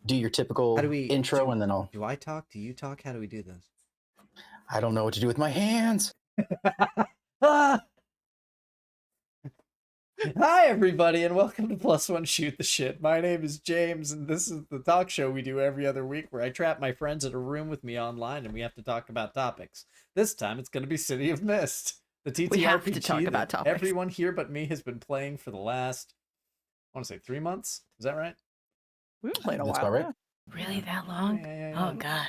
do your typical intro, and then I'll... Do I talk? Do you talk? How do we do this? I don't know what to do with my hands. Hi, everybody, and welcome to Plus One Shoot the Shit. My name is James, and this is the talk show we do every other week where I trap my friends in a room with me online and we have to talk about topics. This time it's going to be City of Mist, the TTRPG we have to talk about topics. Everyone here but me has been playing for the last, I want to say 3 months. Is that right? We've been playing a That's while. about right. Really that long? Yeah. Oh, God.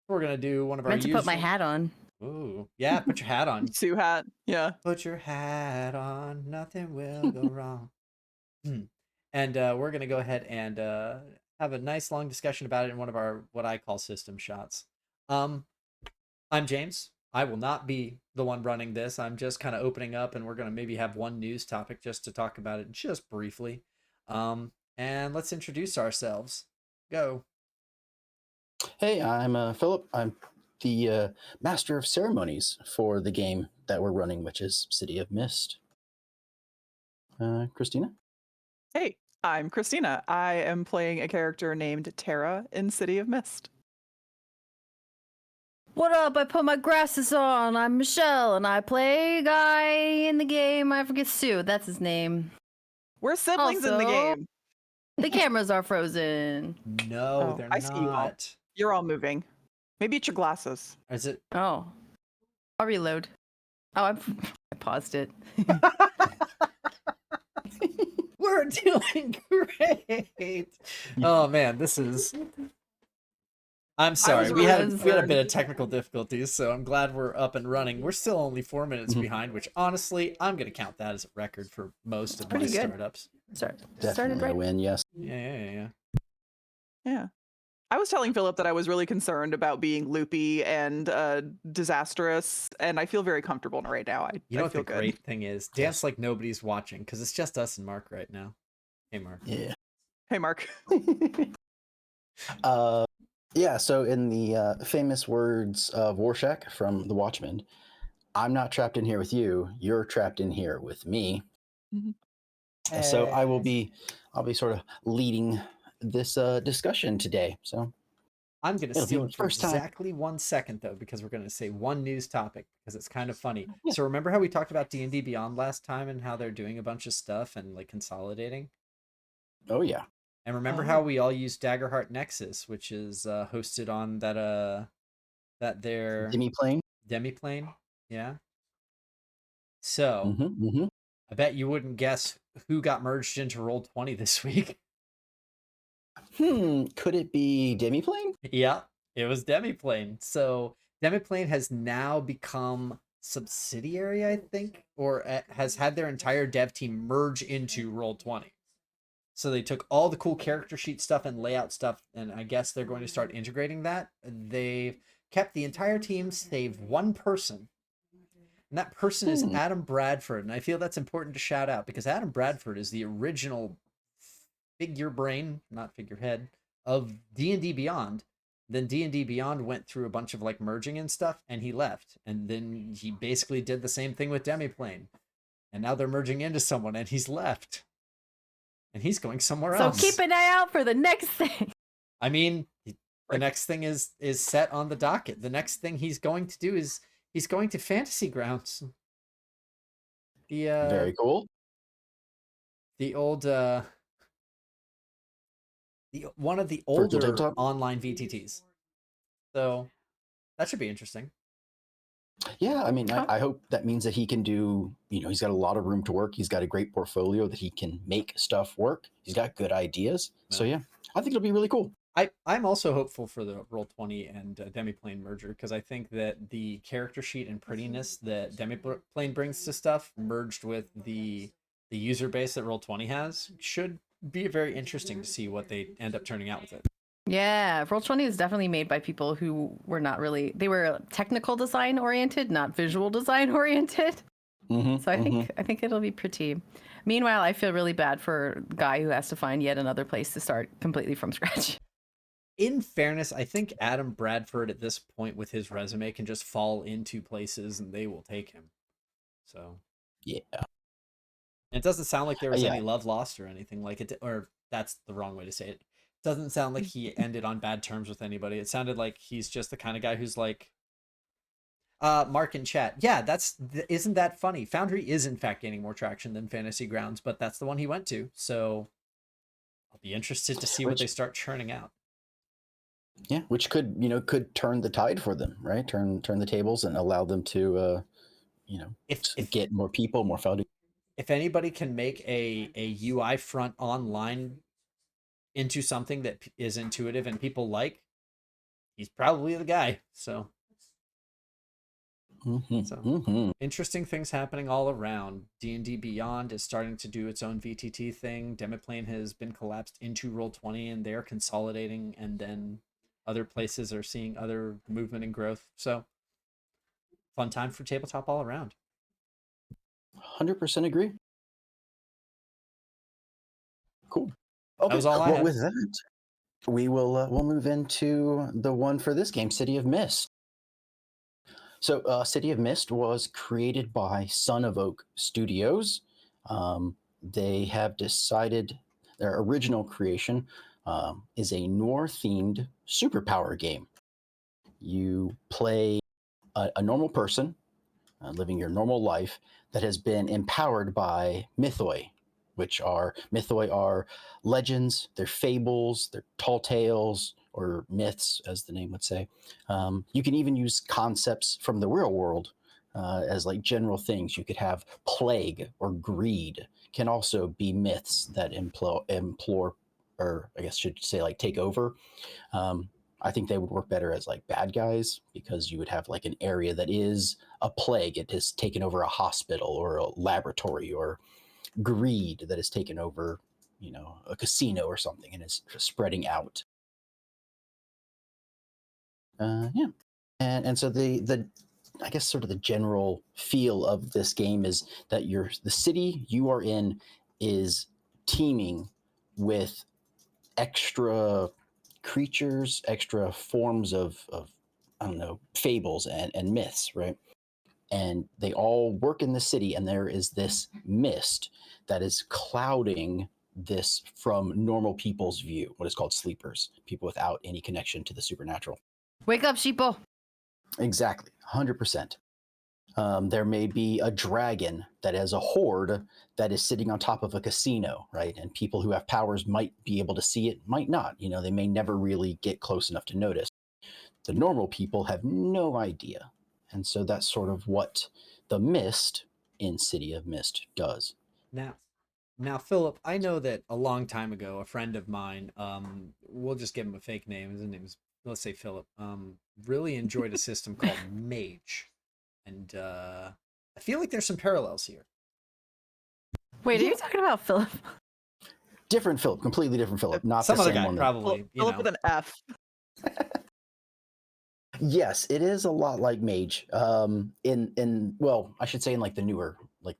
We're going to do one of our meant to put my hat on. Ooh, yeah, put your hat on. Sue hat, yeah. Put your hat on, nothing will go wrong. And we're going to go ahead and have a nice long discussion about it in one of our, what I call system shots. I'm James. I will not be the one running this. I'm just kind of opening up, and we're going to maybe have one news topic just to talk about it just briefly. And let's introduce ourselves. Go. Hey, I'm Philip. I'm the master of ceremonies for the game that we're running, which is City of Mist. Christina? Hey, I'm Christina. I am playing a character named Tara in City of Mist. What up? I put my glasses on. I'm Michelle, and I play a guy in the game. I forget Sue. That's his name. We're siblings in the game. The cameras are frozen. No, they're I not. see you all. You're all moving. Maybe it's your glasses. Is it? Oh. I'll reload. Oh, I paused it. We're doing great. Oh man, this is... I'm sorry. We had a bit of technical difficulties, so I'm glad we're up and running. We're still only 4 minutes behind, which honestly, I'm going to count that as a record for most of my startups. Started right. Win, yes. Yeah. I was telling Philip that I was really concerned about being loopy and disastrous, and I feel very comfortable right now. You know I what feel the good. great thing is? Dance like nobody's watching, because it's just us and Mark right now. Hey, Mark. Yeah. Hey, Mark. Yeah, so in the famous words of Warshak from The Watchmen, I'm not trapped in here with you, you're trapped in here with me. Mm-hmm. So I'll be sort of leading this discussion today. So I'm going to steal it for exactly 1 second, though, because we're going to say one news topic, because it's kind of funny. Yeah. So remember how we talked about D&D Beyond last time and how they're doing a bunch of stuff and like consolidating? Oh, yeah. And remember how we all use Daggerheart Nexus, which is hosted on that their Demiplane, yeah. So I bet you wouldn't guess who got merged into Roll20 this week. Could it be Demiplane? Yeah, it was Demiplane. So Demiplane has now become subsidiary, I think, or has had their entire dev team merge into Roll20. So they took all the cool character sheet stuff and layout stuff, and I guess they're going to start integrating that. They've kept the entire team save one person, and that person is Adam Bradford. And I feel that's important to shout out, because Adam Bradford is the original figure brain, not figurehead, of D&D Beyond. Then D&D Beyond went through a bunch of like merging and stuff, and he left. And then he basically did the same thing with Demiplane. And now they're merging into someone, and he's left. And he's going somewhere else. So keep an eye out for the next thing. I mean, the next thing is set on the docket. The next thing he's going to do is he's going to Fantasy Grounds. Very cool. The old one of the older online VTTs. So that should be interesting. Yeah, I mean, I hope that means that he can do, he's got a lot of room to work. He's got a great portfolio that he can make stuff work. He's got good ideas. Yeah. So yeah, I think it'll be really cool. I'm also hopeful for the Roll20 and Demiplane merger, because I think that the character sheet and prettiness that Demiplane brings to stuff merged with the user base that Roll20 has should be very interesting to see what they end up turning out with it. Yeah, Roll20 is definitely made by people who were not really, they were technical design oriented, not visual design oriented. So I think it'll be pretty. Meanwhile, I feel really bad for the guy who has to find yet another place to start completely from scratch. In fairness, I think Adam Bradford at this point with his resume can just fall into places and they will take him. So yeah. It doesn't sound like there was any love lost or anything like it, or that's the wrong way to say it. Doesn't sound like he ended on bad terms with anybody. It sounded like he's just the kind of guy who's like, Mark in chat. Yeah, isn't that funny? Foundry is in fact gaining more traction than Fantasy Grounds, but that's the one he went to. So I'll be interested to see what they start churning out. Yeah, which could turn the tide for them, right? Turn the tables and allow them to, if get more people, more founding. If anybody can make a UI front online into something that is intuitive and people like, he's probably the guy. So. Interesting things happening all around. D&D Beyond is starting to do its own VTT thing. Demiplane has been collapsed into Roll20, and they're consolidating, and then other places are seeing other movement and growth. So, fun time for tabletop all around. 100% agree. Cool. Okay, that was all I had. With that, we'll move into the one for this game, City of Mist. So, City of Mist was created by Son of Oak Studios. They have decided their original creation is a noir-themed superpower game. You play a normal person living your normal life that has been empowered by mythoi, which are legends, they're fables, they're tall tales, or myths, as the name would say. You can even use concepts from the real world as like general things. You could have plague or greed can also be myths that implore, or I guess should say like take over. I think they would work better as like bad guys, because you would have like an area that is a plague. It has taken over a hospital or a laboratory, or greed that has taken over, a casino or something, and is spreading out. And so the I guess sort of the general feel of this game is that the city you are in is teeming with extra creatures, extra forms of I don't know, fables and myths, right? And they all work in the city, and there is this mist that is clouding this from normal people's view, what is called sleepers, people without any connection to the supernatural. Wake up, sheeple. Exactly, 100%. There may be a dragon that has a horde that is sitting on top of a casino, right? And people who have powers might be able to see it, might not. They may never really get close enough to notice. The normal people have no idea. And so that's sort of what the mist in City of Mist does. Now, Philip, I know that a long time ago, a friend of mine, we'll just give him a fake name. His name is, let's say Philip, really enjoyed a system called Mage. And I feel like there's some parallels here. Wait, are you talking about Philip? Different Philip, completely different Philip. Not some the other same guy, one. Probably. Philip with an F. Yes, it is a lot like Mage. Well, I should say in like the newer, like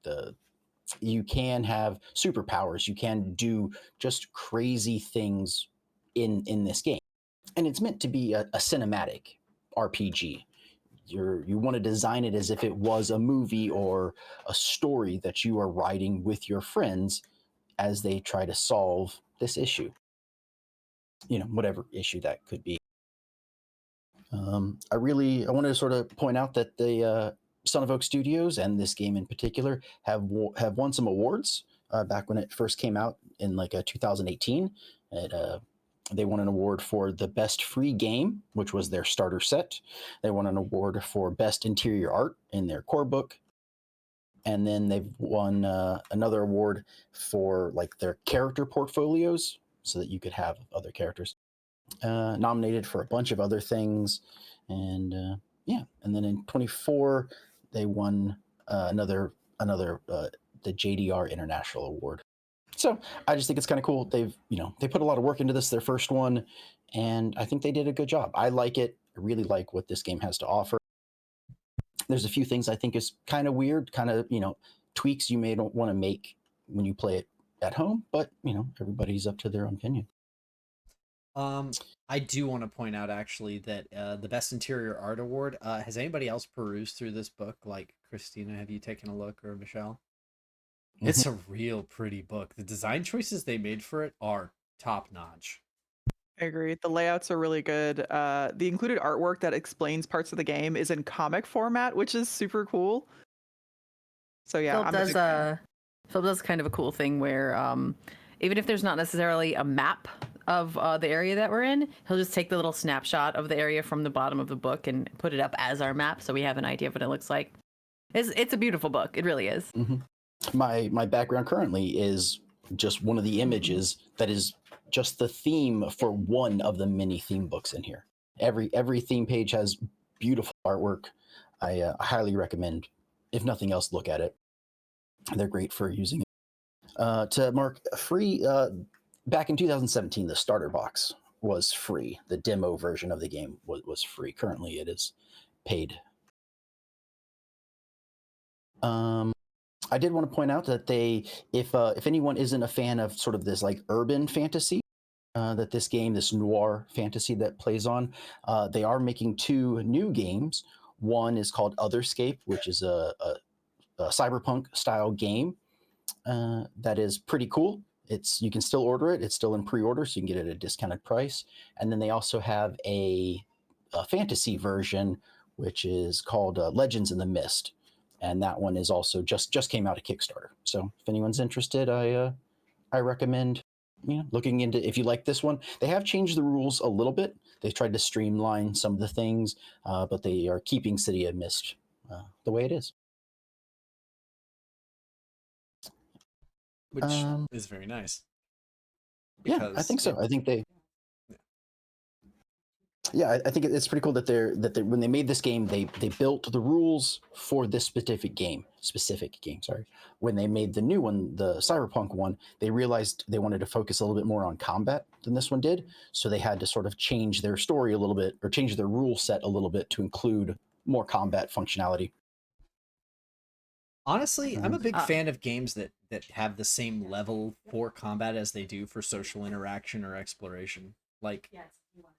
you can have superpowers. You can do just crazy things in this game, and it's meant to be a cinematic RPG. You want to design it as if it was a movie or a story that you are writing with your friends as they try to solve this issue. Whatever issue that could be. I wanted to sort of point out that the Son of Oak Studios, and this game in particular, have won some awards back when it first came out in like 2018. They won an award for the best free game, which was their starter set. They won an award for best interior art in their core book. And then they've won another award for like their character portfolios, so that you could have other characters. Nominated for a bunch of other things. And and then in 24, they won another the JDR International Award. So I just think it's kind of cool. They put a lot of work into this, their first one, and I think they did a good job. I like it. I really like what this game has to offer. There's a few things I think is kind of weird, kind of, tweaks you may don't want to make when you play it at home, but, everybody's up to their own opinion. I do want to point out actually that the Best Interior Art Award, has anybody else perused through this book? Like Christina, have you taken a look, or Michelle? It's a real pretty book. The design choices they made for it are top notch. I agree. The layouts are really good. The included artwork that explains parts of the game is in comic format, which is super cool. So yeah, Philip I'm a does big fan. Philip does kind of a cool thing where even if there's not necessarily a map of the area that we're in, he'll just take the little snapshot of the area from the bottom of the book and put it up as our map, so we have an idea of what it looks like. It's a beautiful book. It really is. Mm-hmm. My background currently is just one of the images that is just the theme for one of the many theme books in here. Every theme page has beautiful artwork. I highly recommend, if nothing else, look at it. They're great for using it. To mark free, back in 2017, the starter box was free. The demo version of the game was free. Currently, it is paid. I did want to point out that if anyone isn't a fan of sort of this like urban fantasy, that this game, this noir fantasy that plays on, they are making 2 new games. One is called Otherscape, which is a cyberpunk style game that is pretty cool. You can still order it. It's still in pre-order, so you can get it at a discounted price. And then they also have a fantasy version, which is called Legends in the Mist, and that one is also just came out of Kickstarter. So if anyone's interested, I recommend looking into. If you like this one, they have changed the rules a little bit. They've tried to streamline some of the things, but they are keeping City of Mist the way it is. Which is very nice. Yeah, I think so. I think they. Yeah, I think it's pretty cool that they when they made this game, they built the rules for this specific game. Sorry. When they made the new one, the Cyberpunk one, they realized they wanted to focus a little bit more on combat than this one did. So they had to sort of change their story a little bit, or change their rule set a little bit to include more combat functionality. Honestly, I'm a big fan of games that have the same level for combat as they do for social interaction or exploration. Like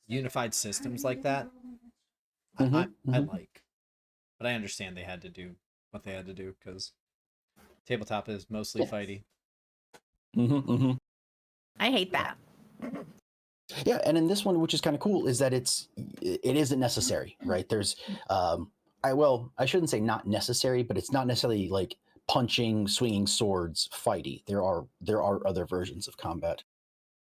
unified systems like that. I like. But I understand they had to do what they had to do because tabletop is mostly fighty. I hate that. Yeah, and in this one, which is kind of cool, is that it isn't necessary, right? There's I shouldn't say not necessary, but it's not necessarily like punching, swinging swords, fighty. There are other versions of combat.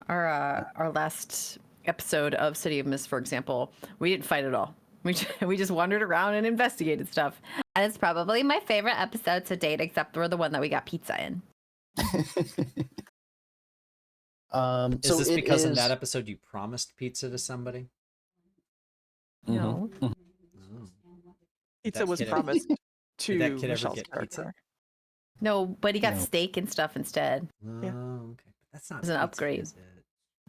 Our last episode of City of Mist, for example, we didn't fight at all. We just wandered around and investigated stuff. And it's probably my favorite episode to date, except for the one that we got pizza in. Is this because in that episode you promised pizza to somebody? No. Pizza was promised to Did that kid ever Michelle's get character. pizza? No, but he got steak and stuff instead. Oh, okay. That's not It's an pizza, upgrade. is it?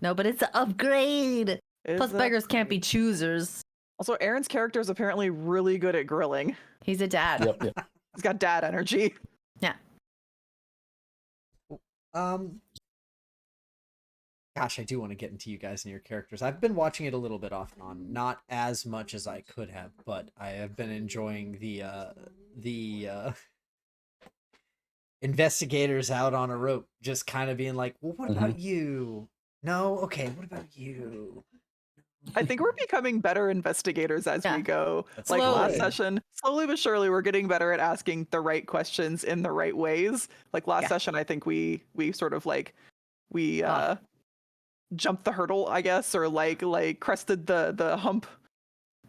No, but it's an upgrade. Plus, beggars can't be choosers. Also, Aaron's character is apparently really good at grilling. He's a dad. Yep. He's got dad energy. Yeah. Gosh, I do want to get into you guys and your characters. I've been watching it a little bit off and on, not as much as I could have, but I have been enjoying the investigators out on a rope, just kind of being like, "Well, what about you? No, okay, what about you?" I think we're becoming better investigators as we go. That's like slowly. last session, slowly but surely, we're getting better at asking the right questions in the right ways. Like last session, I think we sort of like jumped the hurdle, I guess, or like crested the hump.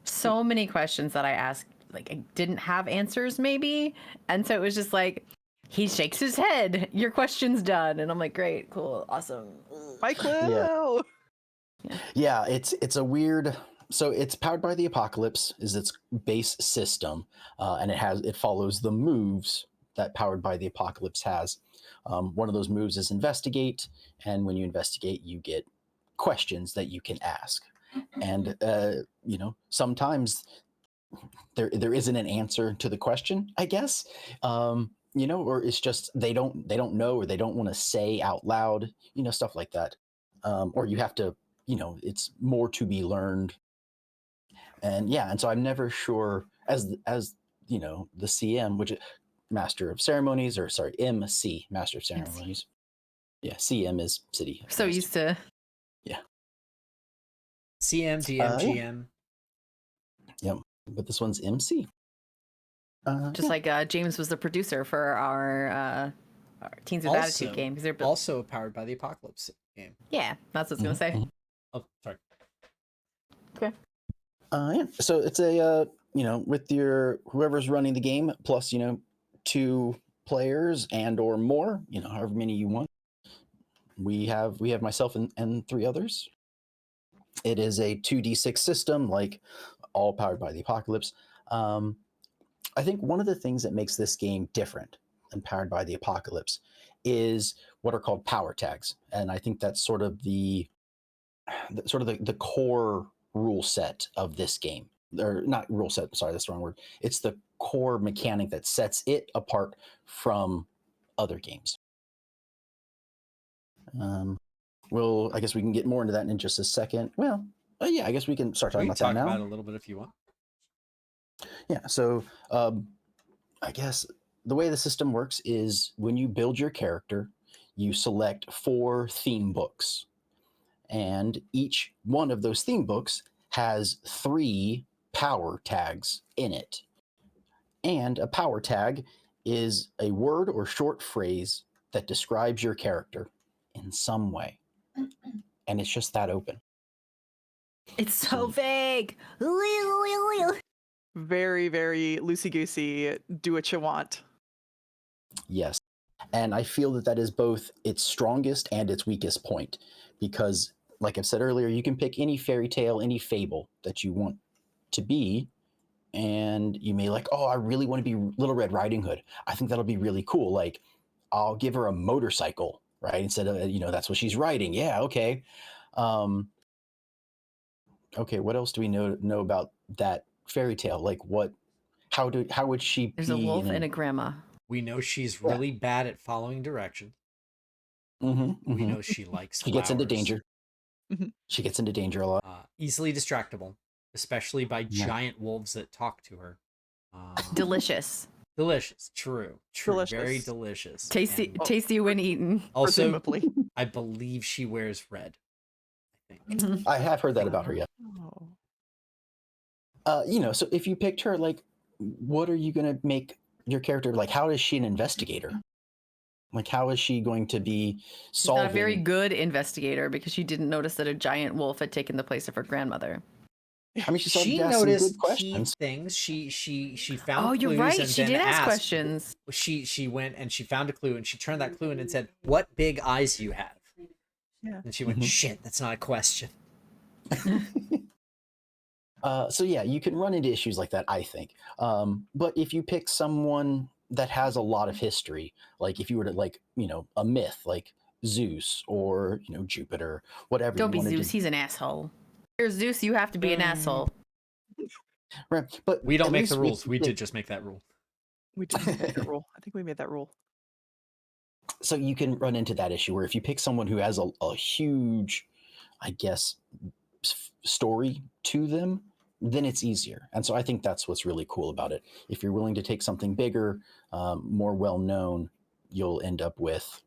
So many questions that I asked, like I didn't have answers, maybe, and so it was just like he shakes his head. Your question's done, and I'm like, great, cool, awesome. My clue. Yeah, it's a weird. So it's Powered by the Apocalypse is its base system, and it follows the moves that Powered by the Apocalypse has. One of those moves is Investigate, and when you investigate, you get questions that you can ask, and sometimes there isn't an answer to the question, I guess, or it's just they don't know, or they don't want to say out loud, stuff like that, or you have to. It's more to be learned. And so I'm never sure as the CM, which is Master of Ceremonies, or sorry, MC, Master of Ceremonies. Yeah, CM is City. So used to CM, DM, Yeah. GM. Yep, but this one's MC. Just like James was the producer for our Teens with Attitude game. Because they're also powered by the Apocalypse game. Yeah, that's what I was going to say. Oh, sorry. Okay. Yeah, so it's a with your whoever's running the game plus 2 players and or more, however many you want. We have myself and 3 others. It is a 2d6 system, like all powered by the Apocalypse. I think one of the things that makes this game different than powered by the Apocalypse is what are called power tags, and I think that's sort of the core rule set of this game. Or not rule set, sorry, that's the wrong word. It's the core mechanic that sets it apart from other games. I guess we can get more into that in just a second. Well, yeah, I guess we can start talking about that now. We can talk about it a little bit if you want. Yeah, so I guess the way the system works is when you build your character, you select 4 theme books. And each one of those theme books has 3 power tags in it. And a power tag is a word or short phrase that describes your character in some way. And it's just that open. It's so vague. Very, very loosey-goosey, do what you want. Yes. And I feel that is both its strongest and its weakest point. Because, like I've said earlier, you can pick any fairy tale, any fable that you want to be. And you may I really want to be Little Red Riding Hood. I think that'll be really cool. Like, I'll give her a motorcycle, right? Instead of, that's what she's riding. Yeah, okay. Okay, what else do we know about that fairy tale? Like, how would she There's be? a wolf and a grandma. We know she's really bad at following directions. We know she likes She gets into danger. Mhm. She gets into danger a lot. Easily distractible, especially by giant wolves that talk to her. Delicious. Delicious. True. Delicious. Very delicious. Tasty when eaten. Also, Presumably. I believe she wears red. I think. I have heard that about her, yeah. Oh. So if you picked her, what are you going to make your character? How is she an investigator? How is she going to be solving? She's not a very good investigator because she didn't notice that a giant wolf had taken the place of her grandmother. I mean, she noticed key things. She found. Oh, you're clues right. And she then did ask asked, questions. She went and she found a clue and she turned that clue in and said, "What big eyes do you have?" Yeah. And she went, "Shit, that's not a question." So yeah, you can run into issues like that, I think. But if you pick someone that has a lot of history, like if you were to a myth like Zeus or Jupiter, whatever. Don't be Zeus. He's an asshole. You're Zeus. You have to be an asshole. Right, but we don't make the rules. We did just make that rule. We did make that rule. I think we made that rule. So you can run into that issue where if you pick someone who has a huge, I guess, story to them, then it's easier. And so I think that's what's really cool about it. If you're willing to take something bigger, more well-known, you'll end up with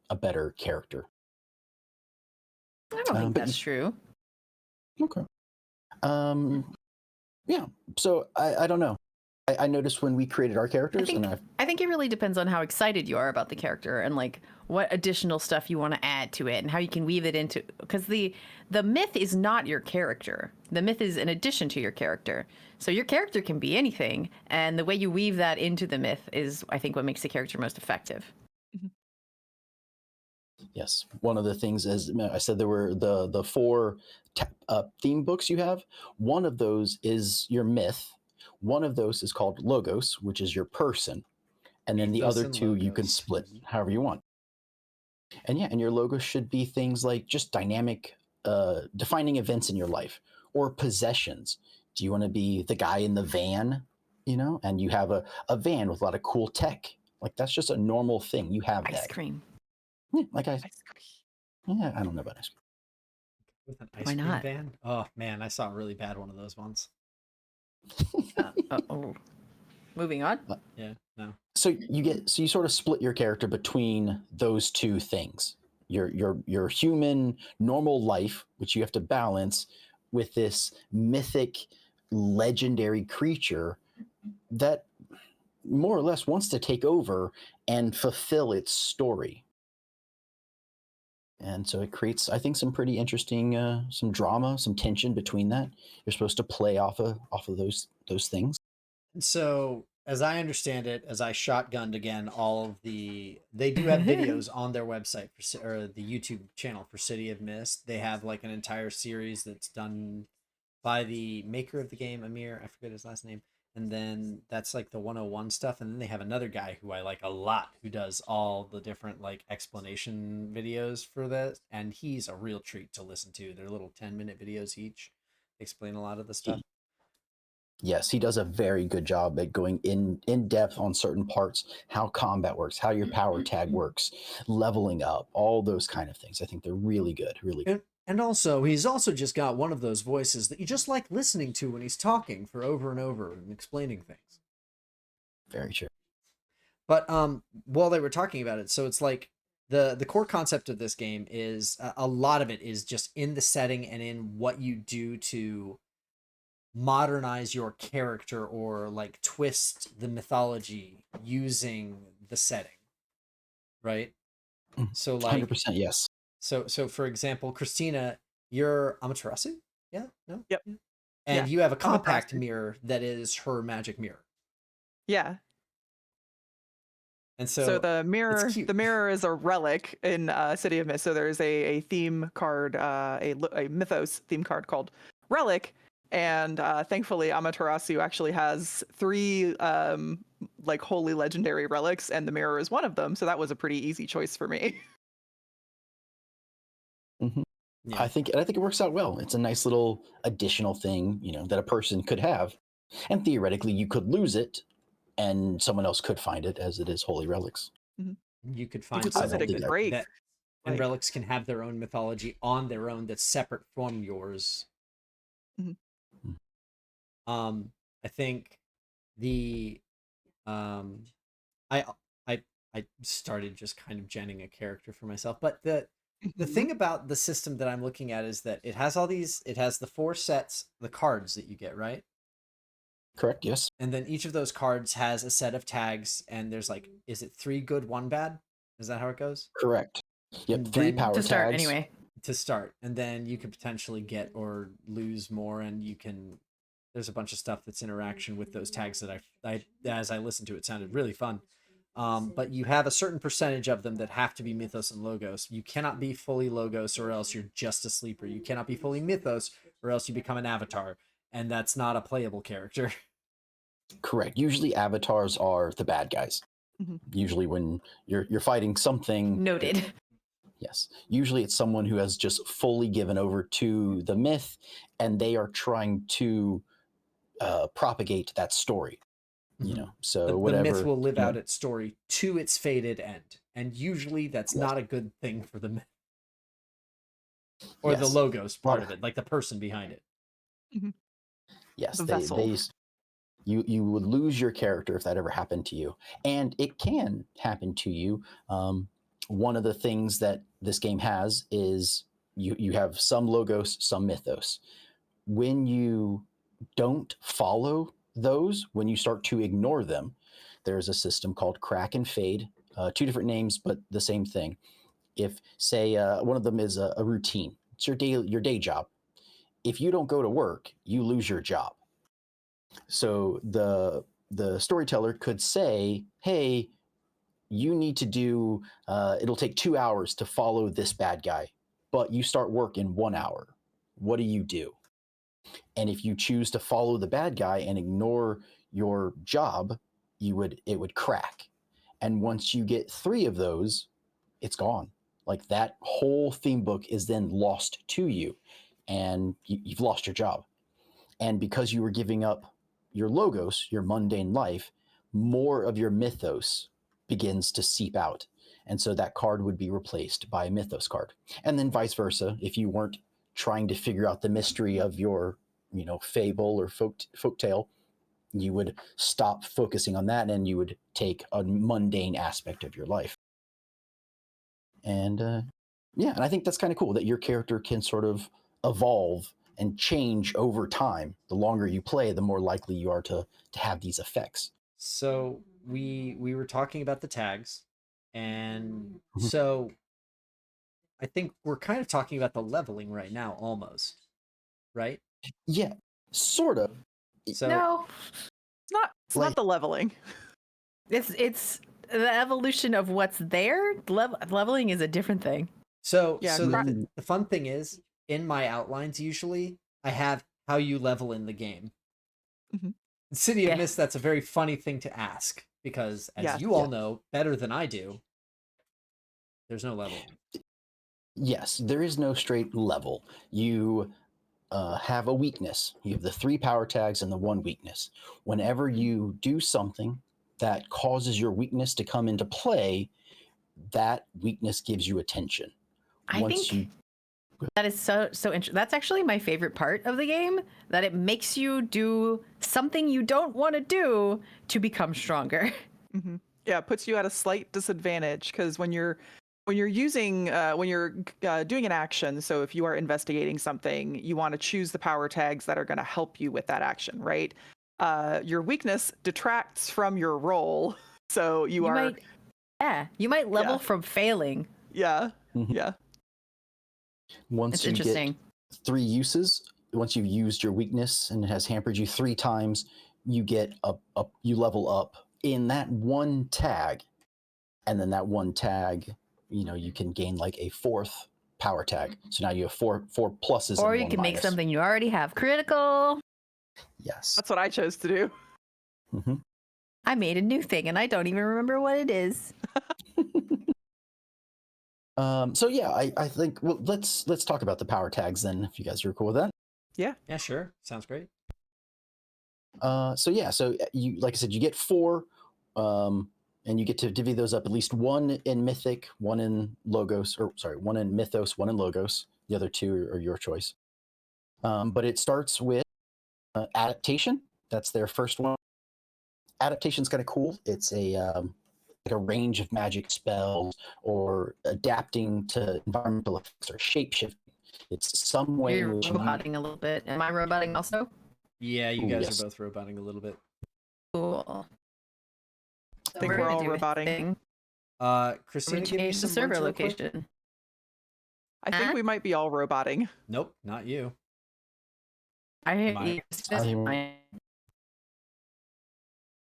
a better character. I don't think that's true. Okay. Yeah. So I don't know. I noticed when we created our characters, I think it really depends on how excited you are about the character and what additional stuff you want to add to it and how you can weave it into, because the myth is not your character. The myth is an addition to your character. So your character can be anything, and the way you weave that into the myth is, I think, what makes the character most effective. Yes. One of the things, as I said, there were the 4 theme books you have. One of those is your myth. One of those is called Logos, which is your person. And then the other 2 you can split however you want. And yeah, and your logos should be things like just dynamic, defining events in your life or possessions. Do you want to be the guy in the van, and you have a van with a lot of cool tech? That's just a normal thing. You have ice cream. Yeah, ice cream. Yeah, I don't know about ice cream. With an ice cream van? Oh man, I saw a really bad one of those ones. Moving on. Yeah, no. So you sort of split your character between those 2 things. Your human normal life, which you have to balance with this mythic, legendary creature that more or less wants to take over and fulfill its story. And so it creates, I think, some pretty interesting, some drama, some tension between that. You're supposed to play off of those things. So, as I understand it, as I shotgunned again, they do have videos on their website or the YouTube channel for City of Mist. They have like an entire series that's done by the maker of the game, Amir. I forget his last name. And then that's like the 101 stuff. And then they have another guy who I like a lot, who does all the different like explanation videos for this. And he's a real treat to listen to. They're little 10-minute videos each. They explain a lot of the stuff. Yes, he does a very good job at going in depth on certain parts, how combat works, how your power tag works, leveling up, all those kind of things. I think they're really good, really good. And also, he's also just got one of those voices that you just like listening to when he's talking for over and over and explaining things. Very true. But while they were talking about it, so it's like the core concept of this game is a lot of it is just in the setting and in what you do to modernize your character or like twist the mythology using the setting, right? So like 100% yes. So for example, Christina, you're Amaterasu? Yeah? No? Yep. Yeah. And Yeah. you have a compact Amaterasu. mirror that is her magic mirror. Yeah. And So the mirror is a relic in City of Mist. So there's a theme card, a mythos theme card called Relic, and thankfully Amaterasu actually has 3 like holy legendary relics, and the mirror is one of them. So that was a pretty easy choice for me. Mm-hmm. Yeah. I think it works out well. It's a nice little additional thing, that a person could have, and theoretically you could lose it, and someone else could find it, as it is holy relics. You could find You could lose it something at grave. and relics can have their own mythology on their own that's separate from yours. Mm-hmm. I think the I started just kind of genning a character for myself, but the thing about the system that I'm looking at is that it has the 4 sets, the cards that you get, right? Correct, yes. And then each of those cards has a set of tags, and there's like, is it 3 good, 1 bad? Is that how it goes? Correct. Yep, And 3 then- power To start, tags. anyway. To start, and then you could potentially get or lose more, and there's a bunch of stuff that's interaction with those tags that I as I listened to it sounded really fun. But you have a certain percentage of them that have to be Mythos and Logos. You cannot be fully Logos or else you're just a sleeper. You cannot be fully Mythos or else you become an avatar, and that's not a playable character. Correct. Usually avatars are the bad guys. Mm-hmm. Usually when you're fighting something. Noted. Yes. Usually it's someone who has just fully given over to the myth, and they are trying to propagate that story. So whatever. The myth will live out its story to its fated end, and usually that's not a good thing for the myth or the Logos part of it, like the person behind it. Mm-hmm. Yes, The vessel. You would lose your character if that ever happened to you, and it can happen to you. One of the things that this game has is you have some Logos, some Mythos. When you don't follow those, when you start to ignore them, there's a system called crack and fade. 2 different names, but the same thing. If, say, one of them is a routine, it's your day job. If you don't go to work, you lose your job. So the storyteller could say, hey, you need to do, it'll take 2 hours to follow this bad guy, but you start work in 1 hour. What do you do? And if you choose to follow the bad guy and ignore your job, it would crack. And once you get 3 of those, it's gone. Like that whole theme book is then lost to you, and you've lost your job. And because you were giving up your Logos, your mundane life, more of your Mythos begins to seep out. And so that card would be replaced by a Mythos card. And then vice versa, if you weren't trying to figure out the mystery of your, fable or folktale, you would stop focusing on that and you would take a mundane aspect of your life. And and I think that's kind of cool that your character can sort of evolve and change over time. The longer you play, the more likely you are to have these effects. So we were talking about the tags, and Mhm. so I think we're kind of talking about the leveling right now, almost, right? Yeah, sort of. So No, It's not the leveling. it's the evolution of what's there. Leveling is a different thing. so Yeah, so cra- the fun thing is, in my outlines usually I have how you level in the game. Mhm. In City of Yeah. Mist, that's a very funny thing to ask because, as Yes. you all know better than I do, there's no leveling. Yes, there is no straight level. You have a weakness. You have the 3 power tags and the 1 weakness. Whenever you do something that causes your weakness to come into play, that weakness gives you attention. I think that is so interesting. That's actually my favorite part of the game, that it makes you do something you don't want to do to become stronger. Mm-hmm. Yeah, it puts you at a slight disadvantage because when you're doing an action, so if you are investigating something, you want to choose the power tags that are going to help you with that action, right? Your weakness detracts from your roll, so you might level Yeah. from failing. yeah, Mhm. yeah. Once It's you interesting. get 3 uses, once you've used your weakness and it has hampered you 3 times, you get you level up in that 1 tag, and then that 1 tag, you can gain like a 4th power tag. So now you have four pluses Or and you 1 can make minus. something you already have critical. Yes. That's what I chose to do. Mm-hmm. I made a new thing and I don't even remember what it is. So yeah, I think let's talk about the power tags then, if you guys are cool with that. Yeah, sure, sounds great. So you, like I said, you get 4, and you get to divvy those up, at least 1 in Mythic, 1 in Logos, or sorry, 1 in Mythos, 1 in Logos. The other 2 are your choice. But it starts with adaptation. That's their first one. Adaptation's kind of cool. It's like a range of magic spells, or adapting to environmental effects, or shapeshifting. It's some way You're in which roboting a little bit. Am I roboting also? Yeah, you Ooh, guys yes. are both roboting a little bit. Cool. I think we're all roboting. Christina, We give me changed the some server words real quick. location. I think we might be all roboting. Nope, not you. I hear My- you.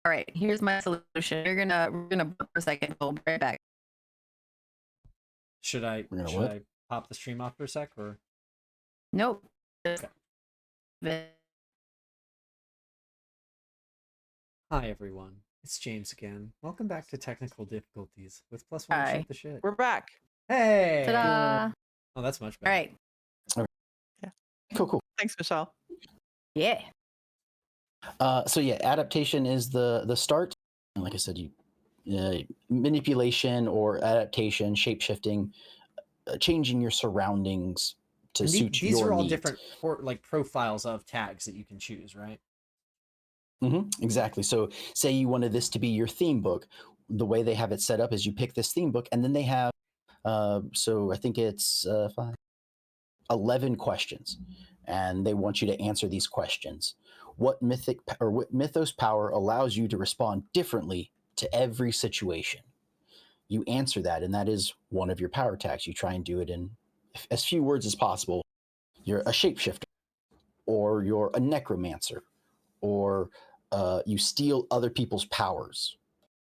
All right, here's my solution. We're gonna bump for a second. We'll be right back. Should I pop the stream off for a sec, or? Nope. Hi everyone, it's James again. Welcome back to Technical Difficulties with +1 Hi. Shoot the Shit. We're back. Hey! Ta-da! Oh, that's much All better. right. Cool. Thanks, Michelle. Yeah. So yeah, adaptation is the start. And like I said, manipulation or adaptation, shape-shifting, changing your surroundings to suit These your are all needs. different profiles of tags that you can choose, right? Exactly. So say you wanted this to be your theme book. The way they have it set up is you pick this theme book, and then they have, so I think it's 11 questions, and they want you to answer these questions. What mythos power allows you to respond differently to every situation? You answer that, and that is one of your power tags. You try and do it in as few words as possible. You're a shapeshifter, or you're a necromancer, or you steal other people's powers,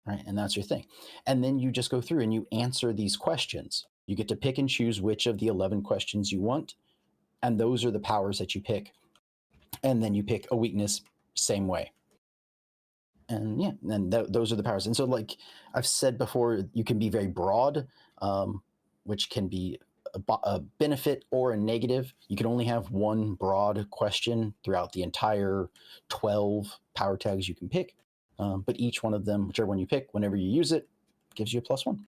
right? And that's your thing. And then you just go through and you answer these questions. You get to pick and choose which of the 11 questions you want, and those are the powers that you pick. And then you pick a weakness, same way. And yeah, and those are the powers. And so, like I've said before, you can be very broad, which can be a benefit or a negative. You can only have one broad question throughout the entire 12 power tags you can pick. But each one of them, whichever one you pick, whenever you use it, gives you a +1.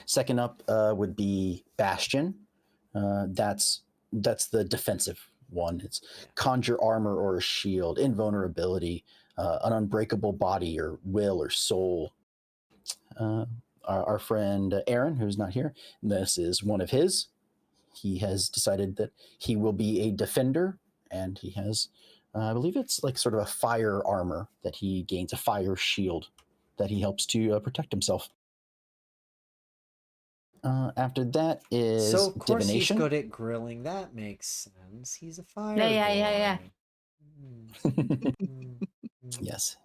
Second up would be Bastion. That's the defensive one. It's conjure armor or a shield, invulnerability, an unbreakable body or will or soul. Our friend Aaron, who's not here, this is one of his. he has decided that he will be a defender, and he has, I believe it's like sort of a fire armor that he gains, a fire shield that he helps to protect himself. After that is So of course divination. he's good at grilling. That makes sense. He's a fire Yeah. Yes.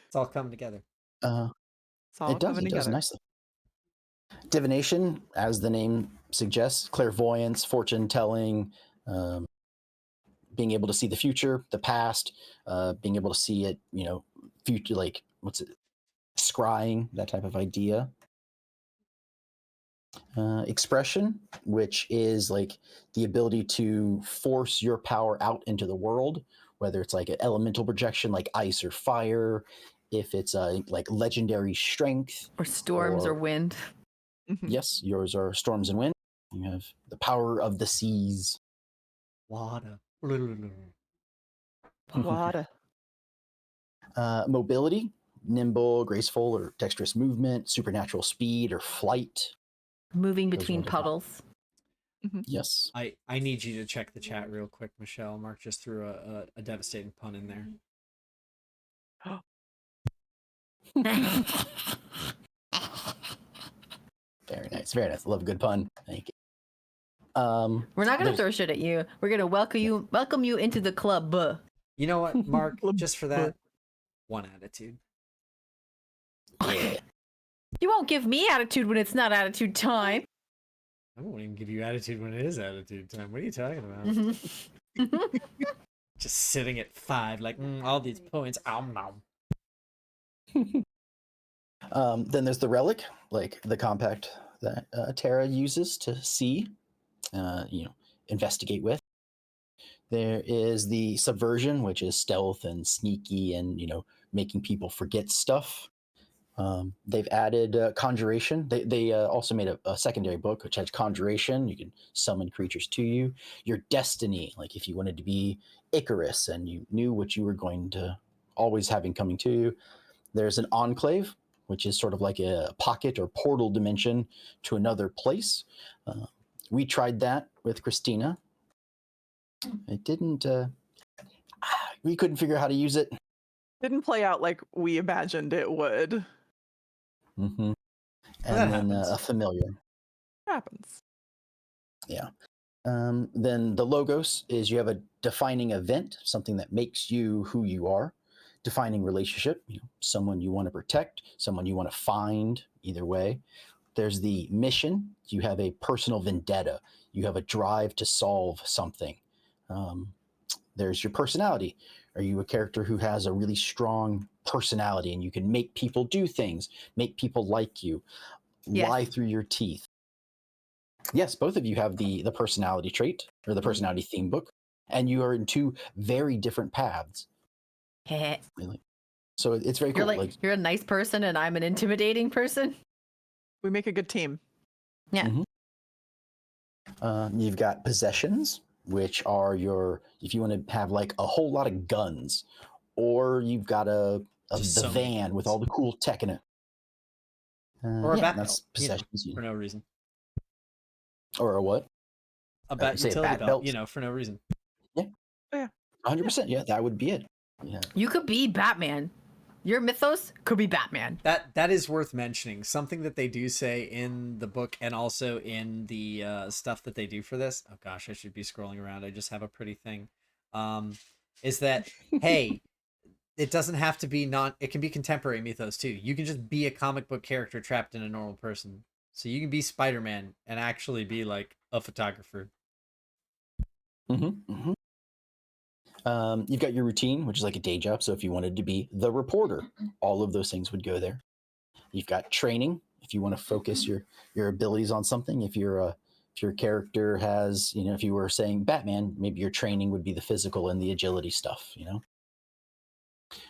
It's all coming together. It's all It does. coming It does together. nicely. Divination, as the name suggests, clairvoyance, fortune telling, being able to see the future, the past, being able to see it, future, like, what's it, scrying, that type of idea. Expression, which is like the ability to force your power out into the world, whether it's like an elemental projection like ice or fire, if it's like legendary strength. Or storms or wind. Yes, yours are storms and wind. You have the power of the seas. Water. Water. Mobility, nimble, graceful, or dexterous movement, supernatural speed, or flight. Moving Those between ones are puddles. Yes. I need you to check the chat real quick, Michelle. Mark just threw a devastating pun in there. Very nice. Very nice. Love a good pun. Thank you. We're not gonna throw shit at you. We're gonna welcome you into the club. You know what, Mark? Just for that, one attitude. Yeah. You won't give me attitude when it's not attitude time. I won't even give you attitude when it is attitude time. What are you talking about? Just sitting at 5, like, all these points. Then there's the relic, like the compact that Terra uses to see, investigate with. There is the subversion, which is stealth and sneaky and, making people forget stuff. They've added conjuration. They also made a secondary book, which has conjuration. You can summon creatures to you. Your destiny, like if you wanted to be Icarus and you knew what you were going to always having coming to you. There's an enclave, which is sort of like a pocket or portal dimension to another place. We tried that with Christina. It didn't. We couldn't figure out how to use it. Didn't play out like we imagined it would. Mm-hmm. And That then happens. a familiar. Happens. Yeah. Then the logos is you have a defining event, something that makes you who you are. Defining relationship, someone you want to protect, someone you want to find, either way. There's the mission. You have a personal vendetta. You have a drive to solve something. There's your personality. Are you a character who has a really strong personality and you can make people do things, make people like you, lie through your teeth? Yes, both of you have the personality trait or the personality theme book, and you are in two very different paths. Really. So it's very cool. You're a nice person and I'm an intimidating person. We make a good team. Yeah. You've got possessions, which are if you want to have like a whole lot of guns, or you've got the van with all the cool tech in it. Or a bat that's belt, possessions, for no reason. Or a what? A utility belt, for no reason. Yeah. Oh, yeah. 100%. Yeah, that would be it. Yeah. You could be Batman. Your mythos could be Batman. That is worth mentioning. Something that they do say in the book and also in the stuff that they do for this. Oh gosh, I should be scrolling around. I just have a pretty thing. Is that hey, it doesn't have to be it can be contemporary mythos too. You can just be a comic book character trapped in a normal person. So you can be Spider-Man and actually be like a photographer. You've got your routine, which is like a day job. So if you wanted to be the reporter, all of those things would go there. You've got training. If you want to focus your abilities on something, if your character has, if you were saying Batman, maybe your training would be the physical and the agility stuff,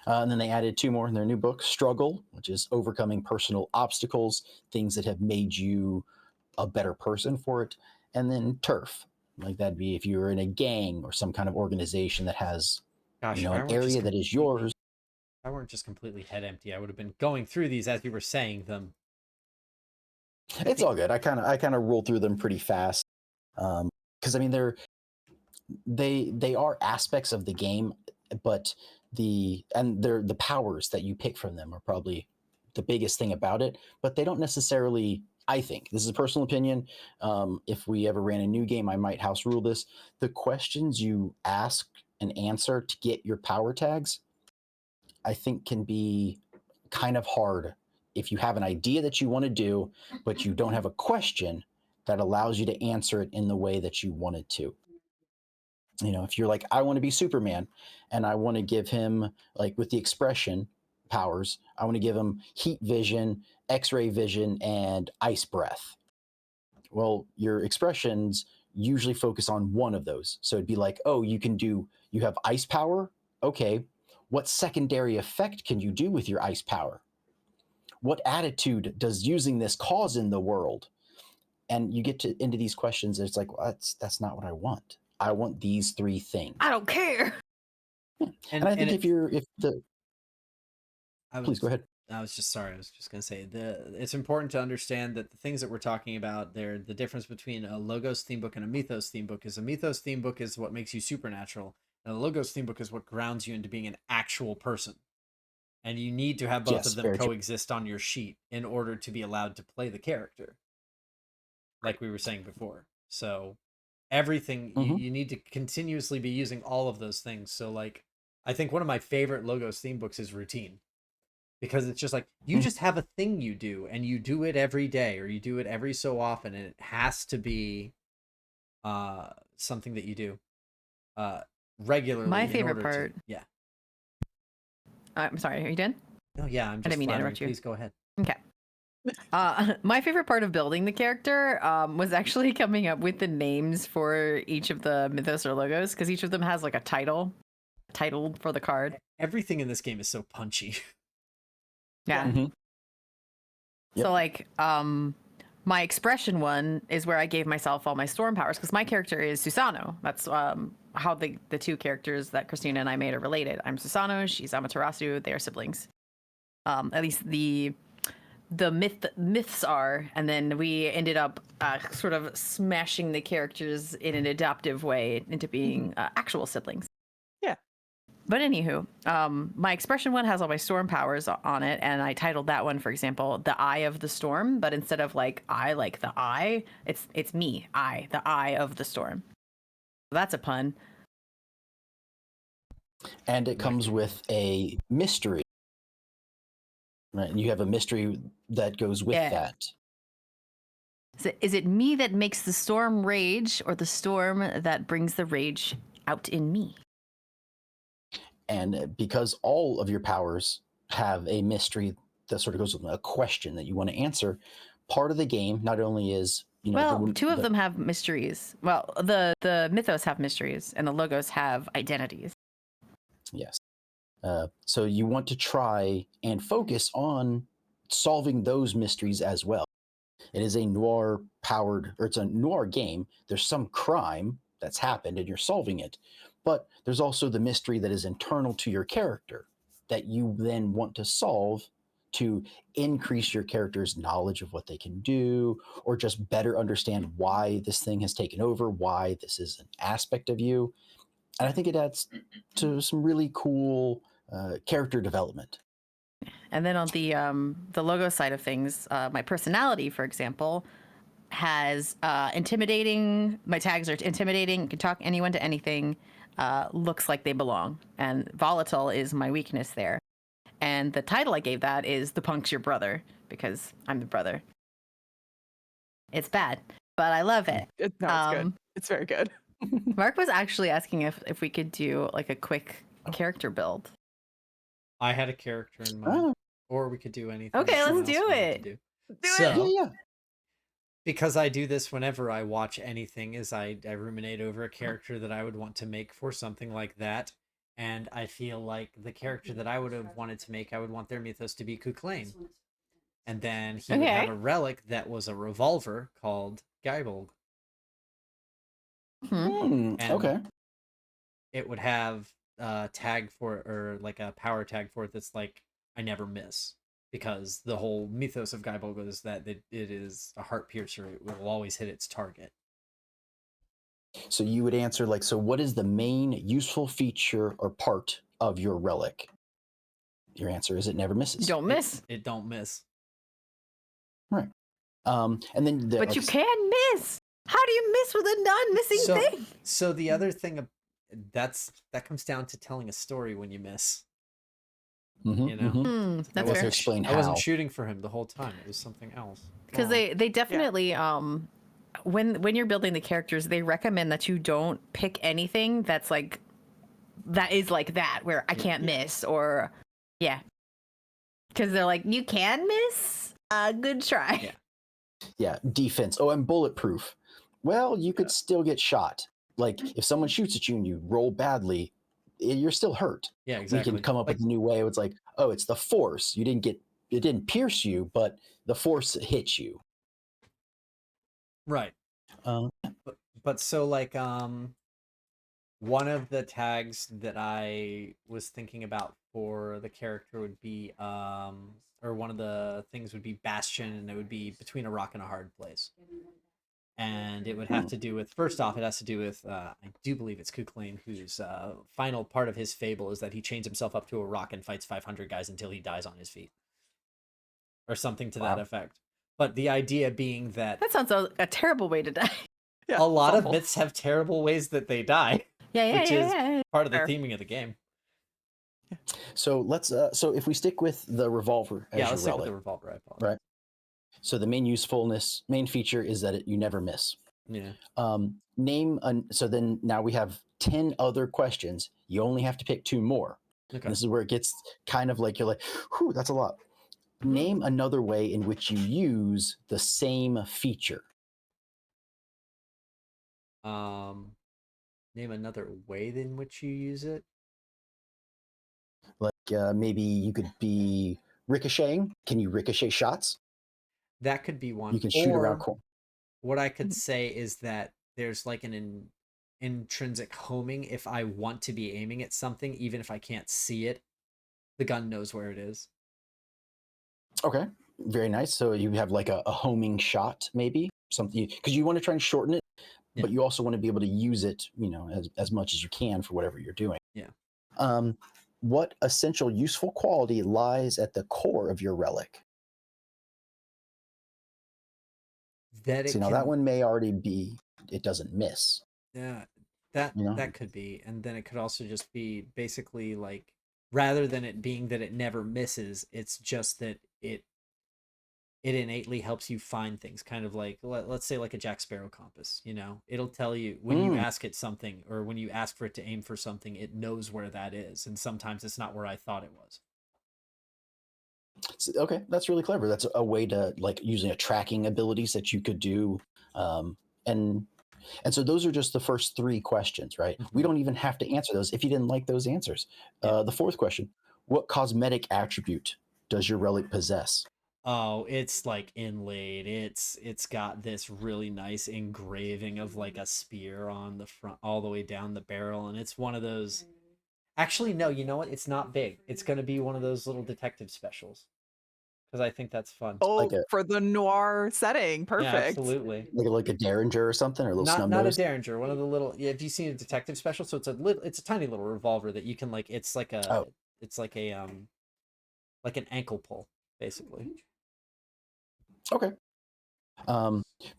And then they added 2 more in their new book, Struggle, which is overcoming personal obstacles, things that have made you a better person for it. And then Turf, like that'd be if you were in a gang or some kind of organization that has, an area that is yours. If I weren't just completely head empty, I would have been going through these as you were saying them. It's all good. I kind of roll through them pretty fast. Because I mean, they are aspects of the game, but the powers that you pick from them are probably the biggest thing about it. But they don't necessarily. I think this is a personal opinion. If we ever ran a new game, I might house rule this. The questions you ask and answer to get your power tags, I think, can be kind of hard if you have an idea that you want to do, but you don't have a question that allows you to answer it in the way that you want it to. You know, if you're like, I want to be Superman and I want to give him, like, with the expression powers, I want to give him heat vision, x-ray vision, and ice breath. Well, your expressions usually focus on one of those. So it'd be like, oh, you have ice power. Okay. What secondary effect can you do with your ice power? What attitude does using this cause in the world? And you get into these questions, and it's like, well, that's not what I want. I want these three things. I don't care. And I think please go ahead. I was just gonna say it's important to understand that the things that we're talking about, they're the difference between a Logos theme book and a Mythos theme book. Is a Mythos theme book is what makes you supernatural, and a Logos theme book is what grounds you into being an actual person. And you need to have both of them coexist on your sheet in order to be allowed to play the character, like we were saying before. So everything, you need to continuously be using all of those things. So, like, I think one of my favorite Logos theme books is Routine, because it's just like, you just have a thing you do, and you do it every day, or you do it every so often, and it has to be something that you do regularly. My favorite part. Yeah. I'm sorry, are you done? No, yeah, I'm just I didn't mean to interrupt you. Please go ahead. Okay. My favorite part of building the character was actually coming up with the names for each of the Mythos or Logos, because each of them has like a title for the card. Everything in this game is so punchy. Yeah. Mm-hmm. Yep. So like my expression one is where I gave myself all my storm powers, because my character is Susano. That's how the two characters that Christina and I made are related. I'm Susano, she's Amaterasu, they are siblings. At least the myths are, and then we ended up sort of smashing the characters in an adaptive way into being actual siblings. Yeah. But anywho, my expression one has all my storm powers on it, and I titled that one, for example, the Eye of the Storm. But instead of like I, like the eye, it's me, the Eye of the Storm. That's a pun. And it comes with a mystery. Right, and you have a mystery that goes with that. So is it me that makes the storm rage, or the storm that brings the rage out in me? And because all of your powers have a mystery that sort of goes with a question that you want to answer, part of the game not only is, you know, well, two of them have mysteries. Well, the Mythos have mysteries, and the Logos have identities. Yes. So you want to try and focus on solving those mysteries as well. It is a noir powered, or it's a noir game. There's some crime that's happened and you're solving it, but there's also the mystery that is internal to your character that you then want to solve to increase your character's knowledge of what they can do, or just better understand why this thing has taken over, why this is an aspect of you. And I think it adds to some really cool character development. And then on the logo side of things, my personality, for example, has intimidating. My tags are intimidating. Can talk anyone to anything. Looks like they belong. And volatile is my weakness there. And the title I gave that is The Punk's Your Brother, because I'm the brother. It's bad, but I love it. It's good. It's very good. Mark was actually asking if we could do like a quick character build. I had a character in mind, or we could do anything. Okay, let's do it. Do it. Yeah. Because I do this whenever I watch anything, is I ruminate over a character that I would want to make for something like that. And I feel like the character that I would have wanted to make, I would want their mythos to be Kuklain. And then he would have a relic that was a revolver called Geibolg. Okay. It would have a tag for it, or like a power tag for it that's like, I never miss. Because the whole mythos of Geibolg is that it is a heart piercer. It will always hit its target. So you would answer like, so what is the main useful feature or part of your relic? Your answer is it never misses. Don't miss. It don't miss. Right. And then But you can miss. How do you miss with a non-missing thing? So the other thing that comes down to telling a story when you miss. You know, That's fair. Explain how. I wasn't shooting for him the whole time. It was something else. Because they definitely when you're building the characters, they recommend that you don't pick anything that's like that is like that where I can't miss or because they're like you can miss. Good try. Yeah, defense. Oh, I'm bulletproof. Well, you could still get shot. Like if someone shoots at you and you roll badly, you're still hurt. Yeah, exactly. We can come up with a new way. It's like, oh, it's the force. It didn't pierce you, but the force hit you. Right. But so like one of the tags that I was thinking about for the character would be or one of the things would be bastion, and it would be between a rock and a hard place. And it would have to do with, first off, it has to do with, I do believe it's Kuklain, whose final part of his fable is that he chains himself up to a rock and fights 500 guys until he dies on his feet. Or something to that effect. But the idea being that... That sounds a terrible way to die. A lot of myths have terrible ways that they die. Which is part of the theming of the game. So let's, so if we stick with the revolver as your let's stick relic, with the revolver, I apologize. right? So the main feature is that you never miss. Yeah. So then now we have 10 other questions. You only have to pick 2 more. Okay. And this is where it gets kind of like, you're like, whew, that's a lot. Name another way in which you use the same feature. Name another way in which you use it. Like maybe you could be ricocheting. Can you ricochet shots? That could be one. You can shoot around corners. What I could say is that there's like an intrinsic homing. If I want to be aiming at something, even if I can't see it, the gun knows where it is. Okay, very nice. So you have like a homing shot, maybe something, because you want to try and shorten it, but you also want to be able to use it, as much as you can for whatever you're doing. Yeah. What essential useful quality lies at the core of your relic? That one may already be, it doesn't miss. Yeah, that could be. And then it could also just be basically like, rather than it being that it never misses, it's just that it innately helps you find things, kind of like, let's say like a Jack Sparrow compass. It'll tell you when you ask it something, or when you ask for it to aim for something, it knows where that is, and sometimes it's not where I thought it was. Okay, that's really clever. That's a way to, like, using a tracking abilities that you could do. And so those are just the first 3 questions, right? We don't even have to answer those if you didn't like those answers. The 4th question, what cosmetic attribute does your relic possess? Oh, it's like inlaid. It's got this really nice engraving of like a spear on the front all the way down the barrel, and it's one of those. Actually, no, you know what? It's not big. It's going to be one of those little detective specials. Because I think that's fun. Oh, like for the noir setting. Perfect. Yeah, absolutely. Like a Derringer or something, or a little snub Not a nose? Derringer. One of the little. Yeah, have you seen a detective special? So it's a tiny little revolver that you can like. It's like a. Oh. It's like a like an ankle pull, basically. Okay.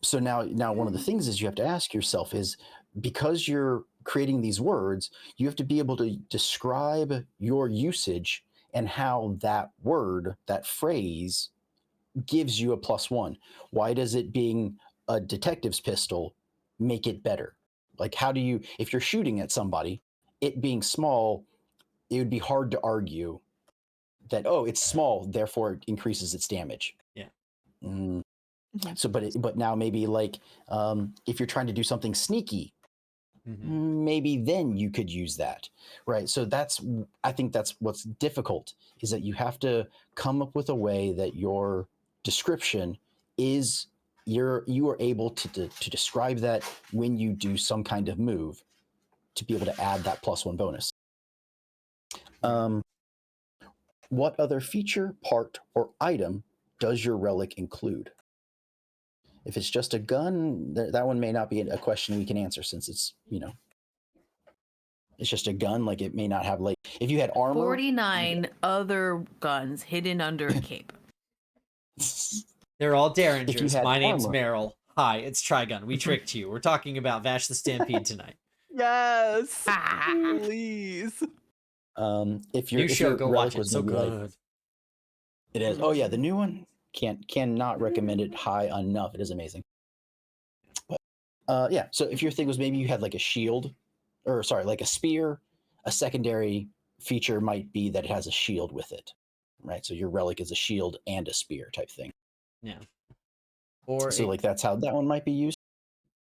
So now one of the things is you have to ask yourself is, because you're creating these words, you have to be able to describe your usage and how that word, that phrase, gives you a +1. Why does it being a detective's pistol make it better? Like, how do you, if you're shooting at somebody, it being small, it would be hard to argue that, oh, it's small, therefore it increases its damage. Yeah. So, but now maybe like, if you're trying to do something sneaky, maybe then you could use that, right? So I think that's what's difficult, is that you have to come up with a way that your description is, you are able to describe that when you do some kind of move, to be able to add that +1 bonus. What other feature, part, or item does your relic include? If it's just a gun, that one may not be a question we can answer since it's, it's just a gun. Like it may not have like, if you had armor. 49 other guns hidden under a cape. They're all If you Derringers. had My name's armor. Meryl. Hi, it's Trigun. We tricked you. We're talking about Vash the Stampede tonight. Yes. Please. If New if show, your go relic watch it. was So maybe like- good. it is. Oh yeah, the new one cannot recommend it high enough. It is amazing. But yeah, so if your thing was maybe you had like a shield, or sorry, like a spear, a secondary feature might be that it has a shield with it, right? So your relic is a shield and a spear type thing. Yeah. Or So like that's how that one might be used.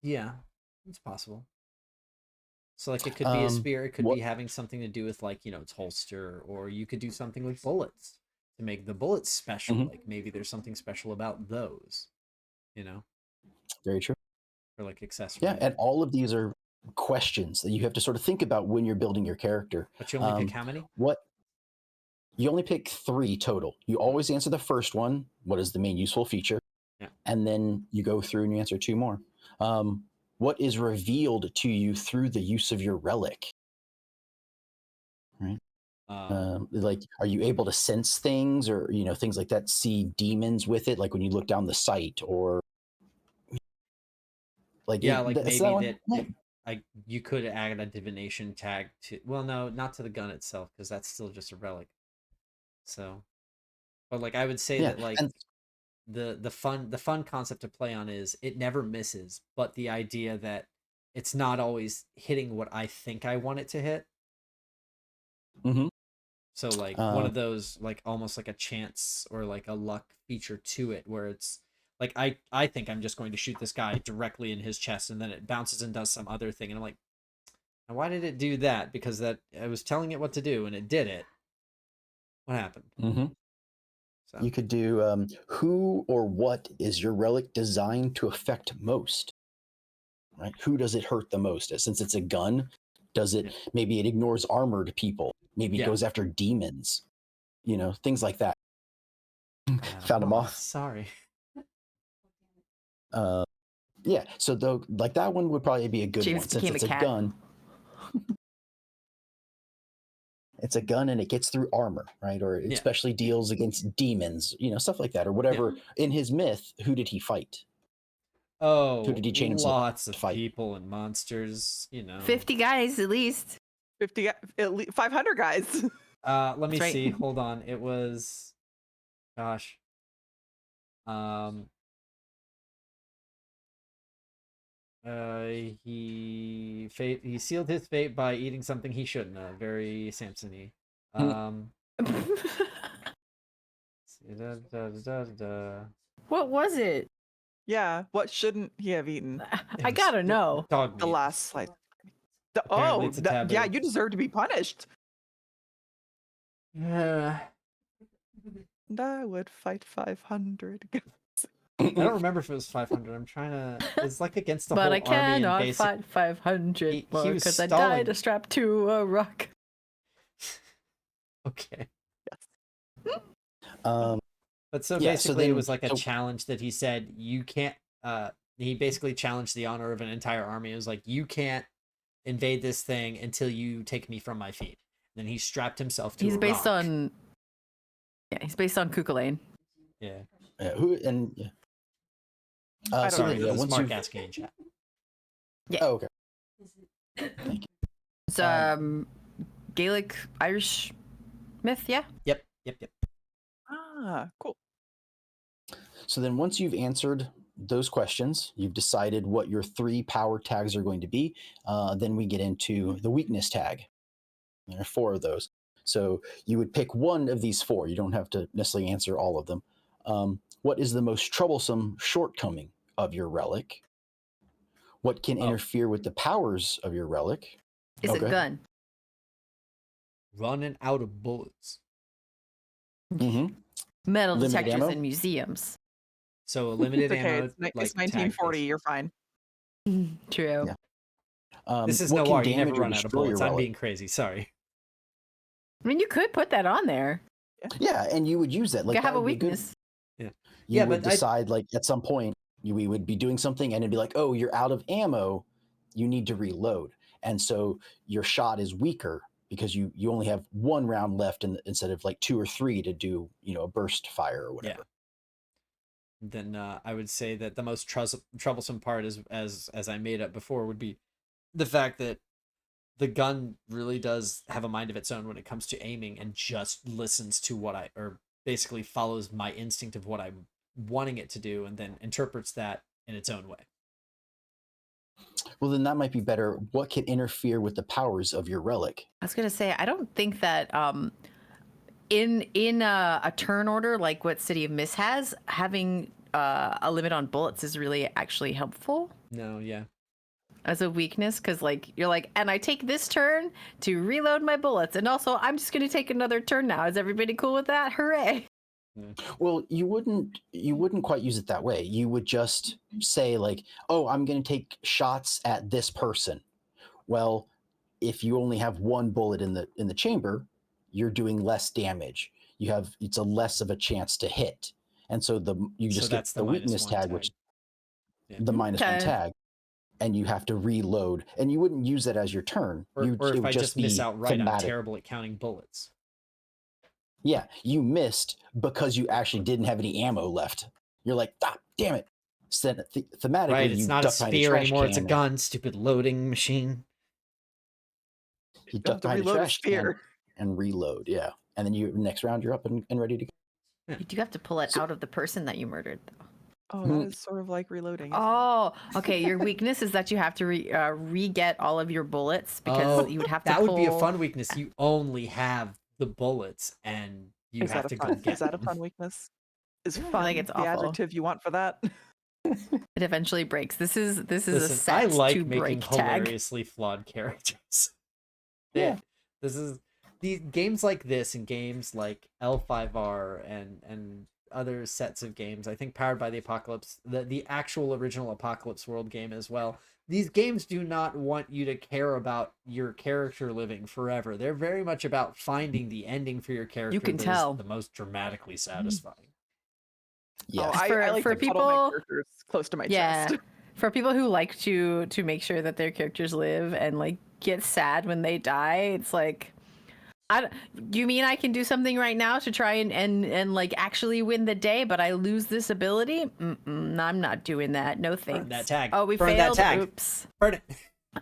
yeah, it's possible. So like it could be a spear, it could what- be having something to do with like, its holster, or you could do something with bullets to make the bullets special. Mhm. Like maybe there's something special about those, Very true. or like accessories. Yeah, and all of these are questions that you have to sort of think about when you're building your character. But you only pick how many? What you only pick 3 total. You always answer the first one. What is the main useful feature? Yeah. And then you go through and you answer 2 more. What is revealed to you through the use of your relic? Right. Like, are you able to sense things, or things like that? See demons with it, like when you look down the sight, or like yeah, like that's maybe one- you could add a divination tag to. Well, no, not to the gun itself, because that's still just a relic. So, but like I would say Yeah, that like and- the fun concept to play on is it never misses, but the idea that it's not always hitting what I think I want it to hit. Mhm. So like one of those, like almost like a chance or like a luck feature to it, where it's like I think I'm just going to shoot this guy directly in his chest, and then it bounces and does some other thing, and I'm like, "Now, why did it do that? Because that I was telling it what to do and it did it. What happened?" Mhm. So You could do who or what is your relic designed to affect most? Right? Who does it hurt the most? Since it's a gun, does it maybe it ignores armored people? Maybe it Yeah. goes after demons. Things like that. Found them off. Sorry. Yeah. So though, like that one would probably be a good James one since became it's a a cat. gun. It's a gun and it gets through armor, right? Or it Yeah. especially deals against demons, stuff like that, or whatever. In his myth, who did he fight? Oh, Who did he chain himself lots to of fight? people and monsters, 50 guys at least. 50, at least 500 guys. Let me That's right. see. Hold on. It was, gosh. He sealed his fate by eating something he shouldn't have. Very Samson-y. What was it? Yeah. What shouldn't he have eaten? I gotta know. Dog The meat. last slide. Apparently it's a taboo. Yeah, you deserve to be punished. I And I would fight 500 guys. don't remember if it was 500. I'm trying to. It's like against the But whole I army cannot and basic. fight 500 He more was because I stalling. died strapped to a rock. Okay. But so Yeah, so basically, it then- was like a so- challenge that he said you can't. He basically challenged the honor of an entire army. It was like, you can't invade this thing until you take me from my feet. Then he strapped himself to. He's a based rock. on. Yeah, he's based on Kukulane. Yeah. Who and yeah. I don't so Sorry, then, know. this is once Mark you- asking in chat. Oh, okay. It's Gaelic Irish myth, yeah. Yep. Ah, cool. So then once you've answered those questions, you've decided what your 3 power tags are going to be, then we get into the weakness tag. There are 4 of those. So you would pick one of these 4. You don't have to necessarily answer all of them. What is the most troublesome shortcoming of your relic? What can interfere with the powers of your relic? It's Okay. a gun. Running out of bullets. Mm-hmm. Metal Limited detectors ammo? in museums. So a limited It's okay. ammo. It's, like, it's tag 1940. based. You're fine. True. Yeah. This is what noir. can You never damage or run out of destroy your bullets. I'm relic? being crazy. Sorry. I mean, you could put that on there. Yeah, and you would use that. You Like could have that a would be good. weakness. You Yeah, would but I- decide, like at some point, we would be doing something and it'd be like, oh, you're out of ammo, you need to reload, and so your shot is weaker because you only have one round left instead of like 2 or 3 to do, you know, a burst fire or whatever. Then I would say that the most troublesome part is, as I made up before, would be the fact that the gun really does have a mind of its own when it comes to aiming, and just listens to or basically follows my instinct of what I'm wanting it to do, and then interprets that in its own way. Well, then that might be better. What could interfere with the powers of your relic? I was gonna say, I don't think that in a turn order like what City of Mist has, having a limit on bullets is really actually helpful. No, yeah. As a weakness, because like you're like, and I take this turn to reload my bullets, and also I'm just gonna take another turn now. Is everybody cool with that? Hooray! Well, you wouldn't quite use it that way. You would just say like, oh, I'm going to take shots at this person. Well, if you only have one bullet in the chamber, you're doing less damage. It's a less of a chance to hit, and so you just get the weakness tag, which the -1 tag, and you have to reload, and you wouldn't use that as your turn. Or if I just miss outright, I'm thematic. terrible at counting bullets. Yeah, you missed because you actually didn't have any ammo left. You're like, ah, damn it. So thematically, right, it's not a spear anymore, it's a can. gun, stupid loading machine. You duck behind a trash can and reload, yeah. And then next round, you're up and ready to go. You do have to pull it out of the person that you murdered, though. Oh, that is sort of like reloading. Oh, okay. Your weakness is that you have to re-get all of your bullets, because you would have to That pull... would be a fun weakness. You only have the bullets, and you have to go get Is that a them. fun weakness? Is fun I think it's the awful. adjective you want for that? It eventually breaks. This is a Listen, set I like to making break tag. hilariously flawed characters. Yeah. This is these games like this, and games like L5R and other sets of games. I think Powered by the Apocalypse, the actual original Apocalypse World game as well. These games do not want you to care about your character living forever. They're very much about finding the ending for your character. You can that tell. is the most dramatically satisfying. Yeah. Oh, I like for to cuddle my people- characters close to my Yeah. chest. For people who like to make sure that their characters live and like get sad when they die, it's like, you mean I can do something right now to try and like actually win the day, but I lose this ability? I'm not doing that. No thanks. Burn that tag. Oh, we Burn failed. that tag. Oops. Burn it.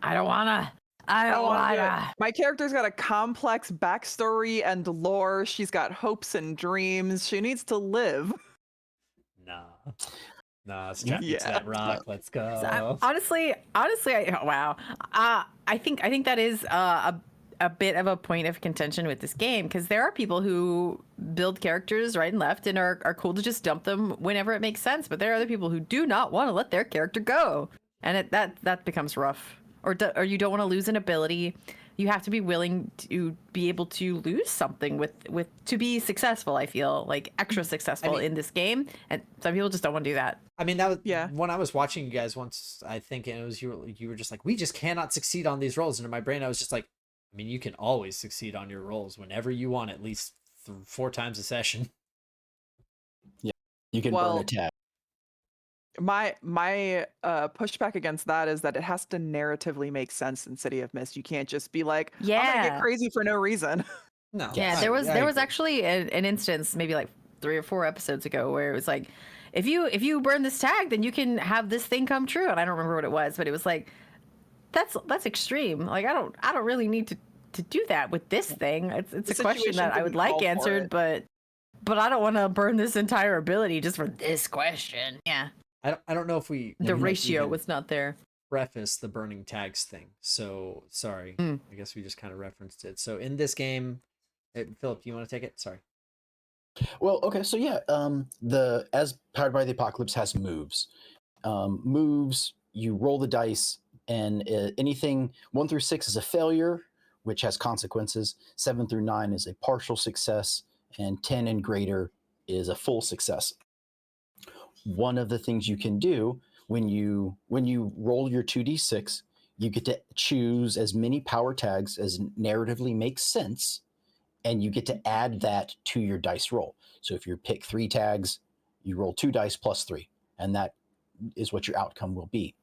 I don't wanna. I don't wanna. My character's got a complex backstory and lore. She's got hopes and dreams. She needs to live. Nah, strap me to that rock. Let's go. Honestly, wow. I think that is a bit of a point of contention with this game, because there are people who build characters right and left and are cool to just dump them whenever it makes sense, but there are other people who do not want to let their character go, and that becomes rough. Or you don't want to lose an ability. You have to be willing to be able to lose something with to be successful. I feel like extra successful in this game, and some people just don't want to do that. I mean, that was when I was watching you guys once. I think it was you were just like, we just cannot succeed on these roles, and in my brain I was just like, I mean, you can always succeed on your roles whenever you want, at least 4 times a session. Yeah, you can burn a tag. My pushback against that is that it has to narratively make sense in City of Mist. You can't just be like, I'm gonna get crazy for no reason. No. Yeah, there was actually an instance maybe like 3 or 4 episodes ago where it was like, if you burn this tag, then you can have this thing come true. And I don't remember what it was, but it was like, that's extreme. Like I don't really need to do that with this thing. It's a question that I would like answered, but I don't want to burn this entire ability just for this question. Yeah. I don't know if the ratio was not there. Preface the burning tags thing. So sorry. I guess we just kind of referenced it. So in this game, Philip, do you want to take it? Sorry. Well, okay, so yeah, as Powered by the Apocalypse has moves. Moves, you roll the dice, and anything 1 through 6 is a failure, which has consequences. 7 through 9 is a partial success, and 10 and greater is a full success. One of the things you can do when you roll your 2d6, you get to choose as many power tags as narratively makes sense, and you get to add that to your dice roll. So if you pick 3 tags, you roll 2 dice plus 3, and that is what your outcome will be.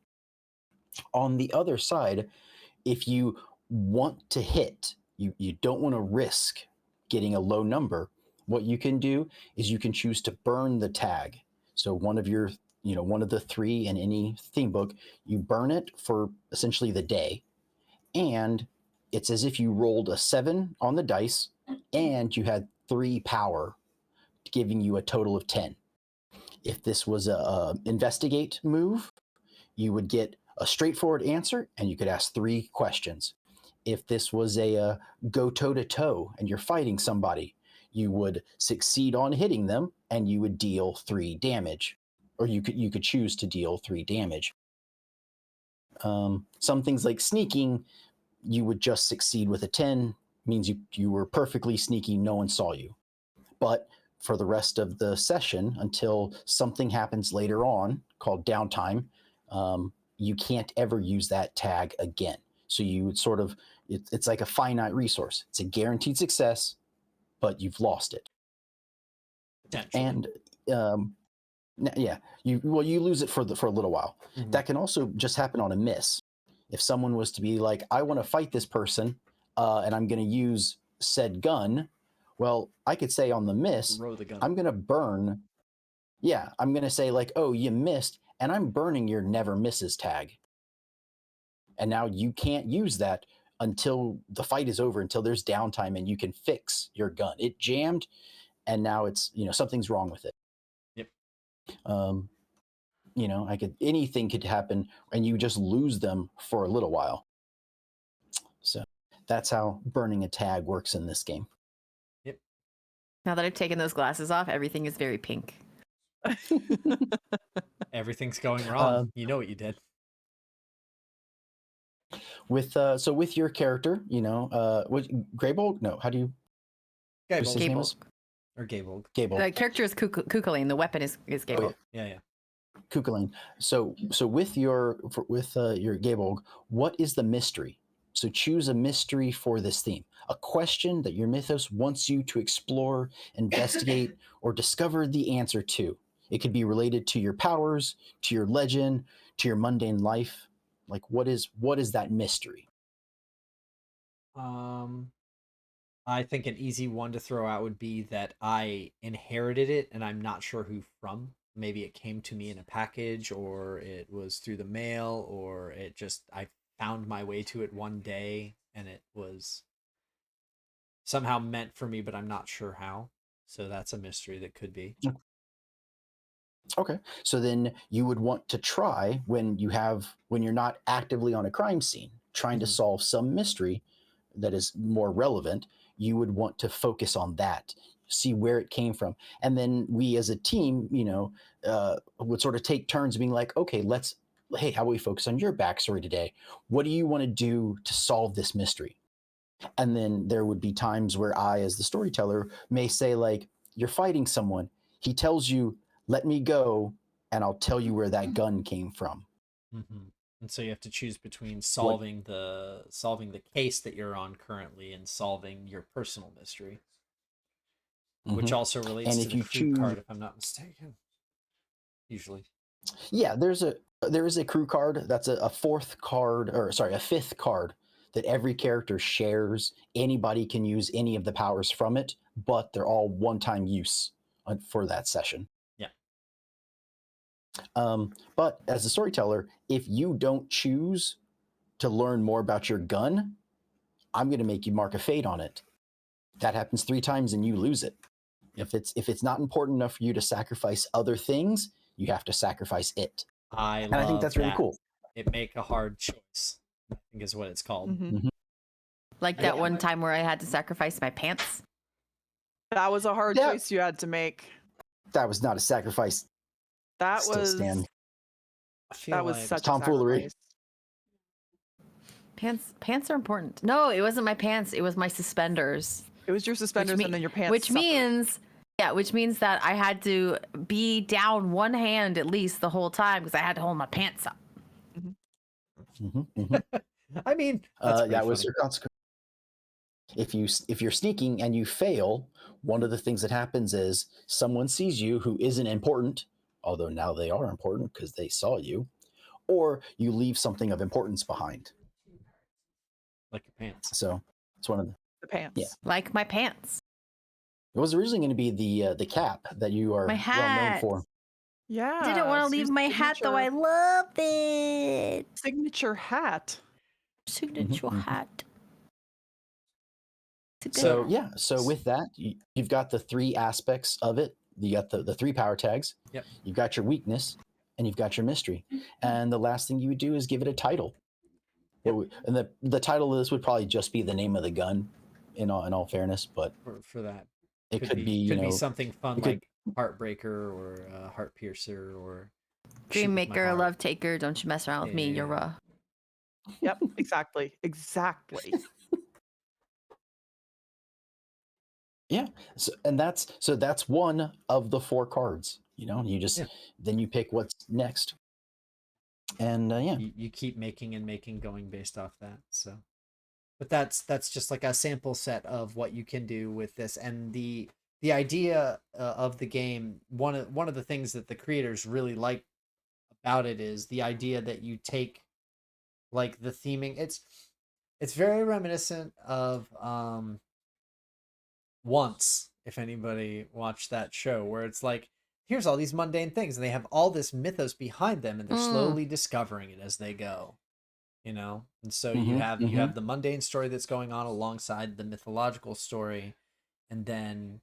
On the other side, if you want to hit, you don't want to risk getting a low number, what you can do is you can choose to burn the tag. So one of the 3 in any theme book, you burn it for essentially the day, and it's as if you rolled a 7 on the dice and you had 3 power, giving you a total of 10. If this was a investigate move, you would get a straightforward answer and you could ask 3 questions. If this was a go toe-to-toe and you're fighting somebody, you would succeed on hitting them and you would deal 3 damage, or you could choose to deal 3 damage. Some things like sneaking, you would just succeed with a 10, means you were perfectly sneaky, no one saw you. But for the rest of the session, until something happens later on called downtime, you can't ever use that tag again. So you would sort of, it's like a finite resource. It's a guaranteed success, but you've lost it. And you lose it for a little while. Mm-hmm. That can also just happen on a miss. If someone was to be like, I want to fight this person, and I'm going to use said gun, well, I could say on the miss, I'm going to burn. Yeah, I'm going to say like, oh, you missed, and I'm burning your never misses tag. And now you can't use that until the fight is over, until there's downtime and you can fix your gun. It jammed, and now it's, something's wrong with it. Yep. Anything could happen, and you just lose them for a little while. So that's how burning a tag works in this game. Yep. Now that I've taken those glasses off, everything is very pink. Everything's going wrong. You know what you did. With your character, Greybold? No, how do you? Gabolg. Or Gabolg. Gabolg. The character is Kukulane. The weapon is Gabolg. Oh, yeah. Kukulane. So with your Gabolg, what is the mystery? So choose a mystery for this theme. A question that your mythos wants you to explore, investigate, or discover the answer to. It could be related to your powers, to your legend, to your mundane life. Like, what is that mystery? I think an easy one to throw out would be that I inherited it and I'm not sure who from. Maybe it came to me in a package, or it was through the mail, or I found my way to it one day and it was somehow meant for me, but I'm not sure how. So that's a mystery that could be. Okay. So then you would want to try, when you're not actively on a crime scene, trying to solve some mystery that is more relevant, you would want to focus on that, see where it came from. And then we as a team, would sort of take turns being like, okay, hey, how about we focus on your backstory today? What do you want to do to solve this mystery? And then there would be times where I, as the storyteller, may say like, you're fighting someone. He tells you, let me go, and I'll tell you where that gun came from. Mm-hmm. And so you have to choose between solving the case that you're on currently and solving your personal mystery, which also relates to the crew card, if I'm not mistaken. Usually, yeah, there is a crew card. That's a fifth card that every character shares. Anybody can use any of the powers from it, but they're all one-time use for that session. But as a storyteller, if you don't choose to learn more about your gun, I'm going to make you mark a fate on it. That happens 3 times and you lose it. If it's not important enough for you to sacrifice other things, you have to sacrifice it. I think that's really cool. It make a hard choice, I think is what it's called. Mm-hmm. Mm-hmm. Like that one time where I had to sacrifice my pants. That was a hard choice you had to make. That was not a sacrifice. That was such tomfoolery. Pants are important. No, it wasn't my pants. It was my suspenders. It was your suspenders and then your pants. Which means that I had to be down one hand at least the whole time because I had to hold my pants up. Mm-hmm. Mm-hmm. I mean, that was your consequence. If you're sneaking and you fail, one of the things that happens is someone sees you who isn't important although now they are important because they saw you, or you leave something of importance behind. Like your pants. So it's one of The pants. Yeah. Like my pants. It was originally going to be the cap that you are My well known hat. for. Yeah. I didn't want to leave Sue's my hat, though. I love it. signature hat. Signature Mhm. hat. It's a good So hat. yeah, so with that, you've got the three aspects of it. You got the three power tags. Yep. You've got your weakness, and you've got your mystery. And the last thing you would do is give it a title. Yep. And the title of this would probably just be the name of the gun, in all fairness, but For that. it could be be something fun it could- like Heartbreaker or Heart Piercer or Dream Shoot With My maker, Heart. love taker. Don't you mess around with me. You're Yeah. Yep, exactly. Exactly. Yeah. So that's one of the four cards. You just then you pick what's next. And yeah. You keep making and making going based off that. So, but that's just like a sample set of what you can do with this, and the idea of the game. One of the things that the creators really like about it is the idea that you take like the theming. It's very reminiscent of Once, if anybody watched that show, where it's like, here's all these mundane things and they have all this mythos behind them and they're slowly discovering it as they go, and so you have the mundane story that's going on alongside the mythological story, and then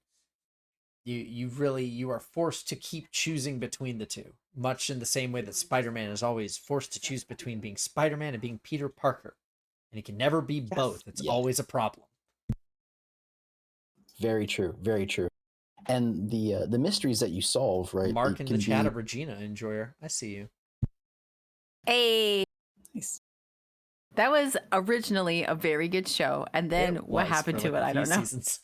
you are forced to keep choosing between the two, much in the same way that Spider-Man is always forced to choose between being Spider-Man and being Peter Parker, and he can never be both. It's always a problem. Very true. Very true. And the mysteries that you solve, right? Mark in the chat of Regina Enjoyer, I see you. Hey. Nice. That was originally a very good show, and then what happened to it, I don't know. Seasons.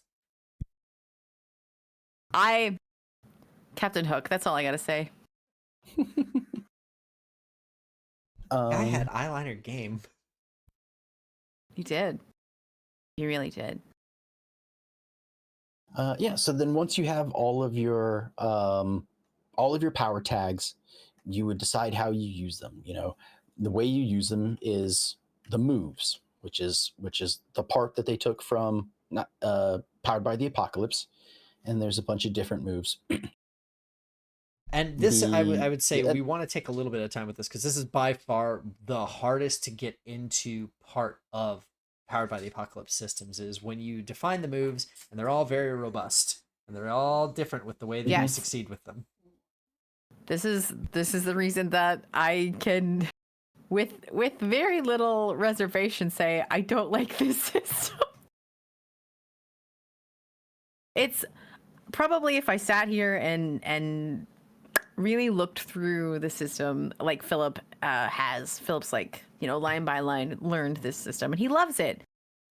Captain Hook, that's all I gotta say. I had eyeliner game. You did. You really did. Yeah. So then once you have all of your power tags, you would decide how you use them. The way you use them is the moves, which is the part that they took from not Powered by the Apocalypse, and there's a bunch of different moves. And this, I would say, we want to take a little bit of time with this because this is by far the hardest to get into part of Powered by the Apocalypse systems, is when you define the moves, and they're all very robust and they're all different with the way that you succeed with them. This is the reason that I can, with very little reservation, say I don't like this system. It's probably, if I sat here and really looked through the system like Philip has. Philip's like, line by line learned this system and he loves it.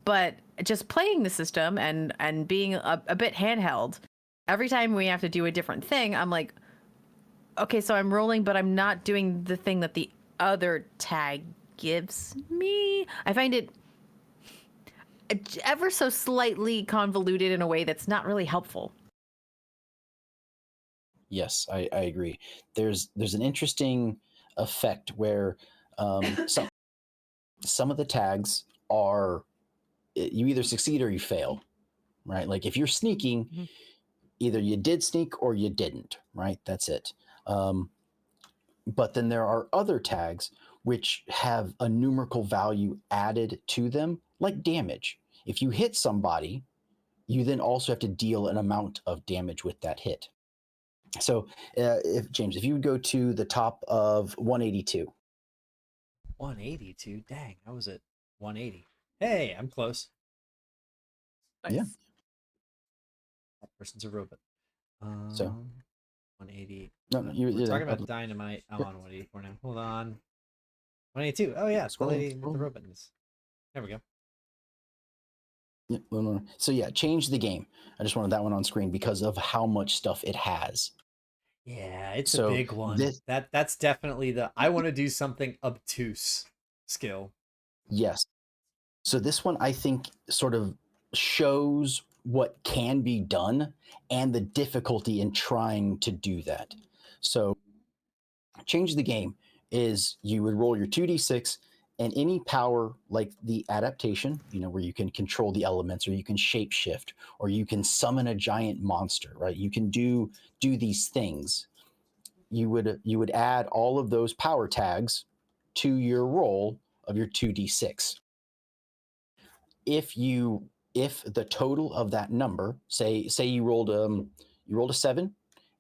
But just playing the system and being a bit handheld, every time we have to do a different thing, I'm like, okay, so I'm rolling, but I'm not doing the thing that the other tag gives me. I find it ever so slightly convoluted in a way that's not really helpful. Yes, I agree. There's an interesting effect where some of the tags are, you either succeed or you fail, right? Like if you're sneaking, either you did sneak or you didn't, right? That's it. But then there are other tags which have a numerical value added to them, like damage. If you hit somebody, you then also have to deal an amount of damage with that hit. So, if you would go to the top of 182. 182? Dang, I was at 180. Hey, I'm close. Nice. Yeah. That person's a robot. So 180. No, We're you're talking there. about Dynamite. I'm on 184 now. Hold on. 182. Oh yeah, it's the lady with the robot. There we go. Yeah, so yeah, change the game. I just wanted that one on screen because of how much stuff it has. Yeah, it's a big one. That's definitely I want to do something obtuse skill. Yes. So this one, I think, sort of shows what can be done and the difficulty in trying to do that. So Change the game is you would roll your 2d6, and any power like the adaptation, where you can control the elements, or you can shapeshift, or you can summon a giant monster, right? You can do these things. You would add all of those power tags to your roll of your 2d6. If the total of that number, say you rolled a 7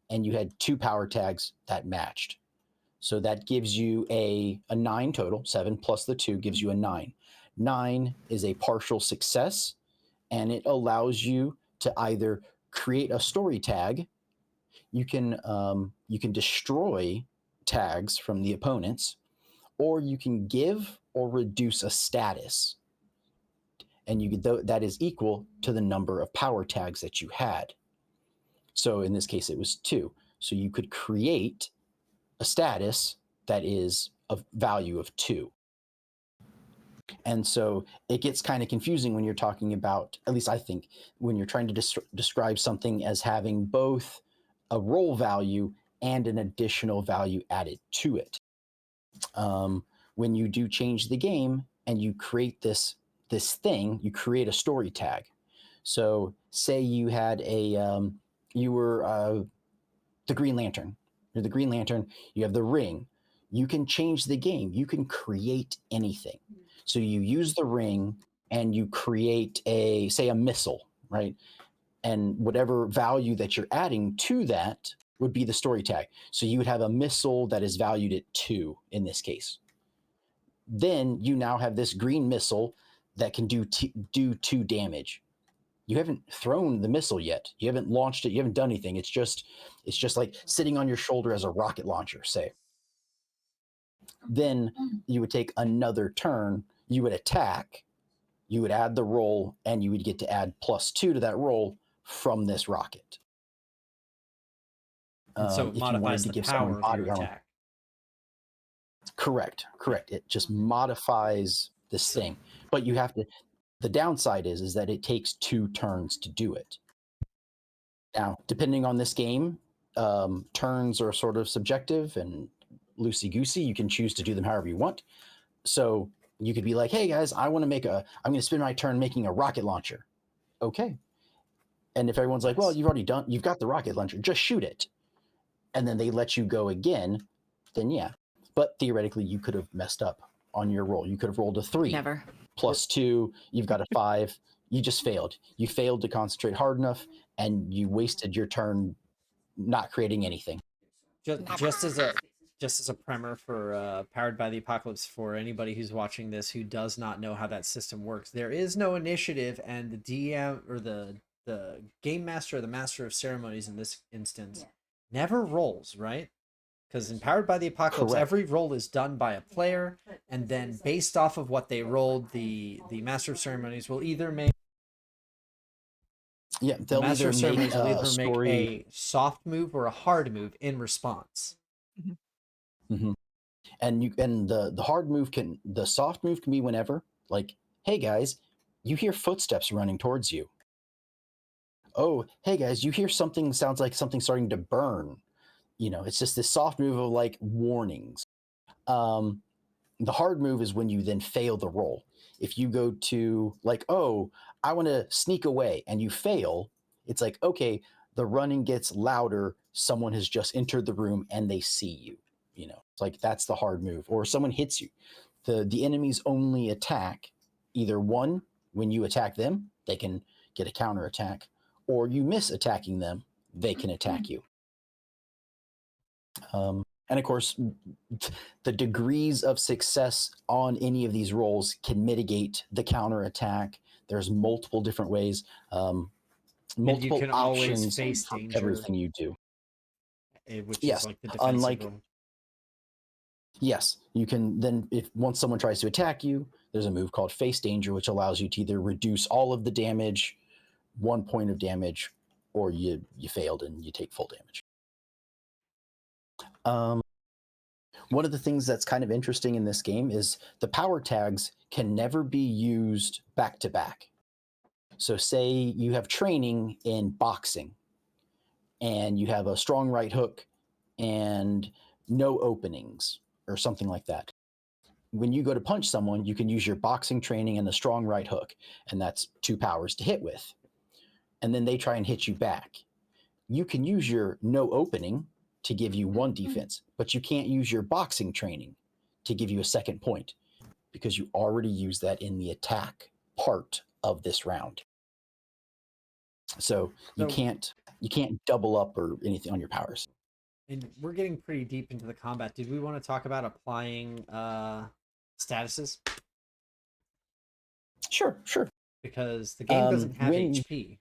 and you had 2 power tags that matched. So that gives you a 9 total. 7 plus the 2 gives you a 9. 9 is a partial success, and it allows you to either create a story tag. You can destroy tags from the opponents, or you can give or reduce a status, and that is equal to the number of power tags that you had. So in this case, it was 2. So you could create a status that is a value of 2. And so it gets kind of confusing when you're talking about, at least I think, when you're trying to describe something as having both a roll value and an additional value added to it. When you do change the game and you create this thing, you create a story tag. So say you had you were the Green Lantern. You're the Green Lantern. You have the ring. You can change the game. You can create anything. So you use the ring and you create a missile, right? And whatever value that you're adding to that would be the story tag. So you would have a missile that is valued at 2 in this case. Then you now have this green missile that can do 2 damage. You haven't thrown the missile yet. You haven't launched it. You haven't done anything. It's just like sitting on your shoulder as a rocket launcher, say. Then you would take another turn. You would attack. You would add the roll, and you would get to add +2 to that roll from this rocket. And so it modifies the power of your attack. Correct. It just modifies this thing. But you have to. The downside is that it takes 2 turns to do it. Now, depending on this game, turns are sort of subjective and loosey-goosey. You can choose to do them however you want. So you could be like, hey guys, I'm going to spend my turn making a rocket launcher. Okay. And if everyone's like, well, you've got the rocket launcher, just shoot it. And then they let you go again, then yeah. But theoretically, you could have messed up on your roll. You could have rolled a 3. Never. +2, you've got a 5. You just failed. You failed to concentrate hard enough, and you wasted your turn not creating anything. Just as a primer for Powered by the Apocalypse, for anybody who's watching this who does not know how that system works, there is no initiative, and the DM or the game master or the master of ceremonies in this instance never rolls, right? Because in Powered by the Apocalypse, Correct. every roll is done by a player, and then based off of what they rolled, the Master of Ceremonies will either make they'll either make a soft move or a hard move in response. Mm-hmm. And the soft move can be whenever, like, hey guys, you hear footsteps running towards you. Oh, hey guys, you hear sounds like something starting to burn. It's just this soft move of like warnings. The hard move is when you then fail the roll. If you go to like, oh, I want to sneak away, and you fail, it's like, okay, the running gets louder. Someone has just entered the room and they see you. It's like that's the hard move. Or someone hits you. The enemies only attack either one, when you attack them, they can get a counter attack, or you miss attacking them, they can attack you. And of course, the degrees of success on any of these rolls can mitigate the counter attack. There's multiple different ways, multiple you can options always face for danger, everything you do. Which is like the defensive role. Yes, you can then, once someone tries to attack you, there's a move called Face Danger, which allows you to either reduce all of the damage, 1 point of damage, or you failed and you take full damage. One of the things that's kind of interesting in this game is the power tags can never be used back to back. So say you have training in boxing and you have a strong right hook and no openings or something like that. When you go to punch someone, you can use your boxing training and the strong right hook, and that's 2 powers to hit with. And then they try and hit you back. You can use your no opening to give you 1 defense, but you can't use your boxing training to give you a 2nd point because you already used that in the attack part of this round. So you can't double up or anything on your powers. And we're getting pretty deep into the combat. Did we want to talk about applying statuses? Sure. Because the game doesn't have HP.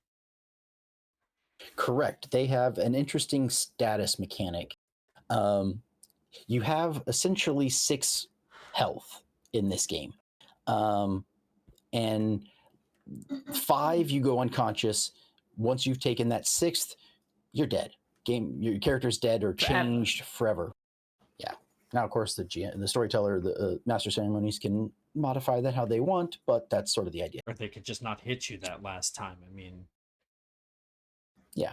Correct. They have an interesting status mechanic. You have essentially 6 health in this game. And 5, you go unconscious. Once you've taken that 6th, you're dead. Your character's dead or changed forever. Yeah. Now, of course, the storyteller, the master ceremonies can modify that how they want, but that's sort of the idea. Or they could just not hit you that last time. I mean, yeah.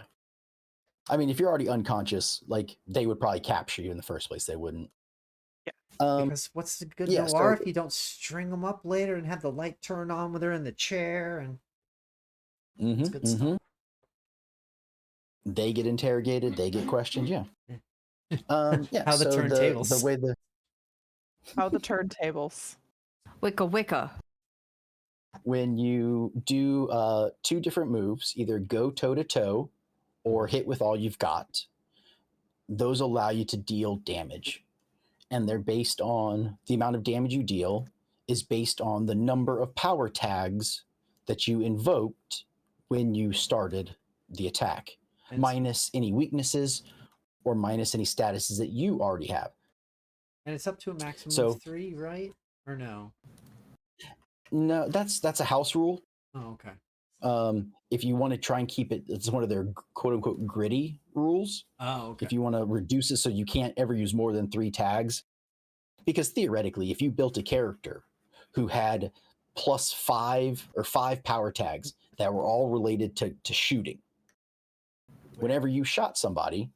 I mean, if you're already unconscious, like they would probably capture you in the first place. They wouldn't. Yeah. Because what's the good noir if you don't string them up later and have the light turn on when they're in the chair and it's good stuff. They get interrogated. They get questioned. Yeah. Yeah. How the turntables. The way How the turntables. Wicca wicca. When you do 2 different moves, either go toe to toe or hit with all you've got, those allow you to deal damage. And they're based on the amount of damage you deal is based on the number of power tags that you invoked when you started the attack, minus any weaknesses or minus any statuses that you already have. And it's up to a maximum of 3, right? Or no? No, that's a house rule. Oh, okay. If you want to try and keep it, it's one of their quote unquote gritty rules. Oh, okay. If you want to reduce it so you can't ever use more than 3 tags, because theoretically, if you built a character who had +5 or 5 power tags that were all related to shooting, whenever you shot somebody,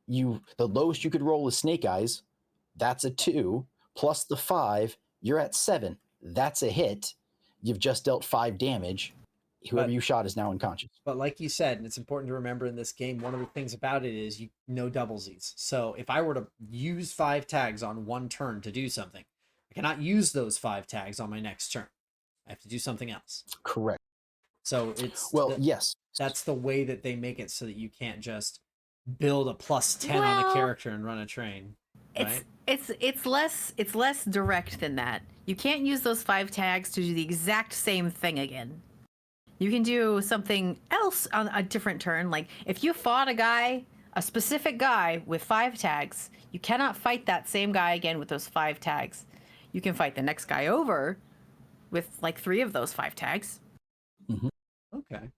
the lowest you could roll is snake eyes. That's a 2 plus the 5. You're at 7. That's a hit. You've just dealt 5 damage. Whoever you shot is now unconscious. But like you said, and it's important to remember in this game, one of the things about it is no doublesies. So if I were to use 5 tags on one turn to do something, I cannot use those 5 tags on my next turn. I have to do something else. Correct. So it's yes. That's the way that they make it so that you can't just build a +10 on a character and run a train. Right? It's less direct than that. You can't use those 5 tags to do the exact same thing again. You can do something else on a different turn. Like if you fought a specific guy with 5 tags, you cannot fight that same guy again with those 5 tags. You can fight the next guy over with like 3 of those 5 tags. Mm-hmm. Okay.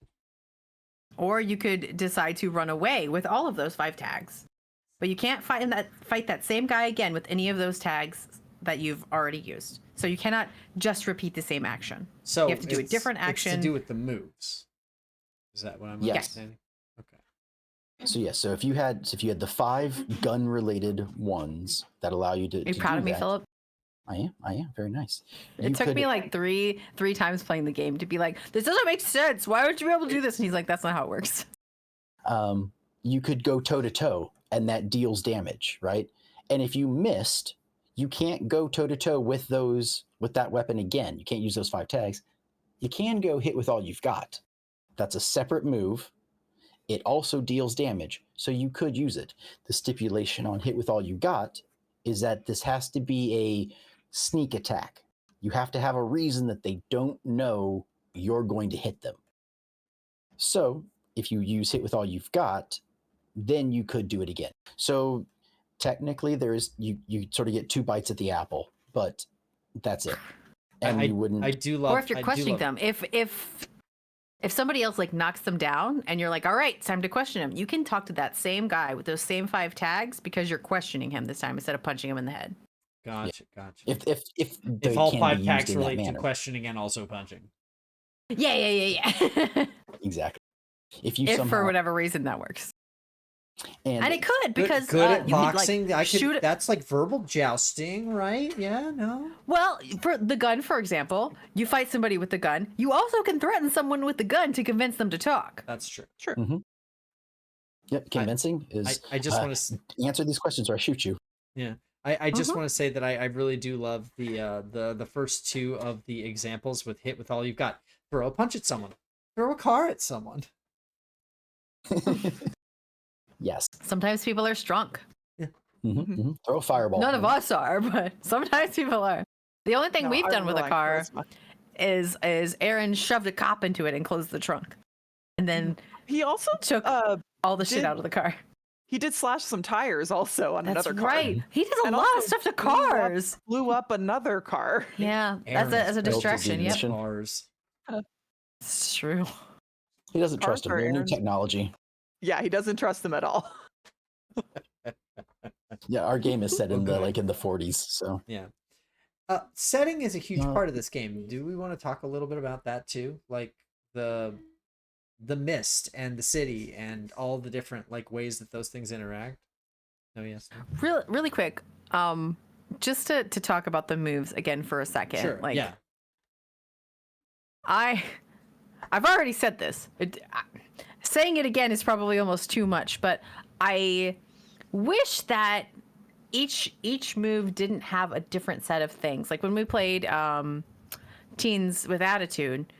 Or you could decide to run away with all of those 5 tags. But you can't fight that same guy again with any of those tags that you've already used. So you cannot just repeat the same action. So you have to do a different action. It's to do with the moves. Is that what I'm understanding? Okay. So yes, so if you had the 5 gun related ones that allow you to Are you proud of me, Philip? I am. Very nice. It took me like three times playing the game to be like, this doesn't make sense. Why would you be able to do this? And he's like, that's not how it works. You could go toe to toe and that deals damage, right? And if you missed, you can't go toe to toe with that weapon again. You can't use those 5 tags. You can go hit with all you've got. That's a separate move. It also deals damage, so you could use it. The stipulation on hit with all you got is that this has to be a sneak attack. You have to have a reason that they don't know you're going to hit them. So if you use hit with all you've got, then you could do it again. So technically you sort of get 2 bites at the apple, but that's it. And you wouldn't. I do love. Or if you're questioning them, if somebody else like knocks them down and you're like, all right, it's time to question him, you can talk to that same guy with those same 5 tags because you're questioning him this time instead of punching him in the head. Gotcha. If all 5 tags relate to questioning and also punching. Yeah. Exactly. If for whatever reason that works. And it could, because good at you could, boxing. like, shoot it. That's like verbal jousting, right? Yeah, no. Well, for the gun, for example, you fight somebody with the gun. You also can threaten someone with the gun to convince them to talk. That's true. Sure. Yep, convincing is. I just want to answer these questions or I shoot you. Yeah, I just want to say that I really do love the first two of the examples with hit with all you've got. Throw a punch at someone. Throw a car at someone. Yes. Sometimes people are strong. Yeah. Throw a fireball. None of us are, but sometimes people are. The only thing we've done with a car is Aaron shoved a cop into it and closed the trunk, and then he also took all the shit out of the car. He did slash some tires also on another car. That's right. He did a lot of stuff to cars. Blew up another car. Yeah, as a distraction. Yep. Cars. It's true. He doesn't trust them. They're new Aaron. technology. Yeah, he doesn't trust them at all. Yeah, our game is set in the 40s, so. Yeah. Setting is a huge part of this game. Do we want to talk a little bit about that too? Like the mist and the city and all the different like ways that those things interact? Oh yes. Really quick. Just to talk about the moves again for a second. Sure. Like, yeah. I've already said this. Saying it again is probably almost too much, but I wish that each move didn't have a different set of things. Like when we played Teens with Attitude,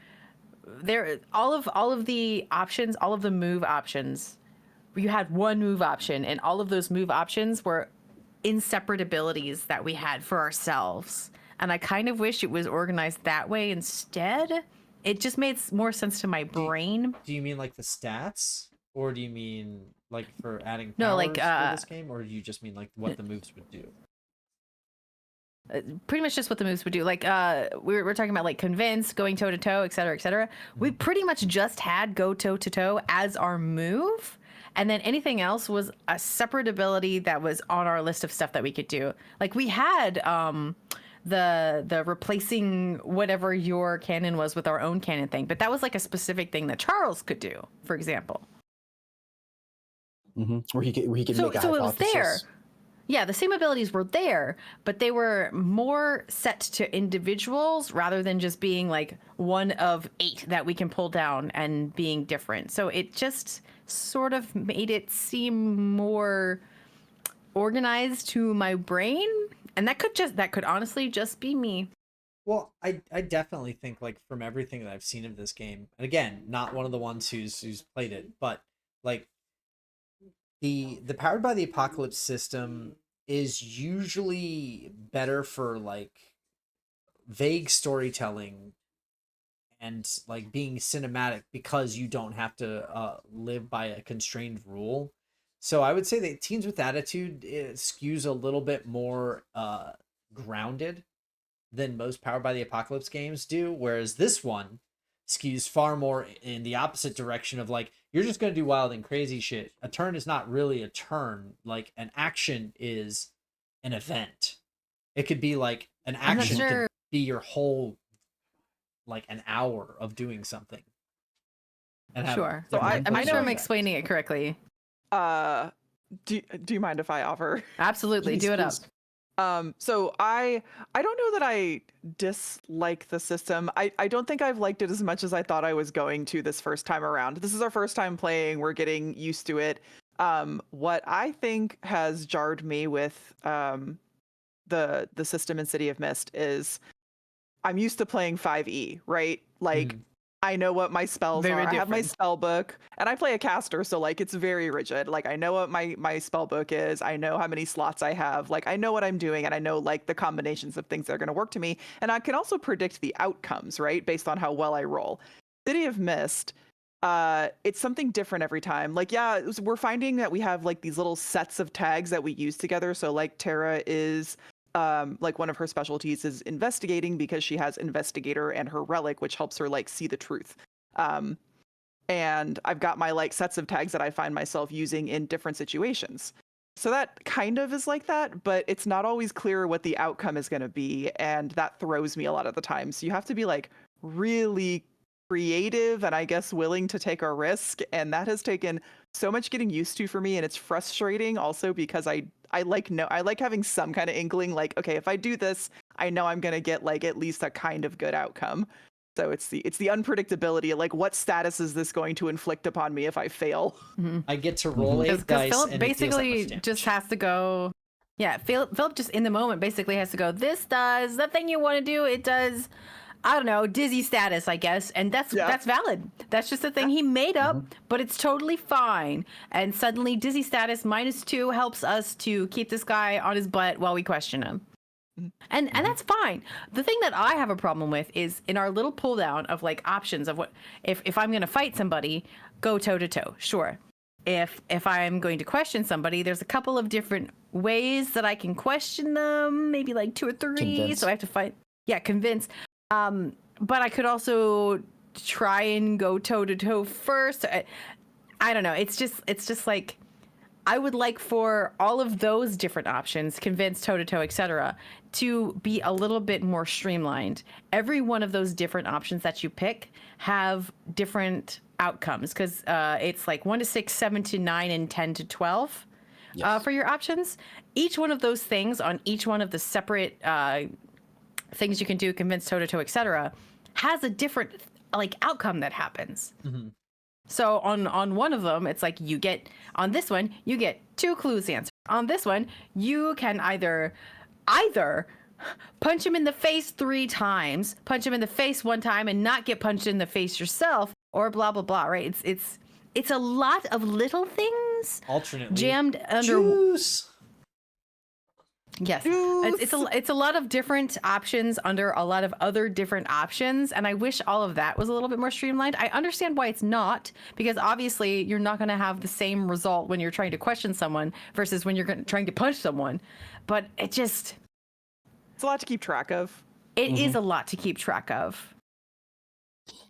there all of the options, all of the move options, you had one move option, and all of those move options were separate abilities that we had for ourselves. And I kind of wish it was organized that way instead. It just made more sense to my brain. Do you mean like the stats, or do you mean like for adding powers No, like for this game, or do you just mean like what the moves would do? Pretty much just what the moves would do. Like we're talking about like convince, going toe to toe, et cetera, et cetera. We pretty much just had go toe to toe as our move, and then anything else was a separate ability that was on our list of stuff that we could do. Like we had the replacing whatever your cannon was with our own cannon thing, but that was like a specific thing that Charles could do, for example. Where he could make a hypothesis. So it was there. Yeah, the same abilities were there, but they were more set to individuals rather than just being like one of 8 that we can pull down and being different. So it just sort of made it seem more organized to my brain. And that could honestly just be me. Well, I definitely think like from everything that I've seen of this game, and again, not one of the ones who's played it, but like the Powered by the Apocalypse system is usually better for like vague storytelling and like being cinematic because you don't have to live by a constrained rule. So I would say that Teens with Attitude skews a little bit more grounded than most Powered by the Apocalypse games do, whereas this one skews far more in the opposite direction of like, you're just going to do wild and crazy shit. A turn is not really a turn. Like an action is an event. It could be like an action could be your whole, like an hour of doing something. And sure. So I'm not sure I'm explaining it correctly. Do you mind if I offer? Absolutely. Please, do it please. up. So I don't know that I dislike the system. I don't think I've liked it as much as I thought I was going to this first time around. This is our first time playing. We're getting used to it. What I think has jarred me with the system in City of Mist is I'm used to playing 5e, right? Like I know what my spells are. I have my spell book, and I play a caster, so like it's very rigid. Like I know what my spell book is. I know how many slots I have. Like I know what I'm doing, and I know like the combinations of things that are going to work to me. And I can also predict the outcomes, right, based on how well I roll. City of Mist, it's something different every time. Like we're finding that we have like these little sets of tags that we use together. So like Tara is. Like one of her specialties is investigating because she has investigator and her relic, which helps her like see the truth. And I've got my like sets of tags that I find myself using in different situations. So that kind of is like that, but it's not always clear what the outcome is going to be. And that throws me a lot of the time. So you have to be like really creative and I guess willing to take a risk, and that has taken so much getting used to for me, and it's frustrating also because I like having some kind of inkling, like, okay, if I do this, I know I'm gonna get like at least a kind of good outcome. So it's the unpredictability, like what status is this going to inflict upon me if I fail? I get to roll 8 dice, Philip and it deals that much basically damage. just has to go. Yeah, Philip just in the moment basically has to go. This does that thing you want to do. It does. I don't know, dizzy status, I guess, and that's valid. That's just a thing he made up, but it's totally fine. And suddenly, dizzy status -2 helps us to keep this guy on his butt while we question him. And that's fine. The thing that I have a problem with is in our little pull down of like options of what if I'm going to fight somebody, go toe to toe, sure. If I'm going to question somebody, there's a couple of different ways that I can question them, maybe like 2 or 3. Convince. So I have to fight. Yeah, convince. But I could also try and go toe to toe first. I don't know. It's just like I would like for all of those different options, convince, toe to toe, etc., to be a little bit more streamlined. Every one of those different options that you pick have different outcomes because it's like 1 to 6, 7 to 9, and 10 to 12 for your options. Each one of those things on each one of the separate things you can do, convince, toe to toe, etc., has a different like outcome that happens. So on one of them, it's like on this one, you get 2 clues answered. On this one, you can either punch him in the face 3 times, punch him in the face 1 time and not get punched in the face yourself, or blah, blah, blah, right? It's a lot of little things alternately jammed under. Juice. Yes, it's a lot of different options under a lot of other different options, and I wish all of that was a little bit more streamlined. I understand why it's not, because obviously you're not going to have the same result when you're trying to question someone versus when you're trying to punch someone, but it's a lot to keep track of. It is a lot to keep track of.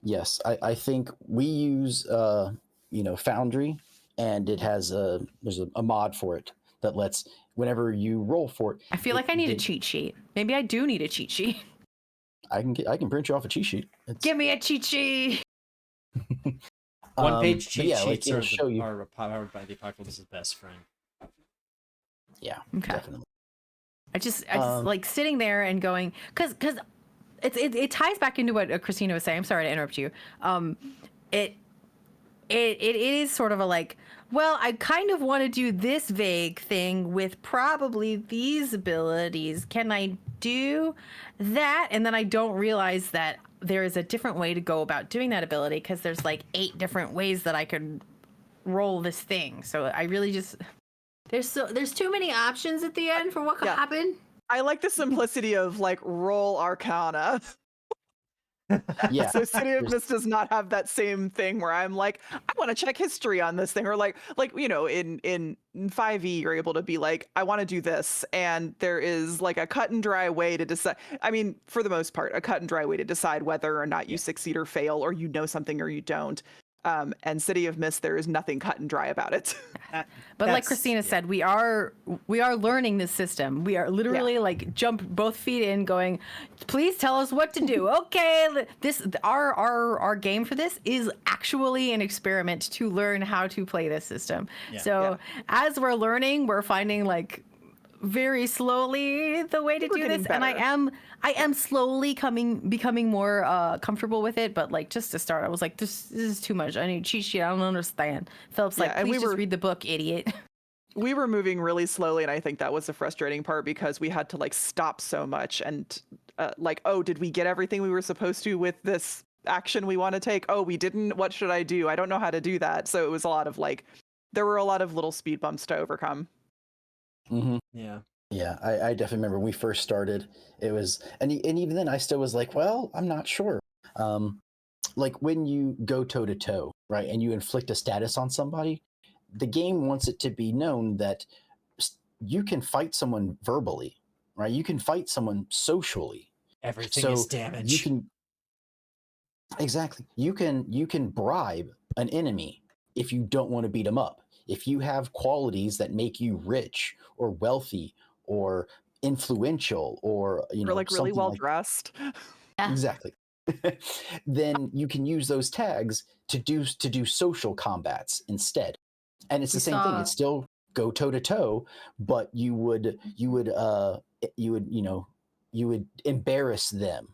Yes, I think we use Foundry, and it has there's a mod for it that lets whenever you roll for it. I feel like I need a cheat sheet. Maybe I do need a cheat sheet. I can print you off a cheat sheet. Give me a cheat sheet. One-page cheat sheets like, are powered by the Apocalypse's best friend. Yeah, okay. Definitely. I just like sitting there and going, because it ties back into what Christina was saying. I'm sorry to interrupt you. It is sort of a like, well, I kind of want to do this vague thing with probably these abilities. Can I do that? And then I don't realize that there is a different way to go about doing that ability because there's like 8 different ways that I could roll this thing. So I really just there's too many options at the end for what could happen. I like the simplicity of like roll Arcana. Yeah. So City of Mist does not have that same thing where I'm like, I want to check history on this thing, or like in 5e you're able to be like, I want to do this, and there is like a cut and dry way to decide. I mean, for the most part, a cut and dry way to decide whether or not you succeed or fail, or you know something or you don't. And City of Mist, there is nothing cut and dry about it. But like Christina said, we are learning this system. We are literally like jump both feet in, going, please tell us what to do. Okay, our game for this is actually an experiment to learn how to play this system. So as we're learning, we're finding like very slowly the way to do this, better. And I am slowly becoming more comfortable with it. But like just to start, I was like, this is too much. I need a cheat sheet. I don't understand. Philip's like, please just read the book, idiot. We were moving really slowly, and I think that was the frustrating part because we had to like stop so much and like, oh, did we get everything we were supposed to with this action we want to take? Oh, we didn't. What should I do? I don't know how to do that. So it was a lot of like, there were a lot of little speed bumps to overcome. Mm-hmm. Yeah, I definitely remember when we first started. It was, and even then, I still was like, well, I'm not sure. Like when you go toe to toe, right, and you inflict a status on somebody, the game wants it to be known that you can fight someone verbally, right? You can fight someone socially. Everything is damage. You can bribe an enemy if you don't want to beat them up. If you have qualities that make you rich or wealthy or influential or like really well dressed. Exactly. then you can use those tags to do social combats instead. And it's the same thing. It's still go toe to toe, but you would embarrass them,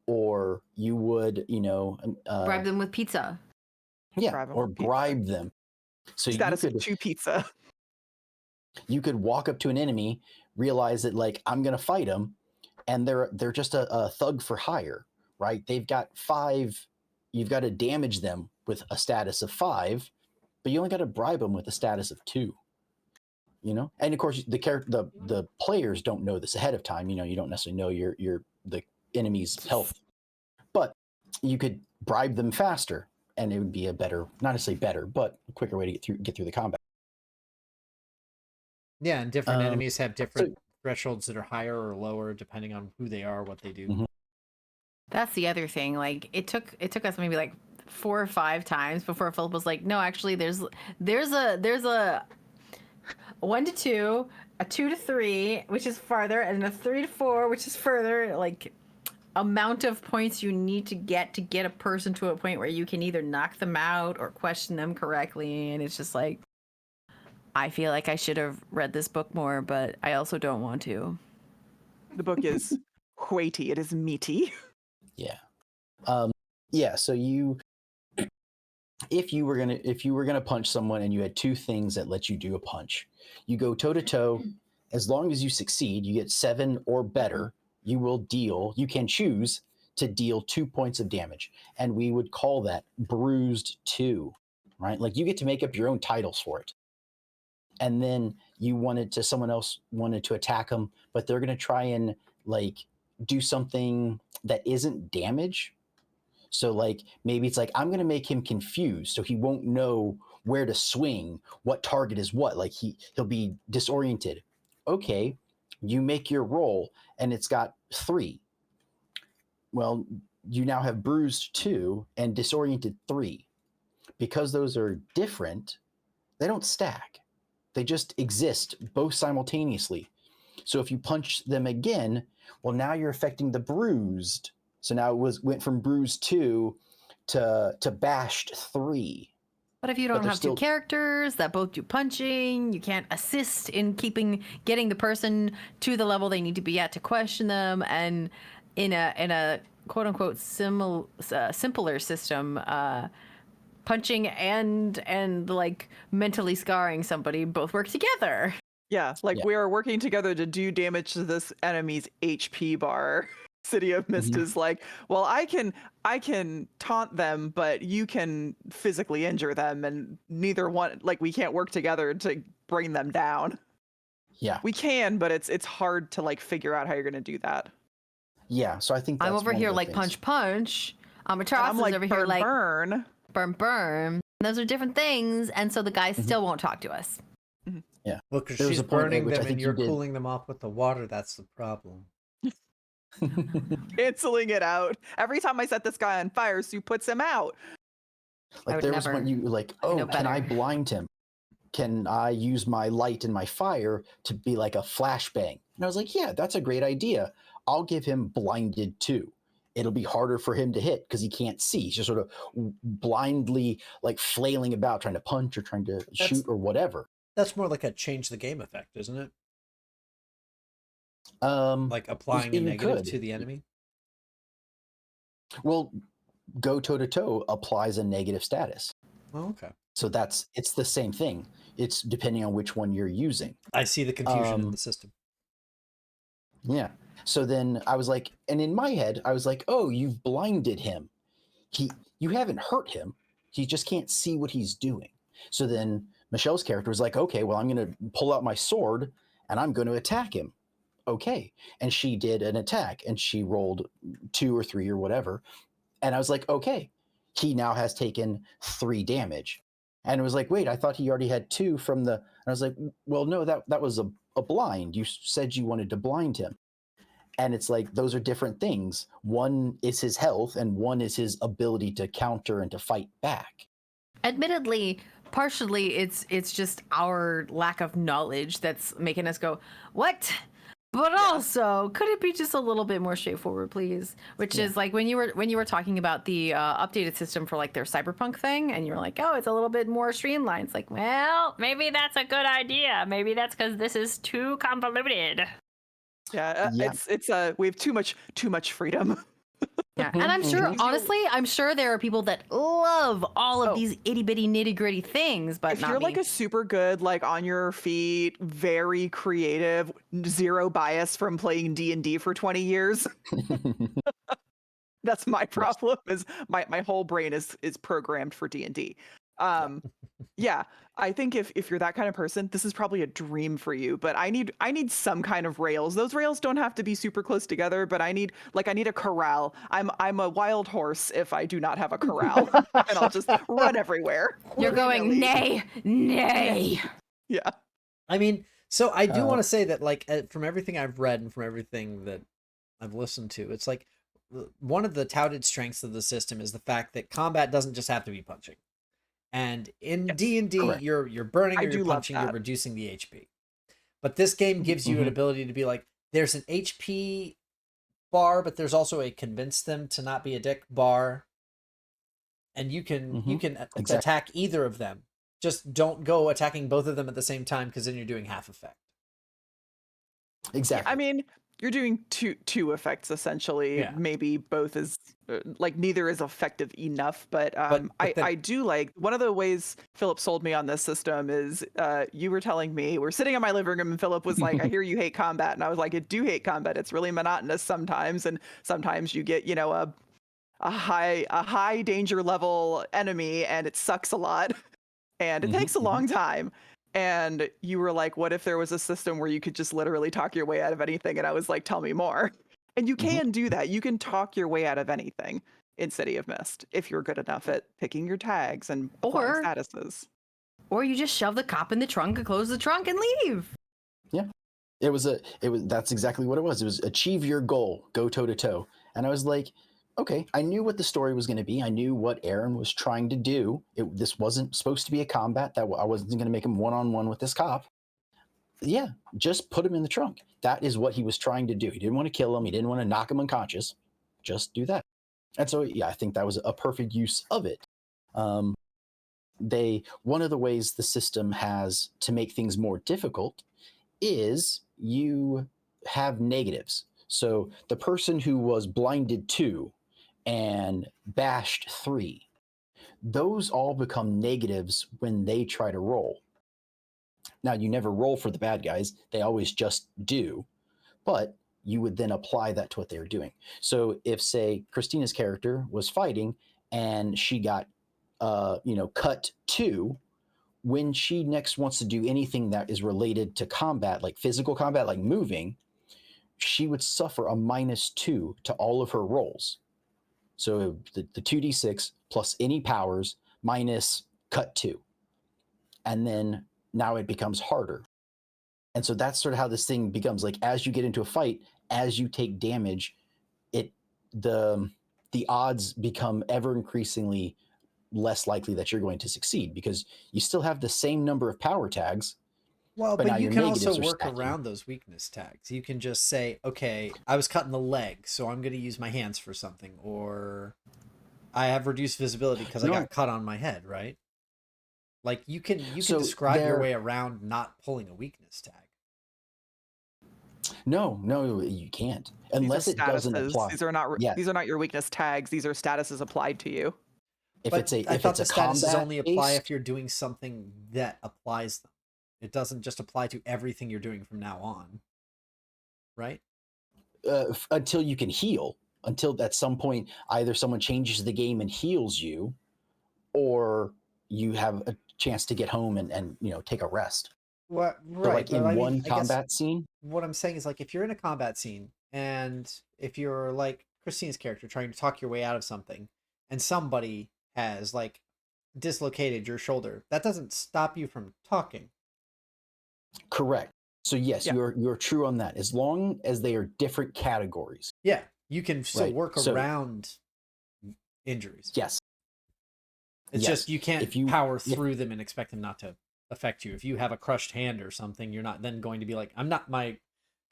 or you would bribe them with pizza. Yeah, or bribe them. So status of 2 pizza. You could walk up to an enemy, realize that like I'm gonna fight them, and they're just a thug for hire, right? They've got 5. You've got to damage them with a status of 5, but you only got to bribe them with a status of 2. And of course the players don't know this ahead of time. You don't necessarily know the enemy's health, but you could bribe them faster, and it would be a better, not necessarily better, but a quicker way to get through the combat. Yeah, and different enemies have different thresholds that are higher or lower depending on who they are, what they do. Mm-hmm. That's the other thing. Like it took us maybe like 4 or 5 times before Philip was like, no, actually there's a 1 to 2, a 2 to 3, which is farther, and a 3 to 4, which is further. Like amount of points you need to get a person to a point where you can either knock them out or question them correctly. And it's just like, I feel like I should have read this book more, but I also don't want to. The book is weighty. It is meaty. Yeah. So if you were gonna punch someone and you had 2 things that let you do a punch, you go toe to toe. As long as you succeed, you get 7 or better. You can choose to deal 2 points of damage, and we would call that bruised 2, right? Like you get to make up your own titles for it. And then someone else wanted to attack them, but they're going to try and like do something that isn't damage. So like maybe it's like, I'm going to make him confused so he won't know where to swing, what target is what. Like he'll be disoriented. Okay, you make your roll and it's got 3. Well, you now have bruised 2 and disoriented 3. Because those are different, they don't stack. They just exist both simultaneously. So if you punch them again, well, now you're affecting the bruised. So now it went from bruised 2 to bashed 3. But if you don't have 2 characters that both do punching, you can't assist in getting the person to the level they need to be at to question them. And in a quote unquote simpler system, punching and like mentally scarring somebody both work together. Yeah, we are working together to do damage to this enemy's HP bar. City of Mist is like, well, I can taunt them, but you can physically injure them, and neither one, like, we can't work together to bring them down. Yeah, we can, but it's hard to like figure out how you're gonna do that. Yeah, so I think that's I'm over here like things. punch. Amaterasu like, is over here like burn. Those are different things, and so the guys still won't talk to us. Yeah, well, because she's burning them and you're cooling them off with the water. That's the problem. Canceling it out. Every time I set this guy on fire, Sue puts him out. Like there was when you like, oh, can I blind him? Can I use my light and my fire to be like a flashbang? And I was like, yeah, that's a great idea. I'll give him blinded 2. It'll be harder for him to hit because he can't see. He's just sort of blindly like flailing about, trying to punch or trying to shoot or whatever. That's more like a change the game effect, isn't it? Like applying a negative to the enemy. Well, go toe to toe applies a negative status. Oh, okay. So it's the same thing. It's depending on which one you're using. I see the confusion in the system. Yeah. So then I was like, and in my head, I was like, oh, you've blinded him. You haven't hurt him. He just can't see what he's doing. So then Michelle's character was like, okay, well, I'm going to pull out my sword and I'm going to attack him. Okay. And she did an attack and she rolled 2 or 3 or whatever. And I was like, okay, he now has taken 3 damage. And it was like, wait, I thought he already had 2 from the, and I was like, well, no, that was a blind. You said you wanted to blind him. And it's like, those are different things. One is his health and one is his ability to counter and to fight back. Admittedly, partially it's just our lack of knowledge that's making us go, what? But also, could it be just a little bit more straightforward, please? Which is like when you were talking about the updated system for like their cyberpunk thing, and you're like, oh, it's a little bit more streamlined. It's like, well, maybe that's a good idea. Maybe that's because this is too convoluted. Yeah, it's we have too much freedom. Yeah, and I'm sure, honestly, I'm sure there are people that love all of these itty bitty nitty gritty things, but if you're like a super good, like on your feet, very creative, zero bias from playing D&D for 20 years, that's my problem. Is my whole brain is programmed for D&D. Yeah, I think if you're that kind of person, this is probably a dream for you. But I need some kind of rails. Those rails don't have to be super close together, but I need a corral. I'm a wild horse if I do not have a corral, and I'll just run everywhere. You're going nay. Yeah. I mean, so I do want to say that, like, from everything I've read and from everything that I've listened to, it's like one of the touted strengths of the system is the fact that combat doesn't just have to be punching. And in D&D, you're burning or you're punching, you're reducing the HP. But this game gives you an ability to be like, there's an HP bar, but there's also a convince them to not be a dick bar. And you can attack either of them. Just don't go attacking both of them at the same time, because then you're doing half effect. Exactly. I mean, you're doing two effects essentially. Yeah. Maybe both is like neither is effective enough, but I do like one of the ways Philip sold me on this system is you were telling me we're sitting in my living room and Philip was like, I hear you hate combat, and I was like, I do hate combat. It's really monotonous sometimes, and sometimes you get a high danger level enemy and it sucks a lot and it takes a long time. And you were like, what if there was a system where you could just literally talk your way out of anything? And I was like, tell me more. And you can do that. You can talk your way out of anything in City of Mist if you're good enough at picking your tags and applying statuses. Or you just shove the cop in the trunk and close the trunk and leave. Yeah. That's exactly what it was. It was achieve your goal, go toe to toe. And I was like, okay, I knew what the story was going to be. I knew what Aaron was trying to do. This wasn't supposed to be a combat. That I wasn't going to make him one-on-one with this cop. Yeah, just put him in the trunk. That is what he was trying to do. He didn't want to kill him. He didn't want to knock him unconscious. Just do that. And so, yeah, I think that was a perfect use of it. One of the ways the system has to make things more difficult is you have negatives. So the person who was blinded 2 and bashed 3, those all become negatives when they try to roll. Now, you never roll for the bad guys. They always just do. But you would then apply that to what they were doing. So if, say, Christina's character was fighting and she got, cut 2, when she next wants to do anything that is related to combat, like physical combat, like moving, she would suffer a -2 to all of her rolls. So the 2d6 plus any powers minus cut 2. And then now it becomes harder. And so that's sort of how this thing becomes. Like, as you get into a fight, as you take damage, the odds become ever increasingly less likely that you're going to succeed, because you still have the same number of power tags. Well, but you can also work around those weakness tags. You can just say, okay, I was cut in the leg, so I'm going to use my hands for something. Or I have reduced visibility because I got cut on my head, right? Like, you can describe your way around not pulling a weakness tag. No, you can't. Unless it doesn't apply. These are not your weakness tags. These are statuses applied to you. I thought the statuses only apply if you're doing something that applies them. It doesn't just apply to everything you're doing from now on, right? Until you can heal. Until at some point, either someone changes the game and heals you, or you have a chance to get home and take a rest. What, right? But like in one combat scene. What I'm saying is, like, if you're in a combat scene and if you're like Christina's character trying to talk your way out of something, and somebody has like dislocated your shoulder, that doesn't stop you from talking. Correct. So yes, you're true on that. As long as they are different categories. Yeah, you can still work around injuries. Yes. It's just you can't power through them and expect them not to affect you. If you have a crushed hand or something, you're not then going to be like, my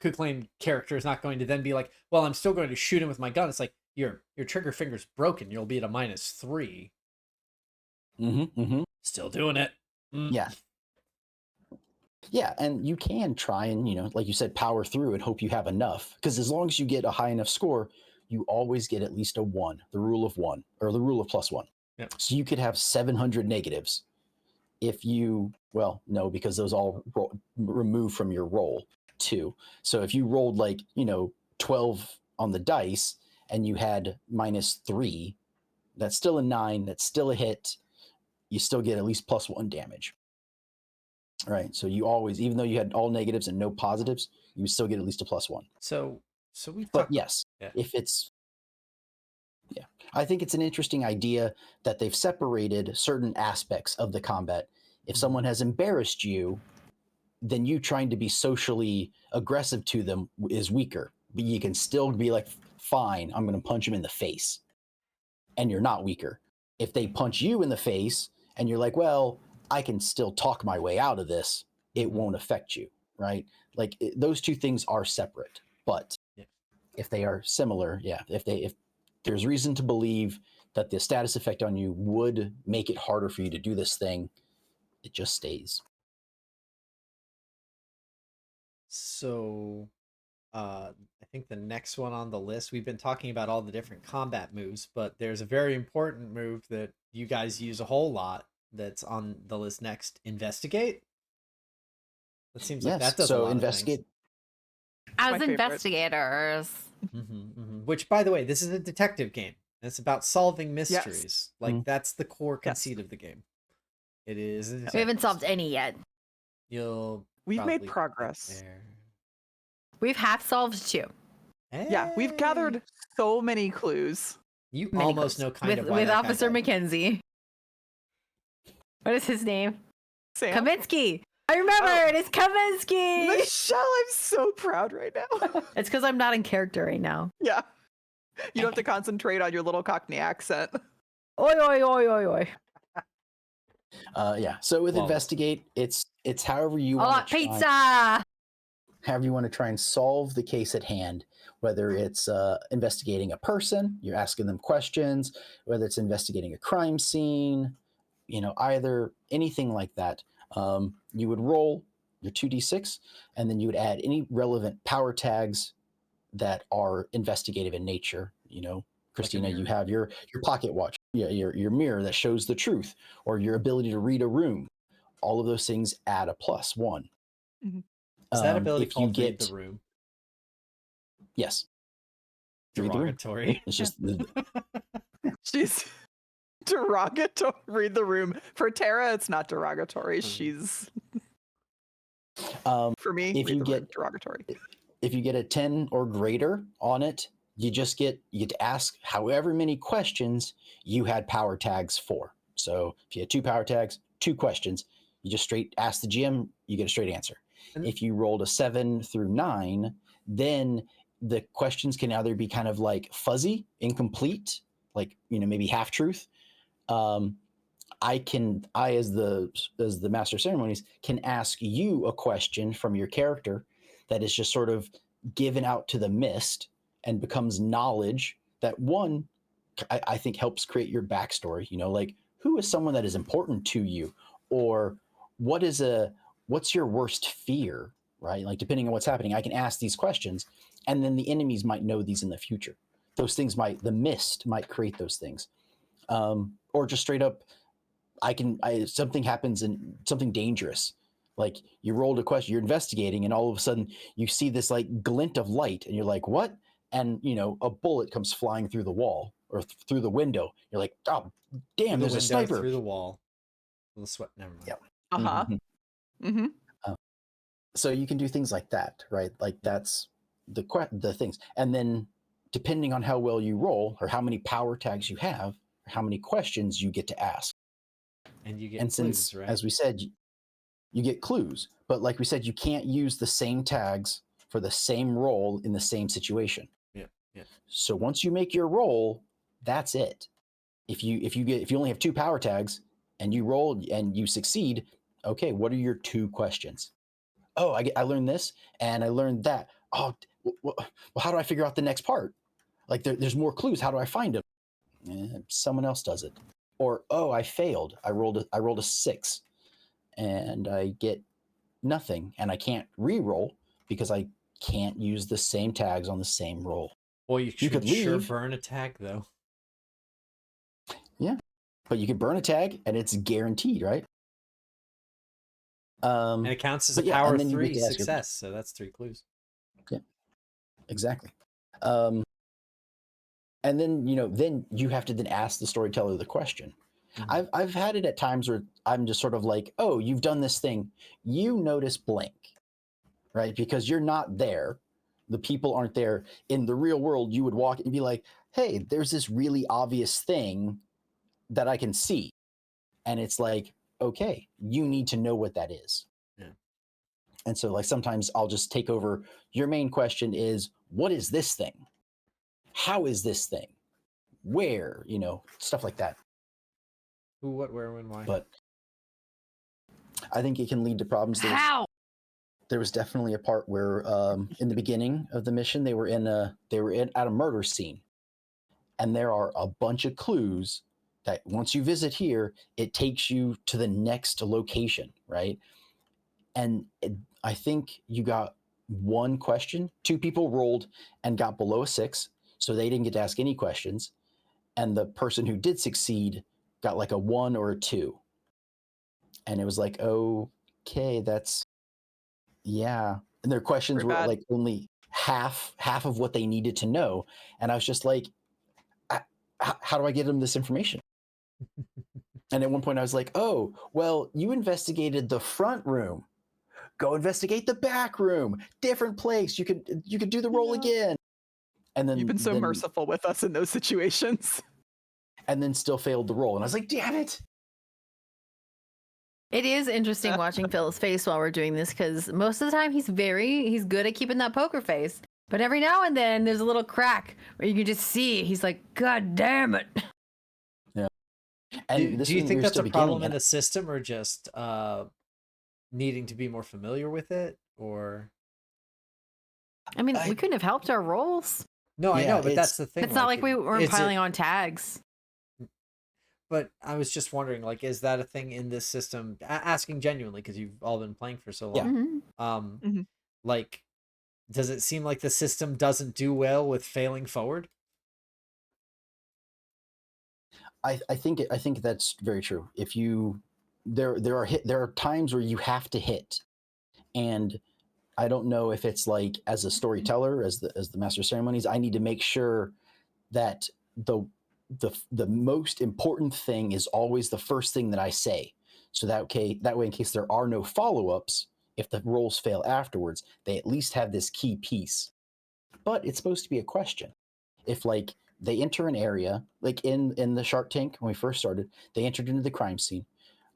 Kukulkan character is not going to then be like, well, I'm still going to shoot him with my gun. It's like your trigger finger's broken. You'll be at a -3. Still doing it. Yeah. Yeah, and you can try and, like you said, power through and hope you have enough. Because as long as you get a high enough score, you always get at least a 1, the rule of 1, or the rule of +1. Yep. So you could have 700 negatives if you, well, no, because those all remove from your roll too. So if you rolled 12 on the dice and you had -3, that's still a 9, that's still a hit. You still get at least +1 damage. Right. So you always, even though you had all negatives and no positives, you still get at least a +1. So we. But yes, if it's, I think it's an interesting idea that they've separated certain aspects of the combat. If someone has embarrassed you, then you trying to be socially aggressive to them is weaker. But you can still be like, fine, I'm going to punch him in the face. And you're not weaker. If they punch you in the face and you're like, well, I can still talk my way out of this, it won't affect you, right? Like those two things are separate. But if they are similar, if there's reason to believe that the status effect on you would make it harder for you to do this thing, it just stays. So I think the next one on the list, we've been talking about all the different combat moves, but there's a very important move that you guys use a whole lot that's on the list next. Investigate. That seems like that does a lot investigate. of things. As investigators. Which, by the way, this is a detective game. It's about solving mysteries. Like that's the core conceit of the game. It is. We haven't solved any yet. We've made progress. We've half solved 2. Hey. Yeah, we've gathered so many clues. You almost know kind of why with Officer Mackenzie. What is his name? Sam? Kaminsky. I remember it. It's Kaminsky. Michelle, I'm so proud right now. It's because I'm not in character right now. Yeah. You don't have to concentrate on your little Cockney accent. Oi, oi, oi, oi, oi. So with investigate, it's however you want to pizza. However you want to try and solve the case at hand, whether it's investigating a person, you're asking them questions, whether it's investigating a crime scene, either anything like that. You would roll your 2d6, and then you would add any relevant power tags that are investigative in nature. Christina, you have your pocket watch, your mirror that shows the truth, or your ability to read a room. All of those things add a +1. Mm-hmm. Is that ability called read the room? Yes. Derogatory. It's just She's derogatory. Read the room. For Tara, it's not derogatory. She's for me. If you get derogatory, if you get a 10 or greater on it, you get to ask however many questions you had power tags for. So if you had 2 power tags, 2 questions, you just straight ask the GM, you get a straight answer. If you rolled a 7 through 9, then the questions can either be kind of like fuzzy, incomplete, like maybe half truth. I as the master of ceremonies can ask you a question from your character that is just sort of given out to the mist and becomes knowledge that I think helps create your backstory. Like who is someone that is important to you, or what's your worst fear, right? Like depending on what's happening, I can ask these questions, and then the enemies might know these in the future. Those things the mist might create those things, or just straight up, something happens and something dangerous. Like you rolled a question, you're investigating, and all of a sudden you see this like glint of light, and you're like, what? And a bullet comes flying through the wall or through the window. You're like, oh, damn, there's a sniper through the wall. The sweat. Never mind. Yep. So you can do things like that, right? Like that's the things. And then depending on how well you roll, or how many power tags you have, or how many questions you get to ask. And you get clues, since, right? As we said, you get clues. But like we said, you can't use the same tags for the same role in the same situation. Yeah. So once you make your roll, that's it. If you only have 2 power tags and you roll and you succeed, okay, what are your 2 questions? Oh, I learned this and I learned that. oh, well, how do I figure out the next part? Like there's more clues. How do I find them? Someone else does it. Or, oh, I failed. I rolled a 6 and I get nothing, and I can't re-roll because I can't use the same tags on the same roll. Well, you could sure burn a tag though. Yeah, but you could burn a tag and it's guaranteed, right? And it counts as a power 3 success, so that's 3 clues. Yeah, exactly. And then then you have to then ask the storyteller the question. Mm-hmm. I've had it at times where I'm just sort of like, oh, you've done this thing, you notice blank, right? Because you're not there, the people aren't there. In the real world, you would walk and be like, hey, there's this really obvious thing that I can see, and it's like, okay, you need to know what that is. Yeah. And so like sometimes I'll just take over. Your main question is, what is this thing? How is this thing? Where? Stuff like that. Who, what, where, when, why? But I think it can lead to problems. How? There was definitely a part where in the beginning of the mission they were at a murder scene, and there are a bunch of clues that once you visit here, it takes you to the next location, right? And I think you got one question. 2 people rolled and got below a 6, so they didn't get to ask any questions. And the person who did succeed got like a 1 or a 2. And it was like, okay, that's, yeah. And their questions were like only half of what they needed to know. And I was just like, how do I get them this information? And at one point I was like, oh, well, you investigated the front room. Go investigate the back room. Different place. You could do the roll again. And then you've been so merciful with us in those situations. And then still failed the roll. And I was like, damn it. It is interesting watching Phil's face while we're doing this, because most of the time he's good at keeping that poker face. But every now and then there's a little crack where you can just see he's like, God damn it. Yeah. And do you think that's a problem in the system, or just needing to be more familiar with it? Or I mean, we couldn't have helped our rolls. No, I know, but that's the thing. It's not like we weren't piling on tags. But I was just wondering, like, is that a thing in this system? Asking genuinely, because you've all been playing for so long. Yeah. Like, does it seem like the system doesn't do well with failing forward? I think that's very true. If you there are times where you have to hit, and I don't know if it's like as a storyteller, as the master of ceremonies, I need to make sure that the most important thing is always the first thing that I say, so that way in case there are no follow-ups, if the rolls fail afterwards, they at least have this key piece. But it's supposed to be a question. If like they enter an area, like in the Shark Tank when we first started, they entered into the crime scene.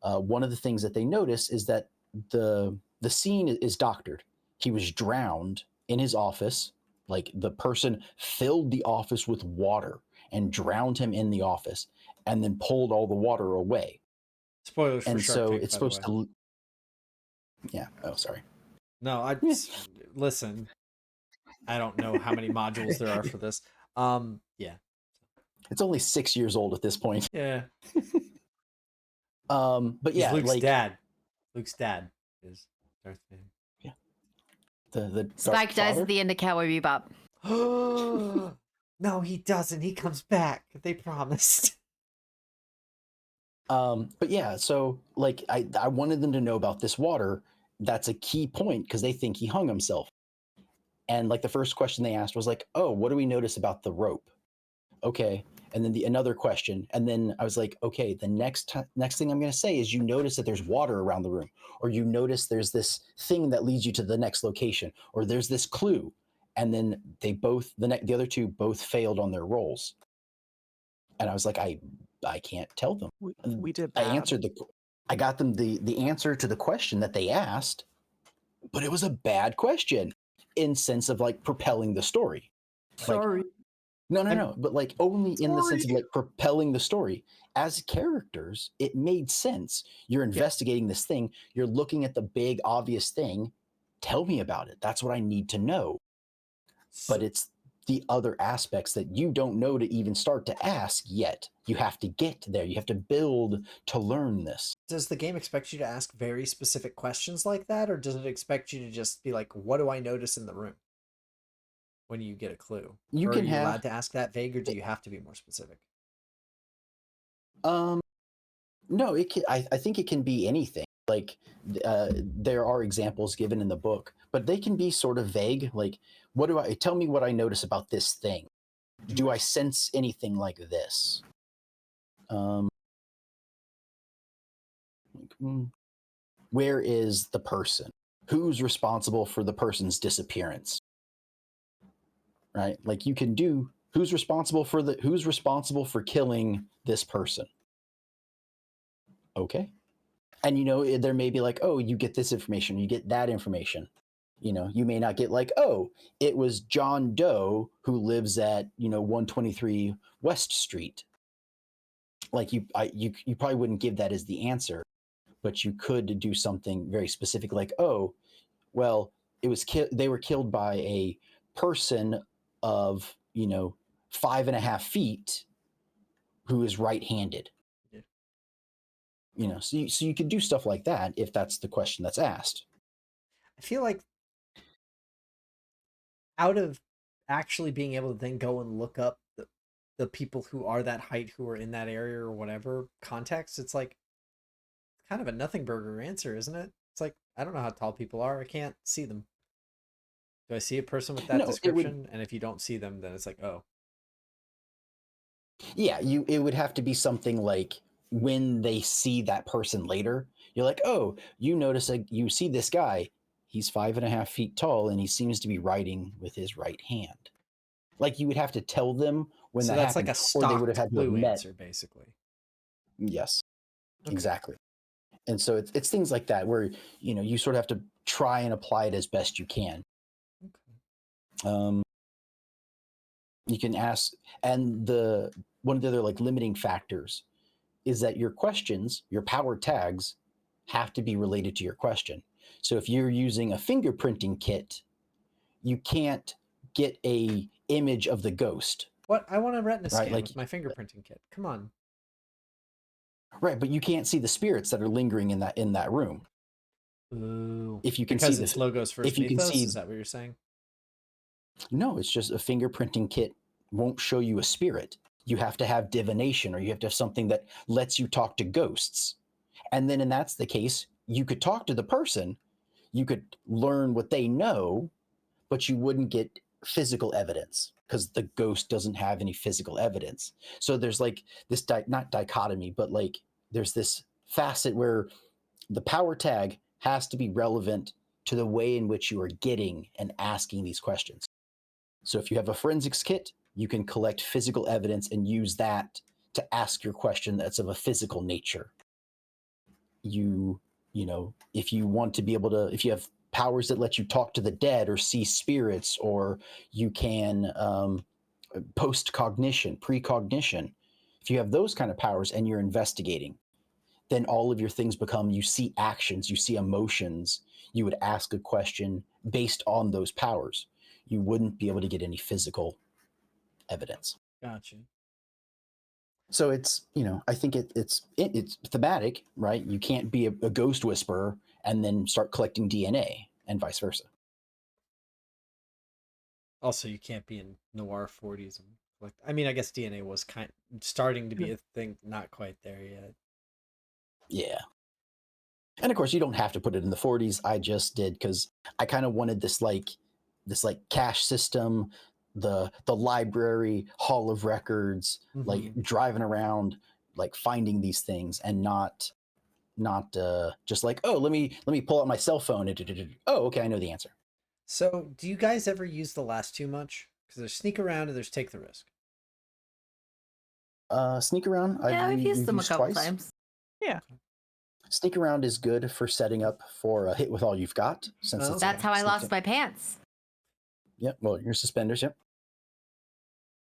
One of the things that they notice is that the scene is doctored. He was drowned in his office. Like the person filled the office with water and drowned him in the office, and then pulled all the water away. Spoilers for and Shark so Tank, it's supposed to. Yeah. Oh, sorry. No, listen. I don't know how many modules there are for this. Yeah. It's only 6 years old at this point. Yeah. But yeah, Luke's like dad. Luke's dad is Darth Vader. Yeah. The Spike dies at the end of Cowboy Bebop. No, he doesn't. He comes back. They promised. But yeah, so like I wanted them to know about this water. That's a key point because they think he hung himself. And like the first question they asked was like, "Oh, what do we notice about the rope?" Okay, and then another question, and then I was like, "Okay, the next thing I'm going to say is you notice that there's water around the room, or you notice there's this thing that leads you to the next location, or there's this clue." And then they both the other 2 both failed on their rolls, and I was like, I can't tell them. We did bad. I got them the answer to the question that they asked, but it was a bad question in sense of like propelling the story. Sorry. Like, no, but like only in the sense of like propelling the story. As characters, it made sense. You're investigating this thing. You're looking at the big obvious thing. Tell me about it. That's what I need to know. but it's the other aspects that you don't know to even start to ask yet. You have to get there. You have to build to learn this. Does the game expect you to ask very specific questions like that, or does it expect you to just be like, what do I notice in the room when you get a clue? You or can are you have allowed to ask that vague, or do you have to be more specific? No, it can, I think it can be anything. Like there are examples given in the book, but they can be sort of vague. Like, tell me what I notice about this thing. Do I sense anything like this? Where is the person? Who's responsible for the person's disappearance? Right? Like you can do who's responsible for killing this person? Okay. And there may be like, oh, you get this information, you get that information. You may not get like, oh, it was John Doe who lives at 123 West Street. Like you probably wouldn't give that as the answer, but you could do something very specific, like, oh, well, they were killed by a person of 5.5 feet who is right-handed. So you could do stuff like that if that's the question that's asked. I feel like out of actually being able to then go and look up the people who are that height, who are in that area or whatever context, it's like kind of a nothing burger answer, isn't it? It's like, I don't know how tall people are. I can't see them. Do I see a person with that description? And if you don't see them, then it's like, oh. Yeah, it would have to be something like, when they see that person later, you're like, oh, you see this guy, he's 5.5 feet tall and he seems to be writing with his right hand. Like you would have to tell them when so that that's happened, like a stock or they would have had to have clue met. Answer, basically. Yes, okay. Exactly. And so it's things like that where you sort of have to try and apply it as best you can. Okay. You can ask, and one of the other like limiting factors is that your questions, your power tags, have to be related to your question. So if you're using a fingerprinting kit, you can't get a image of the ghost. What? I want a retina scan like, with my fingerprinting kit. Come on. Right, but you can't see the spirits that are lingering in that room. Ooh. If you can because see it's Logos first mythos, is that what you're saying? No, it's just a fingerprinting kit won't show you a spirit. You have to have divination, or you have to have something that lets you talk to ghosts. And then, that's the case, you could talk to the person, you could learn what they know, but you wouldn't get physical evidence because the ghost doesn't have any physical evidence. So there's like this, not dichotomy, but like there's this facet where the power tag has to be relevant to the way in which you are getting and asking these questions. So if you have a forensics kit, you can collect physical evidence and use that to ask your question that's of a physical nature. If you want to be able to, if you have powers that let you talk to the dead or see spirits, or you can precognition, if you have those kind of powers and you're investigating, then all of your things become, you see actions, you see emotions, you would ask a question based on those powers. You wouldn't be able to get any physical evidence. Gotcha. So it's, I think it's thematic, right? You can't be a ghost whisperer and then start collecting DNA, and vice versa. Also, you can't be in noir 40s and collect. I mean, I guess DNA was starting to be a thing, not quite there yet. Yeah. And of course, you don't have to put it in the 40s. I just did because I kind of wanted this cache system, the library, hall of records, like driving around, like finding these things, and not just like, oh, let me pull out my cell phone and oh, okay, I know the answer. So do you guys ever use the last two much? Because there's sneak around and there's take the risk. Sneak around, yeah, I've used them a couple times. Yeah. Sneak around is good for setting up for a hit with all you've got. Since that's how I lost my pants. Yep. Well, your suspenders. Yep.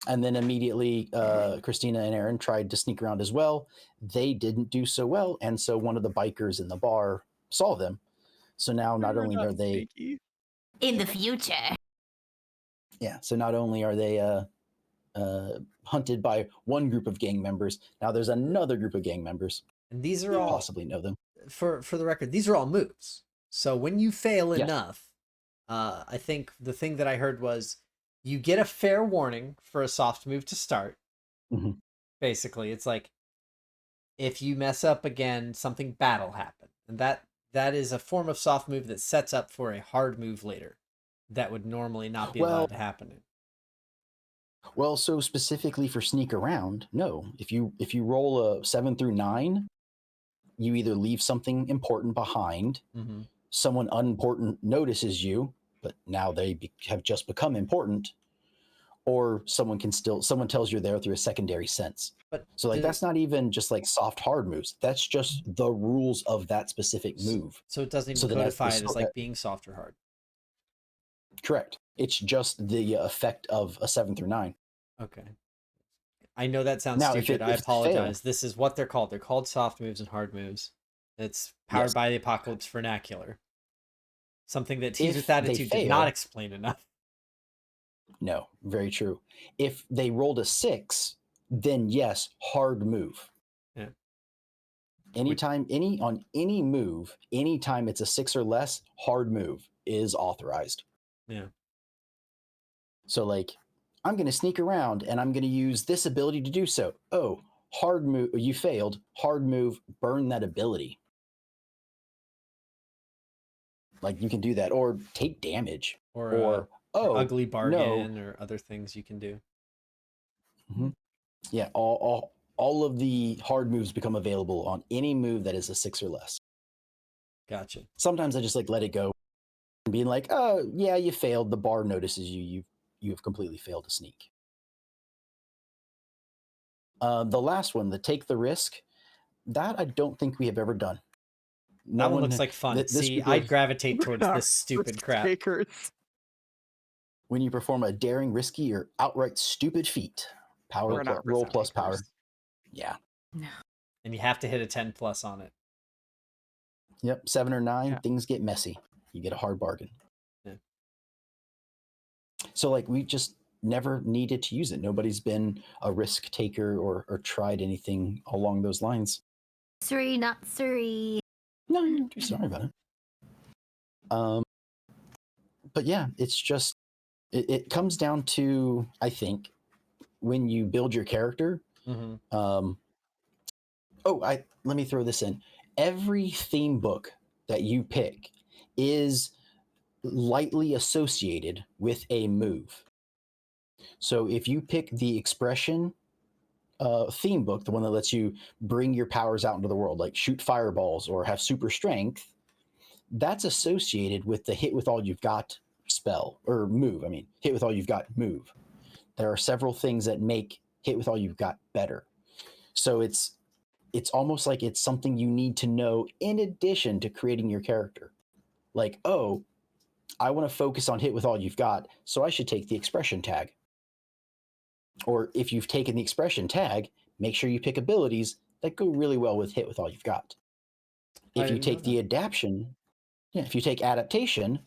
And then immediately, Christina and Aaron tried to sneak around as well. They didn't do so well, and so one of the bikers in the bar saw them. So now, not only are they in the future, Yeah. So not only are they hunted by one group of gang members, now there's another group of gang members. And these are You all possibly know them. for the record, these are all moves. So when you fail Yes. enough, I think the thing that I heard was you get a fair warning for a soft move to start. Mhm. Basically, it's like if you mess up again, something bad will happen. And that is a form of soft move that sets up for a hard move later that would normally not be allowed to happen. Well, so specifically for sneak around, no. If you roll a 7 through 9, you either leave something important behind, Mm-hmm. someone unimportant notices you, but now they have just become important, or someone tells you're there through a secondary sense. But so like that's not even just like soft hard moves. That's just the rules of that specific move. So it doesn't even codify it as like being soft or hard. Correct. It's just the effect of a 7 through 9. Okay. I know that sounds Now, stupid. if I it apologize. This is what they're called. They're called soft moves and hard moves. It's powered by the Apocalypse vernacular. Something that Tease with Attitude did not explain enough. No, very true. If they rolled a 6, then yes, hard move. Yeah. Anytime, on any move, anytime it's a 6 or less, hard move is authorized. Yeah. So like, I'm going to sneak around and I'm going to use this ability to do so. Oh, hard move, you failed. Hard move, burn that ability. Like you can do that, or take damage, or ugly bargain, or other things you can do. Mm-hmm. Yeah, all of the hard moves become available on any move that is a 6 or less. Gotcha. Sometimes I just like let it go, and being like, oh yeah, you failed. The bar notices you have completely failed to sneak. The last one, the take the risk, that I don't think we have ever done. That one looks like fun. See, I'd gravitate towards this stupid crap. Takers. When you perform a daring, risky, or outright stupid feat, roll plus power. Yeah. No. And you have to hit a 10+ on it. Yep, 7 or 9, things get messy. You get a hard bargain. Yeah. So like we just never needed to use it. Nobody's been a risk taker or tried anything along those lines. Sorry, not sorry. No, you're too sorry about it. But yeah, it's just it comes down to, I think, when you build your character. Mm-hmm. Let me throw this in. Every theme book that you pick is lightly associated with a move. So if you pick the expression theme book, the one that lets you bring your powers out into the world, like shoot fireballs or have super strength, that's associated with the hit with all you've got spell or move. I mean, hit with all you've got move. There are several things that make hit with all you've got better. So it's almost like it's something you need to know in addition to creating your character. Like, oh, I want to focus on hit with all you've got, so I should take the expression tag. Or if you've taken the expression tag, make sure you pick abilities that go really well with hit with all you've got. If you take the if you take adaptation,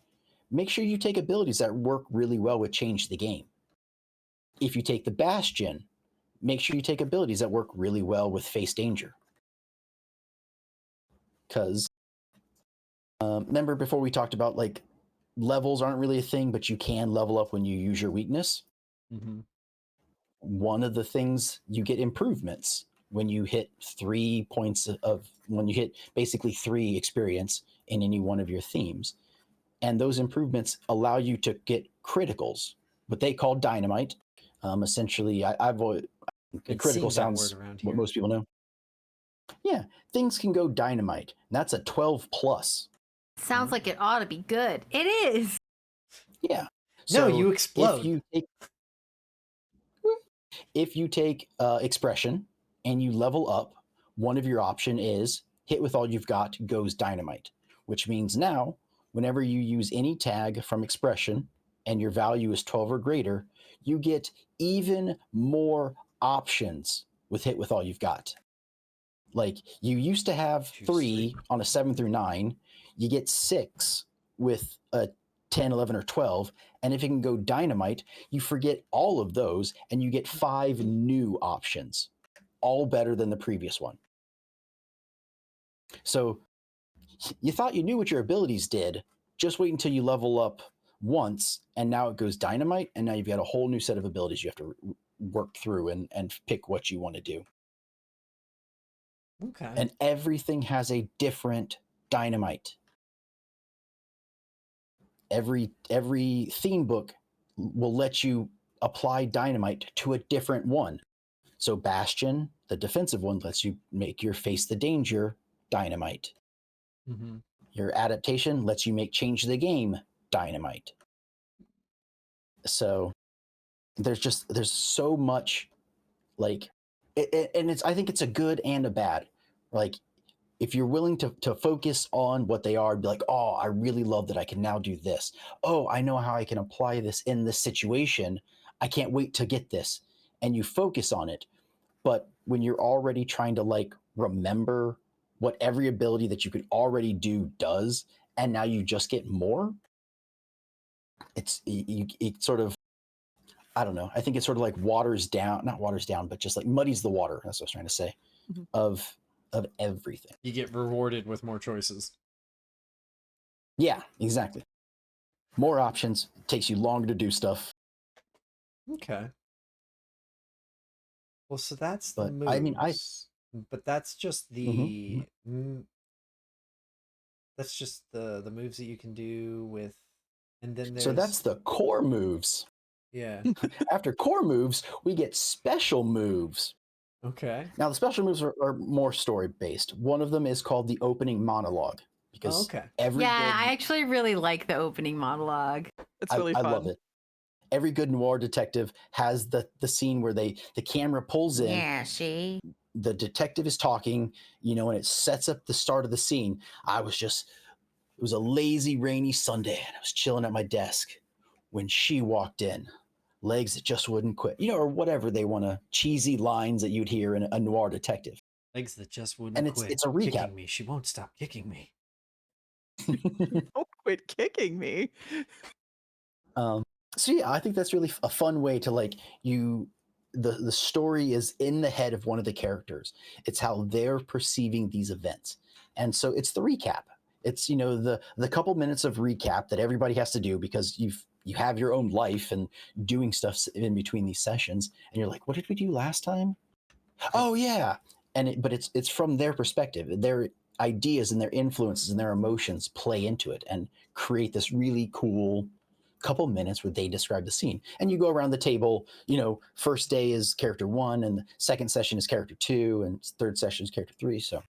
make sure you take abilities that work really well with change the game. If you take the bastion, make sure you take abilities that work really well with face danger. Because remember before we talked about like levels aren't really a thing, but you can level up when you use your weakness. Mm-hmm. One of the things, you get improvements when you hit 3 points when you hit basically 3 experience in any one of your themes. And those improvements allow you to get criticals, what they call dynamite. Essentially, critical sounds what most people know. Yeah, things can go dynamite. And that's a 12+. Sounds like it ought to be good. It is. Yeah. So no, you explode. If you take expression and you level up, one of your option is hit with all you've got goes dynamite, which means now whenever you use any tag from expression and your value is 12 or greater, you get even more options with hit with all you've got. Like you used to have 3 on a 7 through 9, you get 6 with a 10, 11, or 12. And if it can go dynamite, you forget all of those and you get 5 new options, all better than the previous one. So you thought you knew what your abilities did. Just wait until you level up once, and now it goes dynamite, and now you've got a whole new set of abilities you have to work through and pick what you want to do. Okay. And everything has a different dynamite. Every theme book will let you apply dynamite to a different one. So Bastion, the defensive one, lets you make your face the danger dynamite. Mm-hmm. Your adaptation lets you make change the game dynamite. So there's so much, like, and it's, I think it's a good and a bad. Like, if you're willing to focus on what they are, be like, oh, I really love that I can now do this. Oh, I know how I can apply this in this situation. I can't wait to get this. And you focus on it. But when you're already trying to, like, remember what every ability that you could already do does, and now you just get more, it sort of, I don't know. I think it sort of like not waters down, but just like muddies the water. That's what I was trying to say. Mhm. Of everything. You get rewarded with more choices. Yeah, exactly. More options, takes you longer to do stuff. Okay. Well, so that's the But moves. I mean, But that's just the that's just the moves that you can do with, and then there's, so that's the core moves. yeah. After core moves, we get special moves. Okay. Now, the special moves are more story based. One of them is called the opening monologue, because okay. every Yeah, good, I actually really like the opening monologue. It's really I fun. love it. Every good noir detective has the scene where the camera pulls in. Yeah, she. The detective is talking, and it sets up the start of the scene. It was a lazy, rainy Sunday, and I was chilling at my desk when she walked in. Legs that just wouldn't quit, or whatever they want to, cheesy lines that you'd hear in a noir detective. Legs that just wouldn't And quit. it's a recap. Kicking me. She won't stop kicking me. Don't quit kicking me. So yeah, I think that's really a fun way to, like, the story is in the head of one of the characters. It's how they're perceiving these events. And so it's the recap. It's, the couple minutes of recap that everybody has to do, because you have your own life and doing stuff in between these sessions, and you're like, what did we do last time? Oh yeah. But it's from their perspective. Their ideas and their influences and their emotions play into it and create this really cool couple minutes where they describe the scene. And you go around the table, first day is character 1, and the second session is character 2, and third session is character 3. So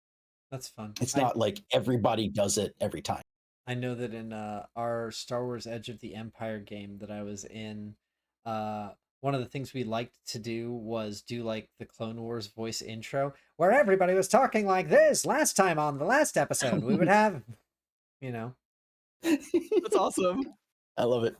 That's fun. it's not like everybody does it every time. I know that in our Star Wars Edge of the Empire game that I was in, one of the things we liked to do was do, like, the Clone Wars voice intro, where everybody was talking like this last time on the last episode. We would have, That's awesome. I love it.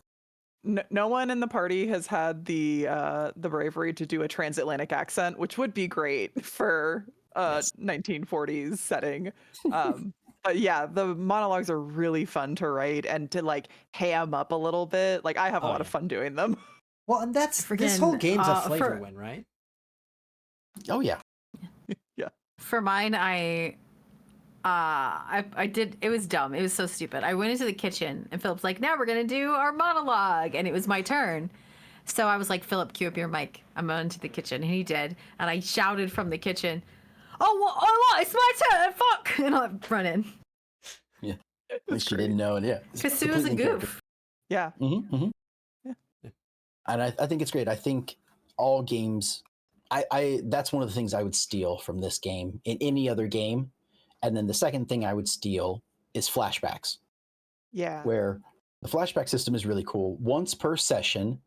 No one in the party has had the bravery to do a transatlantic accent, which would be great for Yes. 1940s setting. But yeah, the monologues are really fun to write and to, like, ham up a little bit. Like, I have a lot of fun doing them. Well, and this Friggin', whole game's a uh, flavor for- win, right? Oh yeah. For mine, I did. It was dumb. It was so stupid. I went into the kitchen, and Philip's like, "Now we're gonna do our monologue," and it was my turn. So I was like, "Philip, cue up your mic. I'm going to the kitchen," and he did. And I shouted from the kitchen, "Oh, it's my turn! Fuck!" And I run in. Yeah. At least you didn't know it. Yeah. Because Sue was a goof. Yeah. Yeah. And I think it's great. I think all games, I that's one of the things I would steal from this game in any other game. And then the second thing I would steal is flashbacks, Yeah. where the flashback system is really cool. Once per session,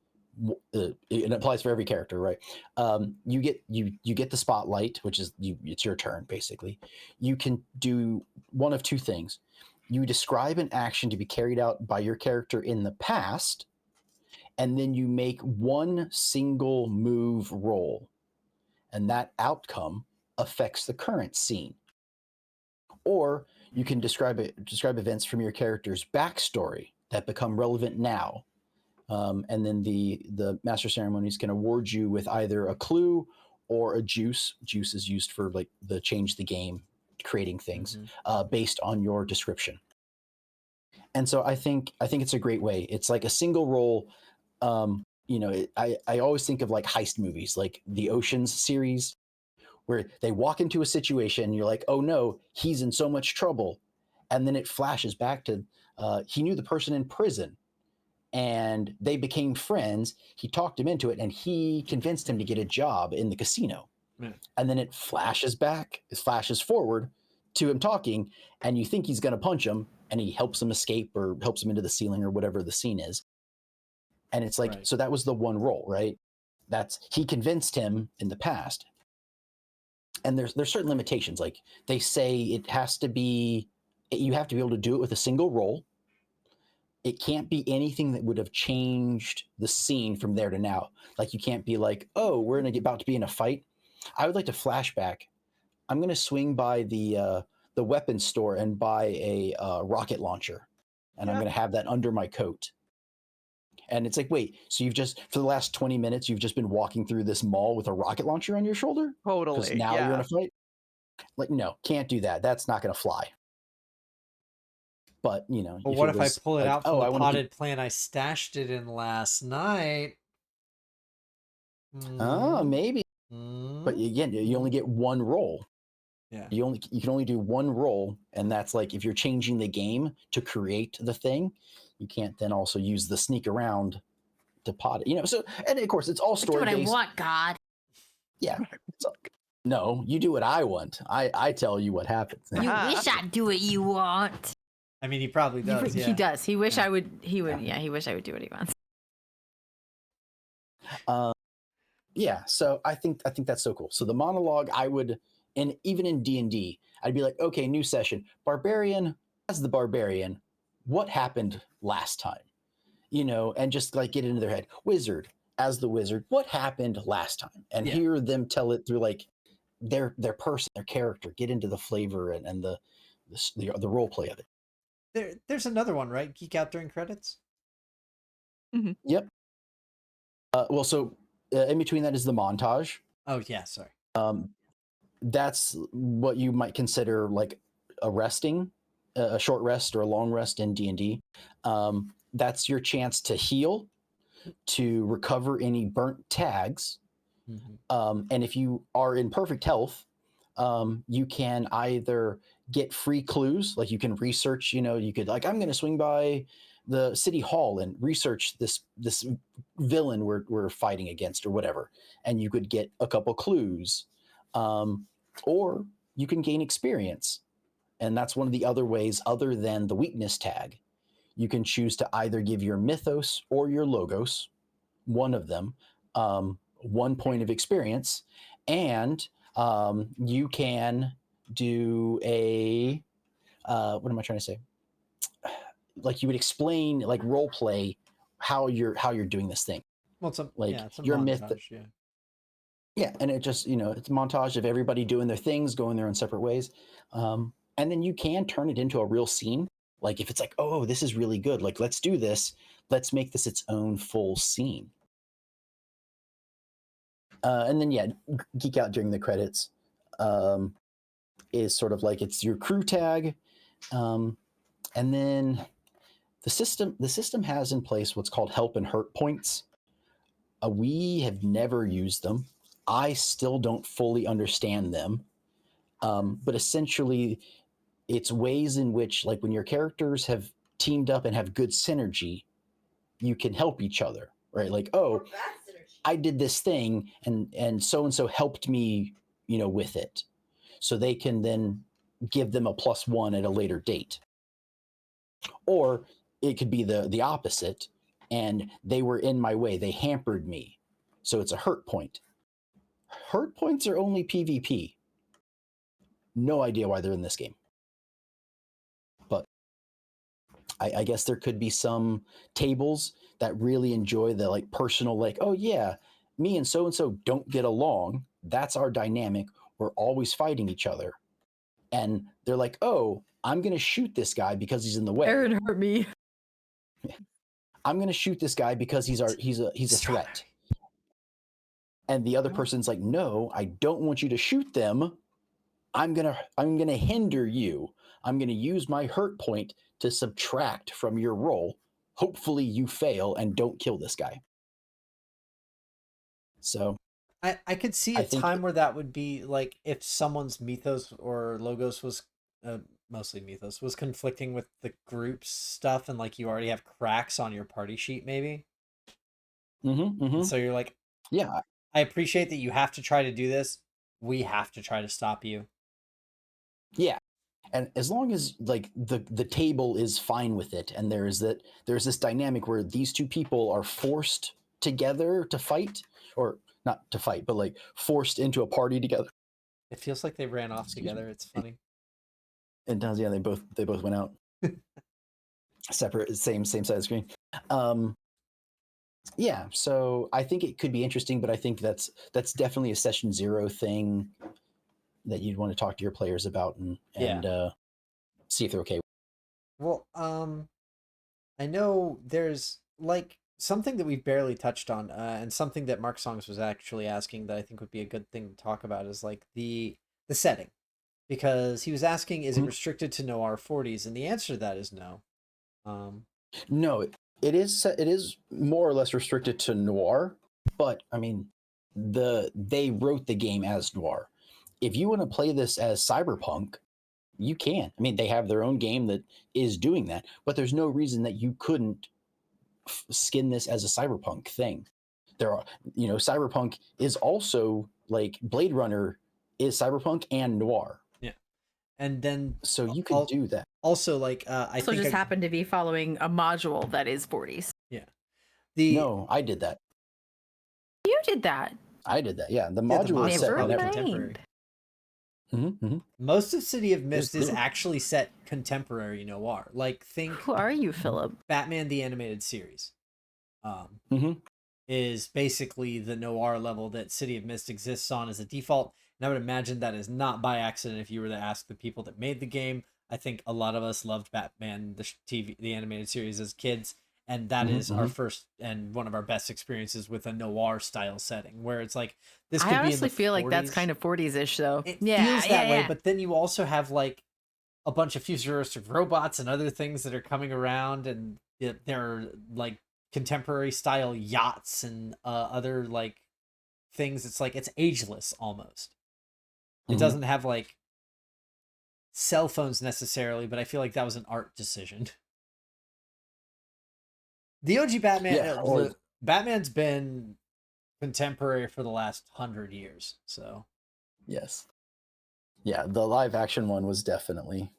it applies for every character, right? You get the spotlight, which is it's your turn basically. You can do one of two things. You describe an action to be carried out by your character in the past, and then you make one single move roll, and that outcome affects the current scene. Or you can describe events from your character's backstory that become relevant now. And then the master ceremonies can award you with either a clue or a juice. Juice is used for like the change the game, creating things based on your description. And so I think it's a great way. It's like a single roll. I always think of like heist movies, like the Ocean's series, where they walk into a situation and you're like, oh no, he's in so much trouble. And then it flashes back to he knew the person in prison and they became friends. He talked him into it and he convinced him to get a job in the casino. And then it flashes forward to him talking, and you think he's going to punch him, and he helps him escape or helps him into the ceiling or whatever the scene is. And it's like, so that was the one roll, right? He convinced him in the past. And there's certain limitations. Like they say you have to be able to do it with a single roll. It can't be anything that would have changed the scene from there to now. Like you can't be like, oh, we're about to be in a fight. I would like to flashback. I'm going to swing by the weapons store and buy a rocket launcher, and I'm going to have that under my coat. And it's like, wait, so you've just, for the last 20 minutes, you've just been walking through this mall with a rocket launcher on your shoulder? Totally. Because now you're in a fight? Like, no, can't do that. That's not going to fly. But, Well, what if I pull it like, out from the potted plant I stashed it in last night? Maybe. But again, you only get one roll. Yeah. You can only do one roll, and that's like if you're changing the game to create the thing, you can't then also use the sneak around to pot it. So, and of course, it's all story based. Do what I want, God. Yeah. No, you do what I want. I tell you what happens. You wish I'd do what you want. I mean, he probably does. He does. He wish I would. He would. Yeah. He wish I would do what he wants. Yeah. So I think that's so cool. So the monologue, I would, and even in D&D, I'd be like, okay, new session. Barbarian, as the barbarian, what happened last time? And just like get into their head. Wizard, as the wizard, what happened last time? And hear them tell it through like their person, their character, get into the flavor and the role play of it. There's another one, right? Geek out during credits? Mm-hmm. Yep. Well, so in between that is the montage. Oh, yeah, sorry. That's what you might consider like a short rest or a long rest in D&D. That's your chance to heal, to recover any burnt tags. Mm-hmm. And if you are in perfect health, you can either get free clues, like you can research, you could like, I'm going to swing by the city hall and research this villain we're fighting against or whatever. And you could get a couple clues, or you can gain experience. And that's one of the other ways other than the weakness tag. You can choose to either give your mythos or your logos, one of them, 1 point of experience, and you can do a what am I trying to say? Like you would explain, like role play, how you're doing this thing. Well, it's a your montage, myth. Yeah, and it just it's a montage of everybody doing their things, going their own separate ways, and then you can turn it into a real scene. Like if it's like, oh, this is really good, like let's do this, let's make this its own full scene. And then geek out during the credits is sort of like it's your crew tag, and then the system has in place what's called help and hurt points. We have never used them. I still don't fully understand them, but essentially it's ways in which, like when your characters have teamed up and have good synergy, you can help each other, right? Like, oh, I did this thing and so helped me, with it. So they can then give them a +1 at a later date. Or it could be the opposite, and they were in my way. They hampered me. So it's a hurt point. Hurt points are only PvP. No idea why they're in this game. But I guess there could be some tables that really enjoy the like personal, like, oh yeah, me and so don't get along. That's our dynamic. We're always fighting each other. And they're like, oh, I'm going to shoot this guy because he's in the way. Aaron hurt me. I'm gonna shoot this guy because he's a threat. And the other person's like, no, I don't want you to shoot them. I'm gonna hinder you. I'm gonna use my hurt point to subtract from your roll. Hopefully you fail and don't kill this guy. So I could see a time where that would be like if someone's mythos or logos was mostly mythos was conflicting with the group's stuff, and like you already have cracks on your party sheet, maybe. So you're like, yeah, I appreciate that you have to try to do this. We have to try to stop you. Yeah. And as long as like the table is fine with it, and there's this dynamic where these two people are forced together to fight, or not to fight, but like forced into a party together. It feels like they ran off together. It's funny. It does, yeah. They both went out separate, same side of the screen. Yeah, so I think it could be interesting, but I think that's definitely a session 0 thing that you'd want to talk to your players about and see if they're okay. Well, I know there's like something that we've barely touched on, and something that Mark Songs was actually asking that I think would be a good thing to talk about is like the setting, because he was asking, is it restricted to noir 40s? And the answer to that is no. No, it is more or less restricted to noir, but I mean, they wrote the game as noir. If you want to play this as cyberpunk, you can. I mean, they have their own game that is doing that, but there's no reason that you couldn't skin this as a cyberpunk thing. There are, cyberpunk is also like Blade Runner is cyberpunk and noir. Yeah. And then so you could do that. Also, like I think just happened to be following a module that is 40s. Yeah. No, I did that. You did that. I did that. Yeah, the module is set in contemporary. Most of City of Mist is actually set contemporary noir. Like, think. Who are you, Philip? Batman the Animated Series. Is basically the noir level that City of Mist exists on as a default. And I would imagine that is not by accident if you were to ask the people that made the game. I think a lot of us loved Batman, the animated series as kids. And that is our first and one of our best experiences with a noir style setting, where it's like this. Could I honestly be in the feel 40s. like that's kind of 40s-ish, though. It feels that way, but then you also have like a bunch of futuristic robots and other things that are coming around, and they're like contemporary style yachts and other like things. It's like it's ageless almost. It doesn't have like cell phones necessarily, but I feel like that was an art decision. The OG Batman, Batman's been contemporary for the last 100 years. So, yes, yeah, the live action one was definitely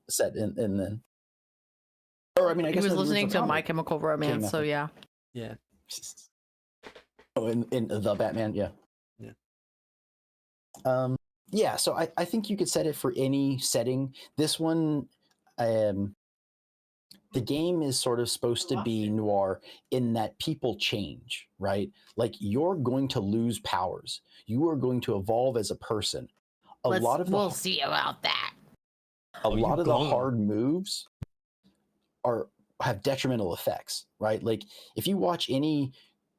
set in then. Or I mean, I guess he was listening to My Chemical Romance, so yeah. Oh, in the Batman, yeah. Yeah, so I think you could set it for any setting. This one, the game is sort of supposed to be noir in that people change, right? Like you're going to lose powers. You are going to evolve as a person. We'll see about that. A lot of the hard moves have detrimental effects, right? Like if you watch any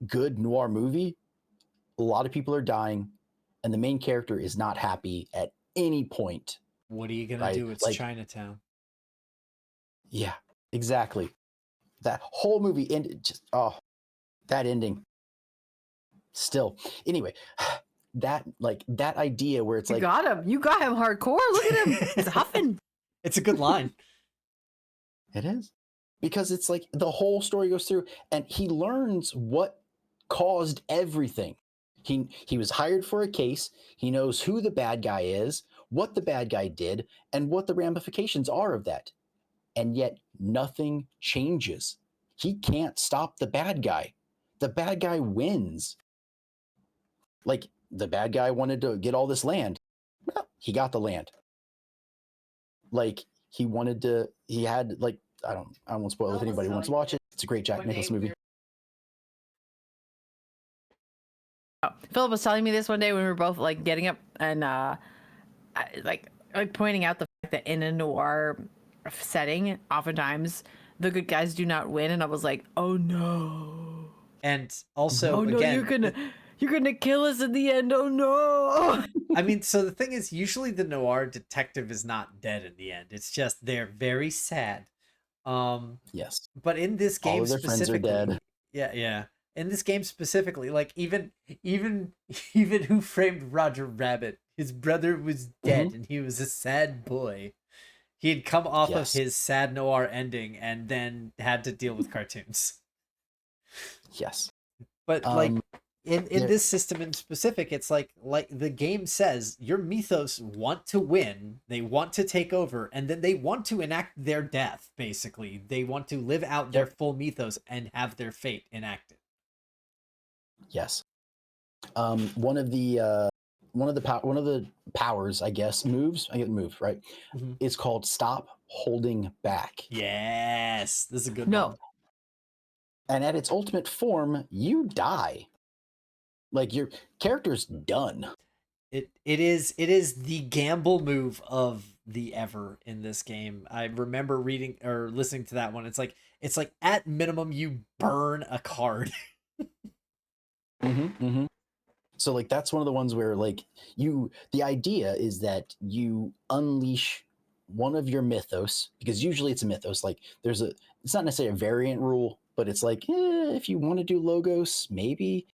good noir movie, a lot of people are dying and the main character is not happy at any point. What are you going to do? It's like, Chinatown. Yeah, exactly. That whole movie ended that ending. Still. Anyway, that idea where it's you got him hardcore. Look at him. He's huffing. It's a good line. It is. Because it's like the whole story goes through and he learns what caused everything. He was hired for a case. He knows who the bad guy is, what the bad guy did, and what the ramifications are of that. And yet nothing changes. He can't stop the bad guy. The bad guy wins. Like the bad guy wanted to get all this land. Well, he got the land. Like he had like, I won't spoil it if anybody wants to watch it. It's a great Jack Nicholson movie. Philip was telling me this one day when we were both like getting up and like pointing out the fact that in a noir setting, oftentimes the good guys do not win, and I was like, oh no. And also, Oh no, again, you're gonna kill us in the end. Oh no. I mean, so the thing is, usually the noir detective is not dead in the end. It's just they're very sad. Yes. But in this All game of their friends are specifically, dead. yeah. In this game specifically, like even Who Framed Roger Rabbit, his brother was dead and he was a sad boy. He had come off of Yes. his sad noir ending and then had to deal with cartoons. Yes. But like in there- this system in specific, it's like the game says your mythos want to win, they want to take over, and then they want to enact their death. Basically, they want to live out their full mythos and have their fate enacted. Yes. One of the powers, I guess, moves. I get move right. It's called Stop Holding Back. Yes, this is a good No. one. And at its ultimate form, you die. Like your character's done. It is the gamble move of the ever in this game. I remember reading or listening to that one. It's like at minimum you burn a card. So like that's one of the ones where like the idea is that you unleash one of your mythos, because usually it's a mythos. Like it's not necessarily a variant rule, but it's like if you want to do logos, maybe.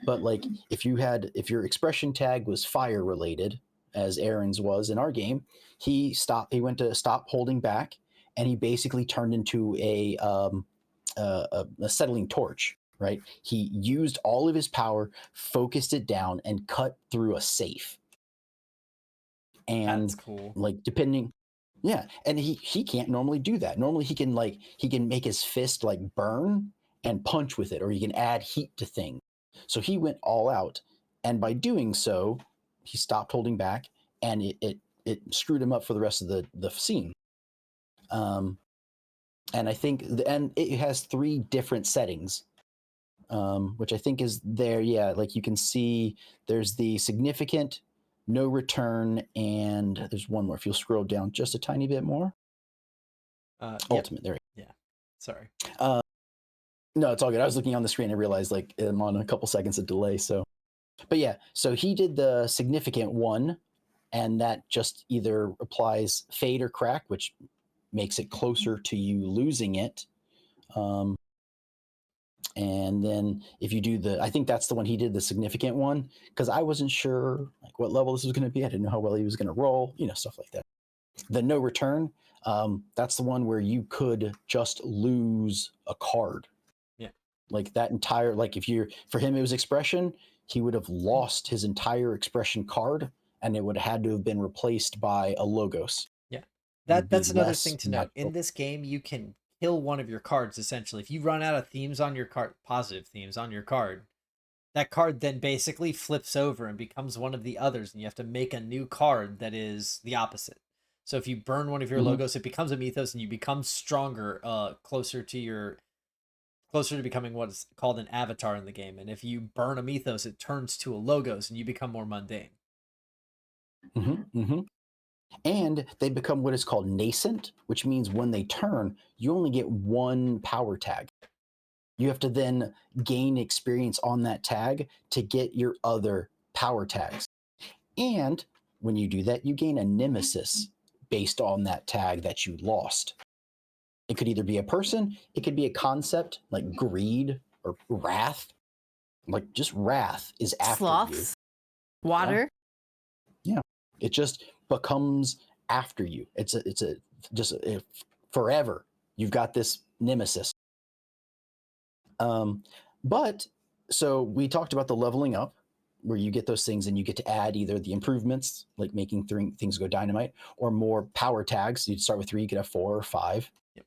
But like if your expression tag was fire related, as Aaron's was in our game, he went to stop holding back, and he basically turned into a settling torch. Right? He used all of his power, focused it down, and cut through a safe. And that's cool. Like depending, yeah, and he can't normally do that. Normally he can make his fist like burn and punch with it, or he can add heat to things. So he went all out, and by doing so, he stopped holding back, and it screwed him up for the rest of the scene. And I think it has 3 different settings. Which I think is there. Yeah, like you can see there's the significant, no return, and there's one more. If you'll scroll down just a tiny bit more. Ultimate, there. Yeah, sorry. No, it's all good. I was looking on the screen and realized like I'm on a couple seconds of delay. So, but yeah, so he did the significant one, and that just either applies fade or crack, which makes it closer to you losing it. And then if you do I think that's the one he did, the significant one, because I wasn't sure like what level this was going to be. I didn't know how well he was going to roll, stuff like that. The no return, that's the one where you could just lose a card. Yeah. Like that entire, like for him, it was expression. He would have lost his entire expression card, and it would have had to have been replaced by a logos. Yeah. That's another thing to note. In this game, you can kill one of your cards, essentially. If you run out of themes on your card, positive themes on your card, that card then basically flips over and becomes one of the others, and you have to make a new card that is the opposite. So if you burn one of your logos, it becomes a mythos, and you become stronger, closer to becoming what is called an avatar in the game. And if you burn a mythos, it turns to a logos, and you become more mundane. And they become what is called nascent, which means when they turn, you only get 1 power tag. You have to then gain experience on that tag to get your other power tags. And when you do that, you gain a nemesis based on that tag that you lost. It could either be a person, it could be a concept like greed or wrath. Like just wrath is after Sloths, you. water. Yeah. It just becomes after you. It's forever. You've got this nemesis. But so we talked about the leveling up, where you get those things and you get to add either the improvements, like making things go dynamite, or more power tags. You'd start with 3, you could have 4 or 5. Yep.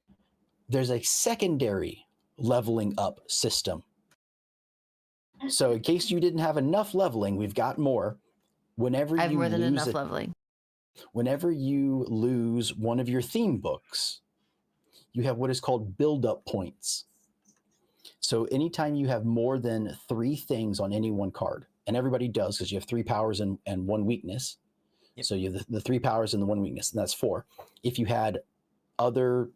There's a secondary leveling up system. So in case you didn't have enough leveling, we've got more. I have more than enough leveling. Whenever you lose one of your theme books, you have what is called build-up points. So anytime you have more than 3 things on any one card, and everybody does because you have 3 powers and 1 weakness. Yep. So you have the 3 powers and the 1 weakness, and that's 4. If you had other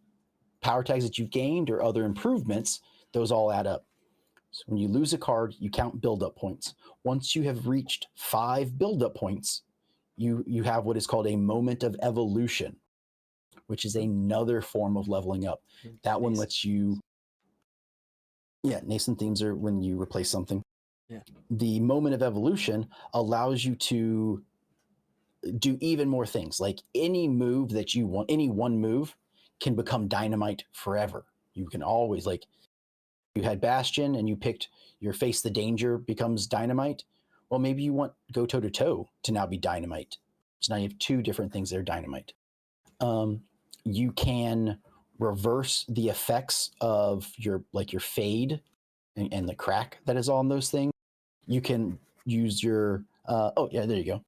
power tags that you've gained or other improvements, those all add up. So when you lose a card, you count build-up points. Once you have reached 5 build-up points, you have what is called a moment of evolution, which is another form of leveling up. That one lets you... Yeah, nascent themes are when you replace something. Yeah. The moment of evolution allows you to do even more things. Like any move that you want, any one move can become dynamite forever. You can always, like, you had Bastion and you picked your Face the Danger becomes dynamite. Well, maybe you want go toe to toe to now be dynamite. So now you have 2 different things that are dynamite. You can reverse the effects of your fade and the crack that is on those things. You can use your oh yeah, there you go.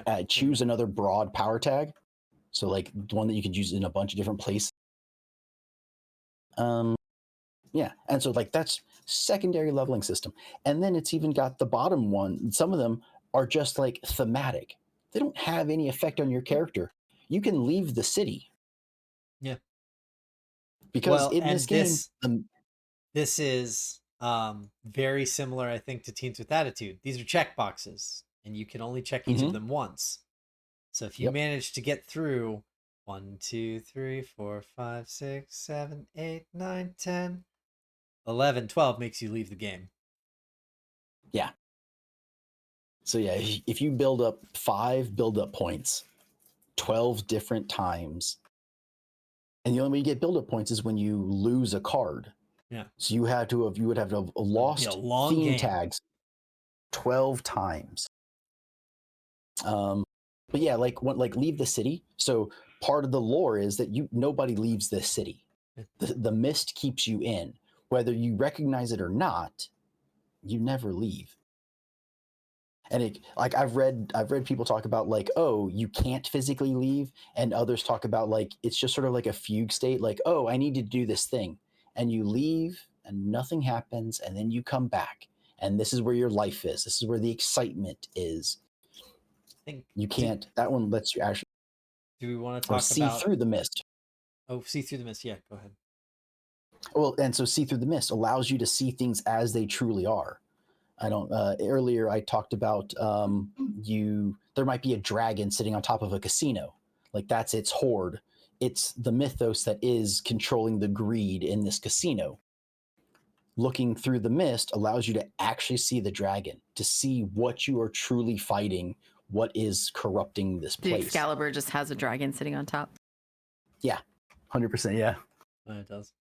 Yep. Choose another broad power tag. So like one that you could use in a bunch of different places. Yeah, and so like that's secondary leveling system. And then it's even got the bottom one. Some of them are just like thematic. They don't have any effect on your character. You can leave the city. Yeah. Because in this game, this is very similar, I think, to Teens with Attitude. These are check boxes, and you can only check each of them once. So if you manage to get through 1, 2, 3, 4, 5, 6, 7, 8, 9, 10, 11, 12 makes you leave the game. Yeah. So yeah, if you build up 5 build-up points 12 different times, and the only way you get build-up points is when you lose a card. Yeah. So you would have to have lost theme tags 12 times. But yeah, like leave the city. So part of the lore is that nobody leaves this city. The mist keeps you in, whether you recognize it or not. You never leave. And I've read people talk about like, oh, you can't physically leave, and others talk about like it's just sort of like a fugue state, like, oh, I need to do this thing, and you leave and nothing happens, and then you come back, and this is where your life is. This is where the excitement is. You can't. That one lets you actually. Do we want to talk see through the mist? Oh, see through the mist. Yeah, go ahead. Well, and so see through the mist allows you to see things as they truly are. I don't. Earlier, I talked about there might be a dragon sitting on top of a casino, like that's its horde. It's the mythos that is controlling the greed in this casino. Looking through the mist allows you to actually see the dragon, to see what you are truly fighting, what is corrupting this place. The Excalibur just has a dragon sitting on top. Yeah, 100%. Yeah, it does.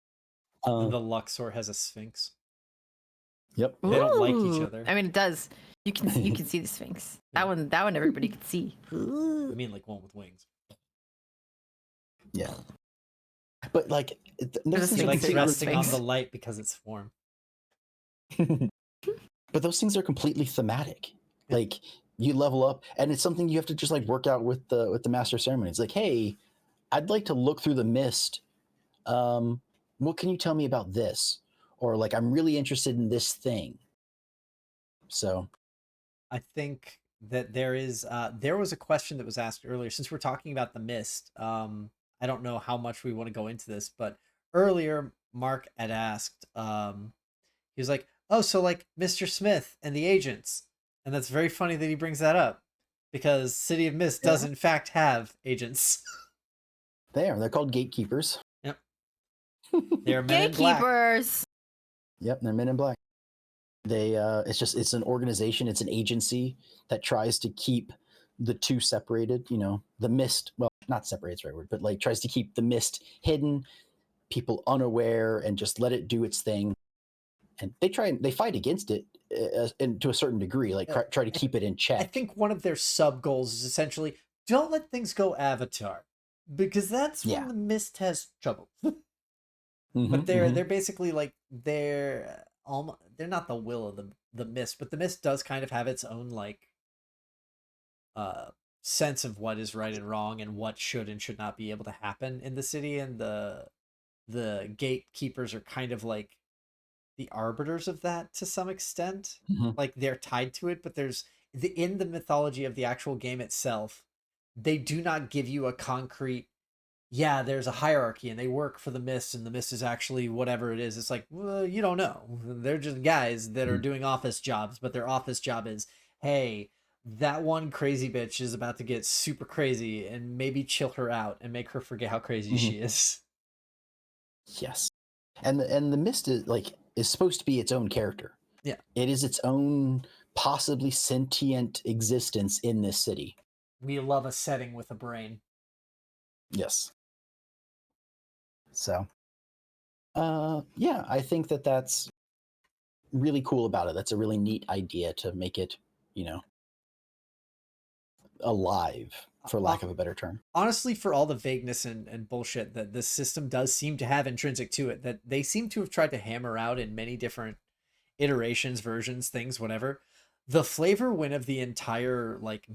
And the Luxor has a Sphinx. Yep. They don't like each other. I mean, it does. You can see the Sphinx. That one everybody can see. I mean, like one with wings. Yeah. But like, he likes resting on the light because it's warm. But those things are completely thematic. Yeah. Like you level up, and it's something you have to just like work out with the master ceremony. It's like, hey, I'd like to look through the mist. What can you tell me about this? Or like, I'm really interested in this thing. So I think that there was a question that was asked earlier, since we're talking about the mist. I don't know how much we want to go into this, but earlier Mark had asked, he was like, oh, so like Mr. Smith and the agents. And that's very funny that he brings that up, because City of Mist does in fact have agents. They're called gatekeepers. Yep. They're men in black. Gatekeepers. Yep, they're men in black. They it's an organization, it's an agency that tries to keep the two separated, the mist, well, not separated, the right word, but like tries to keep the mist hidden, people unaware, and just let it do its thing. And they fight against it and to a certain degree, like try to keep it in check. I think one of their sub goals is essentially don't let things go Avatar, because that's when the mist has trouble. But they're basically like they're not the will of the mist, but the mist does kind of have its own like sense of what is right and wrong and what should and should not be able to happen in the city, and the gatekeepers are kind of like the arbiters of that to some extent. Like they're tied to it, but in the mythology of the actual game itself, they do not give you a concrete, yeah, there's a hierarchy and they work for the Mist, and the Mist is actually whatever it is. It's like, well, you don't know. They're just guys that are doing office jobs, but their office job is, hey, that one crazy bitch is about to get super crazy, and maybe chill her out and make her forget how crazy she is. Yes. And the Mist is supposed to be its own character. Yeah. It is its own possibly sentient existence in this city. We love a setting with a brain. Yes. So, yeah, I think that's really cool about it. That's a really neat idea to make it, alive, for lack of a better term. Honestly, for all the vagueness and bullshit that this system does seem to have intrinsic to it, that they seem to have tried to hammer out in many different iterations, versions, things, whatever, the flavor win of the entire like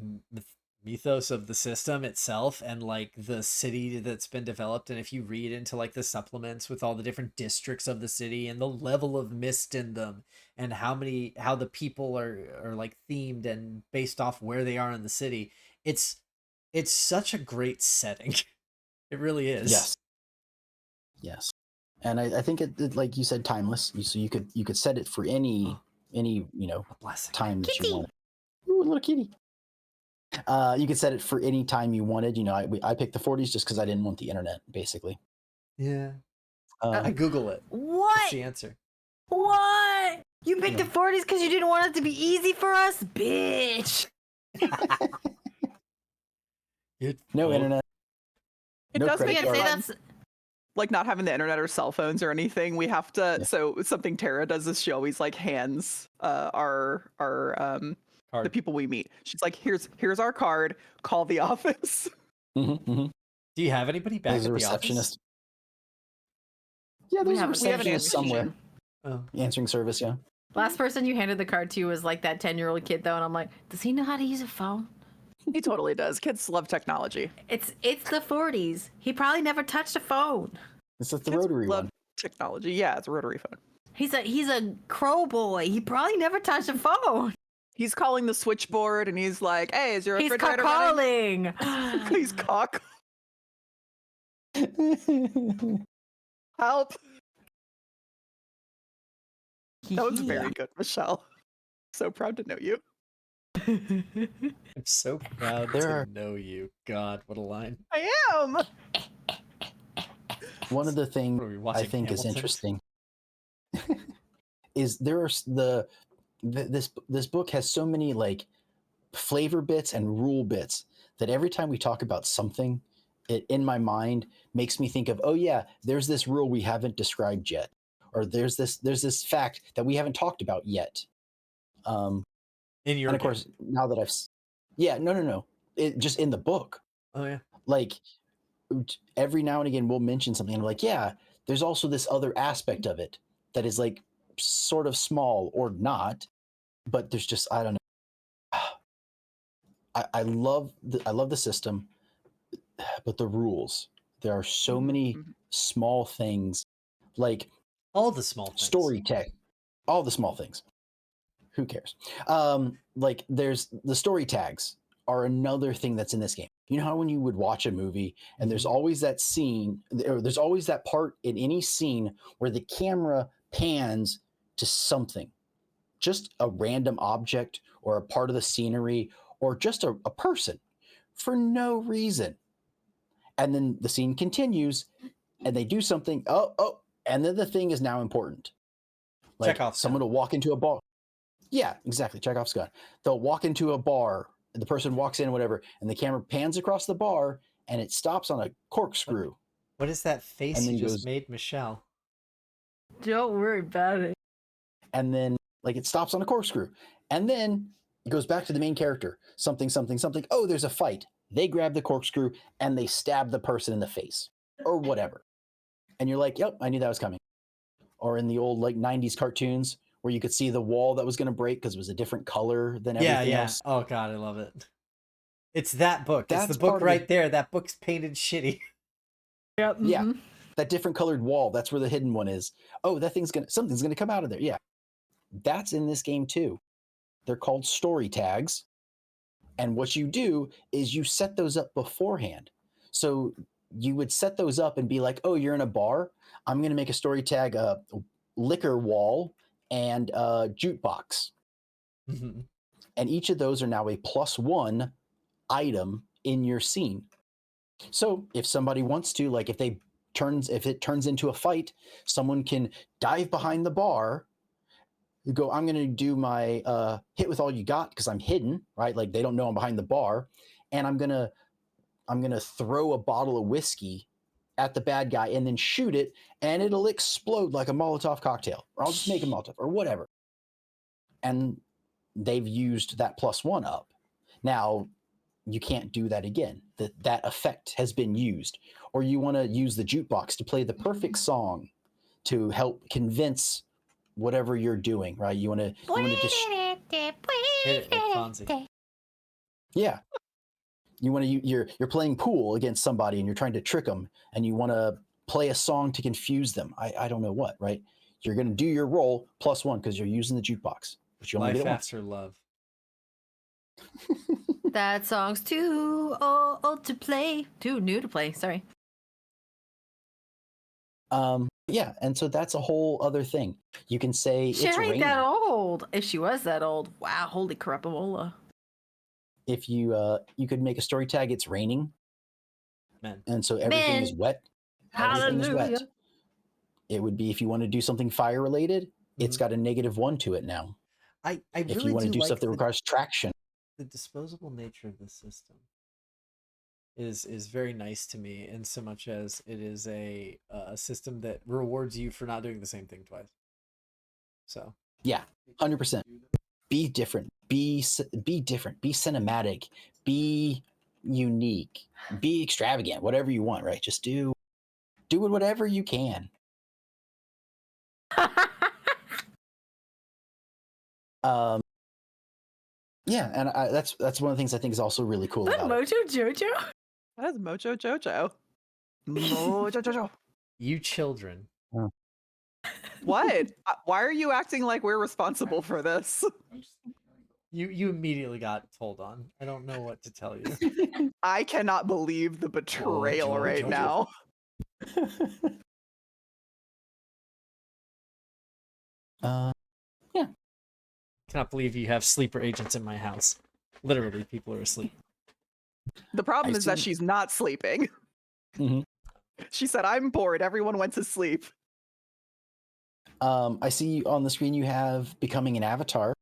mythos of the system itself, and like the city that's been developed, and if you read into like the supplements with all the different districts of the city and the level of mist in them, and how the people are like themed and based off where they are in the city, it's such a great setting. It really is. Yes. And I think it like you said, timeless. So you could set it for any A blessing. time that Kitty. you want. Ooh, a little kitty. You could set it for any time you wanted. I picked the 40s just because I didn't want the internet, basically. Yeah. I Google it. What's What? the answer? What? You picked the 40s because you didn't want it to be easy for us? Bitch. No internet. It No does credit make it Can't say card. fun. that's Like not having the internet or cell phones or anything. We have to. Yeah. So something Tara does is she always like hands our the Card. people we meet. She's like, here's our card. Call the office. Do you have anybody back There's at a the office? receptionist. Yeah, We there's a have an We have an receptionist answering somewhere. machine. Oh. Answering service, yeah. last person you handed the card to was like that 10-year-old kid though, and I'm like, does he know how to use a phone? He totally does. Kids love technology. It's the 40s. He probably never touched a phone. It's the Kids rotary love one. technology. Yeah, it's a rotary phone. He's a crow boy. He probably never touched a phone. He's calling the switchboard and he's like, "Hey, is your He's refrigerator running?" calling. He's cock. Help. That was very good, Michelle. So proud to know you. I'm so proud There to are- know you. God, what a line. I am. One of the things What are we I watching, think is Hamilton? interesting is this book has so many like flavor bits and rule bits that every time we talk about something, it in my mind makes me think of, oh yeah, there's this rule we haven't described yet, or there's this fact that we haven't talked about yet. In your And of course, now that no, it just in the book, Oh yeah. like every now and again we'll mention something and I'm like, yeah, there's also this other aspect of it that is like sort of small or not, but there's just, I don't know. I love the system, but the rules, there are so many small things, like All the small things. story tech, all the small things. Who cares? Like there's the story tags are another thing that's in this game. You know how when you would watch a movie and there's always that scene, or there's always that part in any scene where the camera pans to something, just a random object or a part of the scenery or just a person for no reason. And then the scene continues and they do something. Oh, and then the thing is now important. Like Chekhov's someone will walk into a bar. Yeah, exactly. Chekhov's gun. They'll walk into a bar. The person walks in, whatever, and the camera pans across the bar, and it stops on a corkscrew. What is that face And you then just goes- made, Michelle? Don't worry about it. And then, like, it stops on a corkscrew, and then it goes back to the main character. Something, something, something. Oh, there's a fight. They grab the corkscrew and they stab the person in the face, or whatever. And you're like, yep, I knew that was coming. Or in the old like '90s cartoons, where you could see the wall that was going to break because it was a different color than everything else. Oh god, I love it. It's that book. That's it's the book part of right it. there. That book's painted shitty. Yep. Yeah. That different colored wall, that's where the hidden one is. Oh, something's gonna come out of there. Yeah. That's in this game too. They're called story tags. And what you do is you set those up beforehand. So you would set those up and be like, oh, you're in a bar. I'm going to make a story tag, liquor wall and jukebox. Mhm. And each of those are now a +1 item in your scene. So if somebody wants to, like if it turns into a fight, someone can dive behind the bar, go, I'm going to do my hit with all you got because I'm hidden, right? Like they don't know I'm behind the bar, and I'm going to throw a bottle of whiskey at the bad guy and then shoot it, and it'll explode like a Molotov cocktail, or I'll just make a Molotov or whatever. And they've used that +1 up. Now, you can't do that again. That effect has been used. Or you want to use the jukebox to play the perfect song to help convince whatever you're doing, right? You want to Hit it like Fonzie. yeah. You want to you're playing pool against somebody and you're trying to trick them, and you want to play a song to confuse them. I don't know what, right? You're going to do your roll +1 because you're using the jukebox, but you only Life get it once. After Love. That song's too old to play. Too new to play. Sorry. Yeah, and so that's a whole other thing. You can say She it's ain't raining. that old. If she was that old, wow, holy crapamola. If you could make a story tag, it's raining, Man. and so everything is Men. wet. Everything is wet. Hallelujah. It would be if you want to do something fire related, it's got a -1 to it now. I If really you want to do do like stuff that requires traction, the disposable nature of the system is very nice to me, in so much as it is a system that rewards you for not doing the same thing twice. So yeah, 100%. Be different. Be different. Be cinematic. Be unique. Be extravagant. Whatever you want, right? Just do it whatever you can. Yeah, and that's one of the things I think is also really cool Is that about it. Mojo Jojo? That is Mojo Jojo. Mojo Jojo. you children, What? Why are you acting like we're responsible for this? you immediately got told on. I don't know what to tell you. I cannot believe the betrayal Jojo, right Jojo. now. Yeah. Cannot believe you have sleeper agents in my house. Literally, people are asleep. The problem I is that see. she's not sleeping. Mhm. She said, I'm bored. Everyone went to sleep. I see on the screen you have becoming an avatar.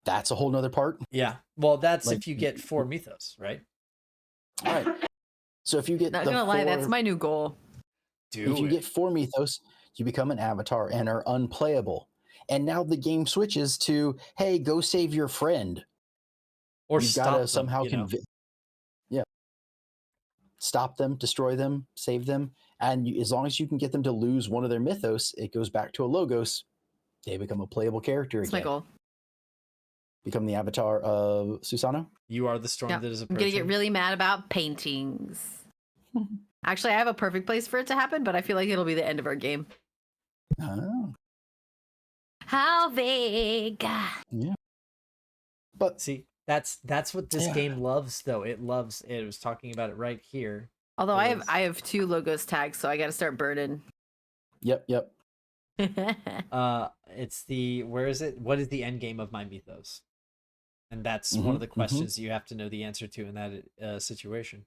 That's a whole nother part. Yeah. Well, that's Like- if you get 4 mythos, right? All right. So if you get Not the gonna lie, that's 4 my new goal. if you get 4 mythos, you become an avatar and are unplayable. And now the game switches to, hey, go save your friend. or You've stop got to them, somehow you know? stop them, destroy them, save them, and as long as you can get them to lose one of their mythos, it goes back to a logos. They become a playable character That's my again. goal. Become the avatar of Susano. You are the storm Yeah. that is I'm approaching. gonna get really mad about paintings. Actually, I have a perfect place for it to happen, but I feel like it'll be the end of our game. Oh, How vague. yeah. But See, that's what this Yeah. game loves, though. It loves. It was talking about it right here. Although It I have 2 logos tags, so I got to start burning. yep. It's the where is it? What is the end game of my mythos? And that's one of the questions you have to know the answer to in that situation.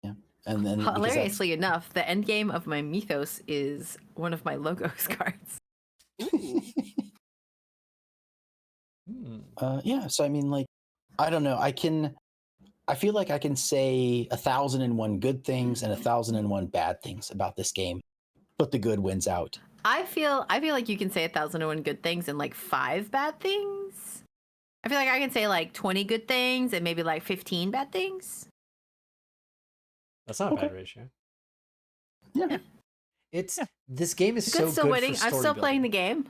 Yeah. And then because that's- Hilariously enough, the end game of my mythos is one of my logos cards. yeah, so I mean, like, I don't know. I feel like I can say 1,001 good things and 1,001 bad things about this game, but the good wins out. I feel like you can say 1,001 good things and like 5 bad things. I feel like I can say like 20 good things and maybe like 15 bad things. That's not a Okay. bad ratio. Yeah. It's this game is Good, so still good waiting. for I'm story still playing the building.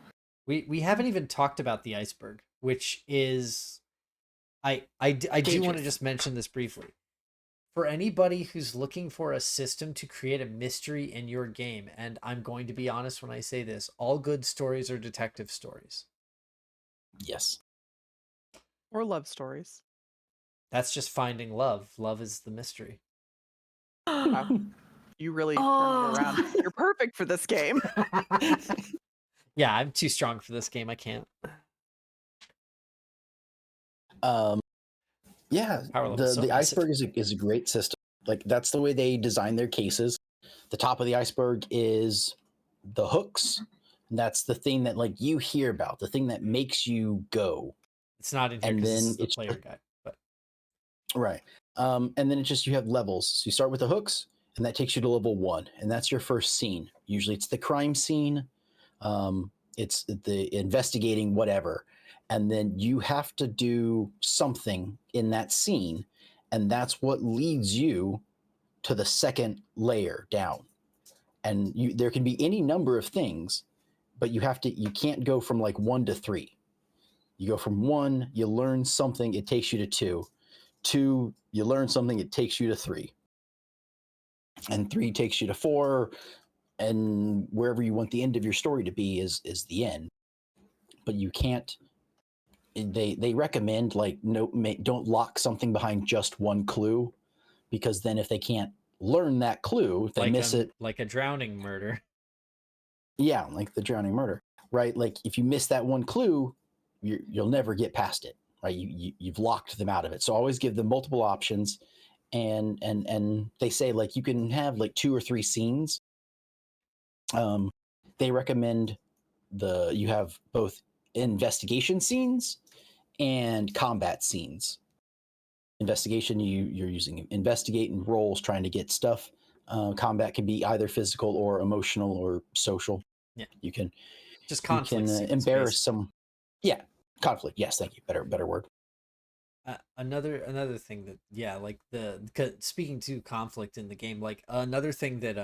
game. We haven't even talked about the iceberg, which is I do want to Dangerous. just mention this briefly. For anybody who's looking for a system to create a mystery in your game, and I'm going to be honest when I say this, all good stories are detective stories. Yes. Or love stories. That's just finding love. Love is the mystery. Wow. You really turned Oh. it around. You're perfect for this game. Yeah, I'm too strong for this game. I can't. Yeah, Power level so the massive. iceberg is a great system. Like that's the way they design their cases. The top of the iceberg is the hooks. And that's the thing that like you hear about, the thing that makes you go. It's not in here And because this then is the it's player guide. But right. And then it's just you have levels. So you start with the hooks, and that takes you to level 1, and that's your first scene. Usually it's the crime scene. It's the investigating whatever, and then you have to do something in that scene, and that's what leads you to the second layer down. And there can be any number of things, but you can't go from like 1 to 3. You go from 1, you learn something, it takes you to 2. 2, you learn something, it takes you to 3. And 3 takes you to 4, and wherever you want the end of your story to be is the end. But you can't. They recommend like don't lock something behind just one clue, because then if they can't learn that clue, if they miss it, like a drowning murder. yeah, like the drowning murder, right? Like if you miss that one clue, you'll never get past it, right? You've locked them out of it. So always give them multiple options, and they say like you can have like 2 or 3 scenes. They recommend you have both investigation scenes and combat scenes. Investigation, you're using investigate and roles trying to get stuff. Combat can be either physical or emotional or social. Yeah, you can just conflict scenes, embarrass basically. some. Yeah, conflict. Yes, thank you. Better word. Another thing that like speaking to conflict in the game, like another thing that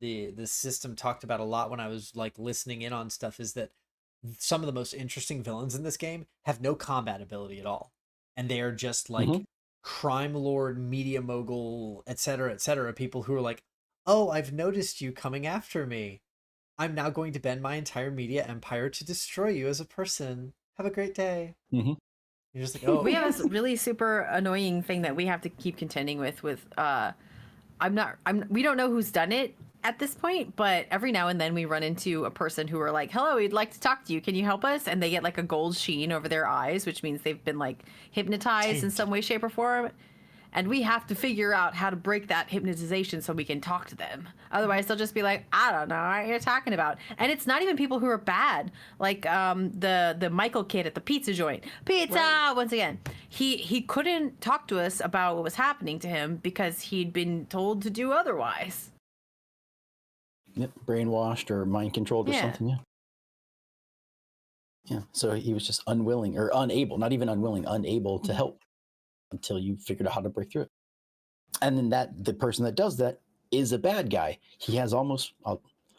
the system talked about a lot when I was like listening in on stuff is that some of the most interesting villains in this game have no combat ability at all, and they are just like crime lord, media mogul, etc., people who are like, oh, I've noticed you coming after me, I'm now going to bend my entire media empire to destroy you as a person, have a great day. You're just like, oh. We have this really super annoying thing that we have to keep contending with we don't know who's done it at this point, but every now and then we run into a person who are like, hello, we'd like to talk to you, can you help us? And they get like a gold sheen over their eyes, which means they've been like hypnotized in some way, shape, or form. And we have to figure out how to break that hypnotization so we can talk to them. Otherwise, they'll just be like, I don't know what you're talking about. And it's not even people who are bad. Like the Michael kid at the pizza joint. Pizza! Right. Once again. He couldn't talk to us about what was happening to him because he'd been told to do otherwise. Yep, brainwashed or mind controlled or something, yeah. Yeah, so he was just unwilling or unable, not even unwilling, unable to help until you figured out how to break through it. And then the person that does that is a bad guy. He has almost,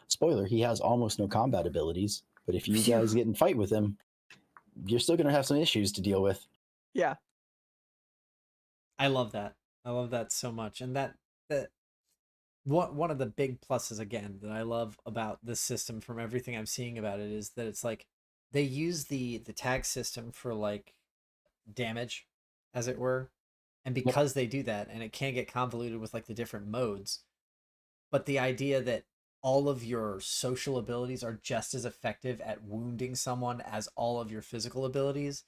spoiler, he has almost no combat abilities. But if you guys get in fight with him, you're still going to have some issues to deal with. Yeah. I love that. I love that so much. And that one of the big pluses, again, that I love about this system from everything I'm seeing about it is that it's like they use the tag system for like damage, as it were. And because they do that, and it can get convoluted with like the different modes, but the idea that all of your social abilities are just as effective at wounding someone as all of your physical abilities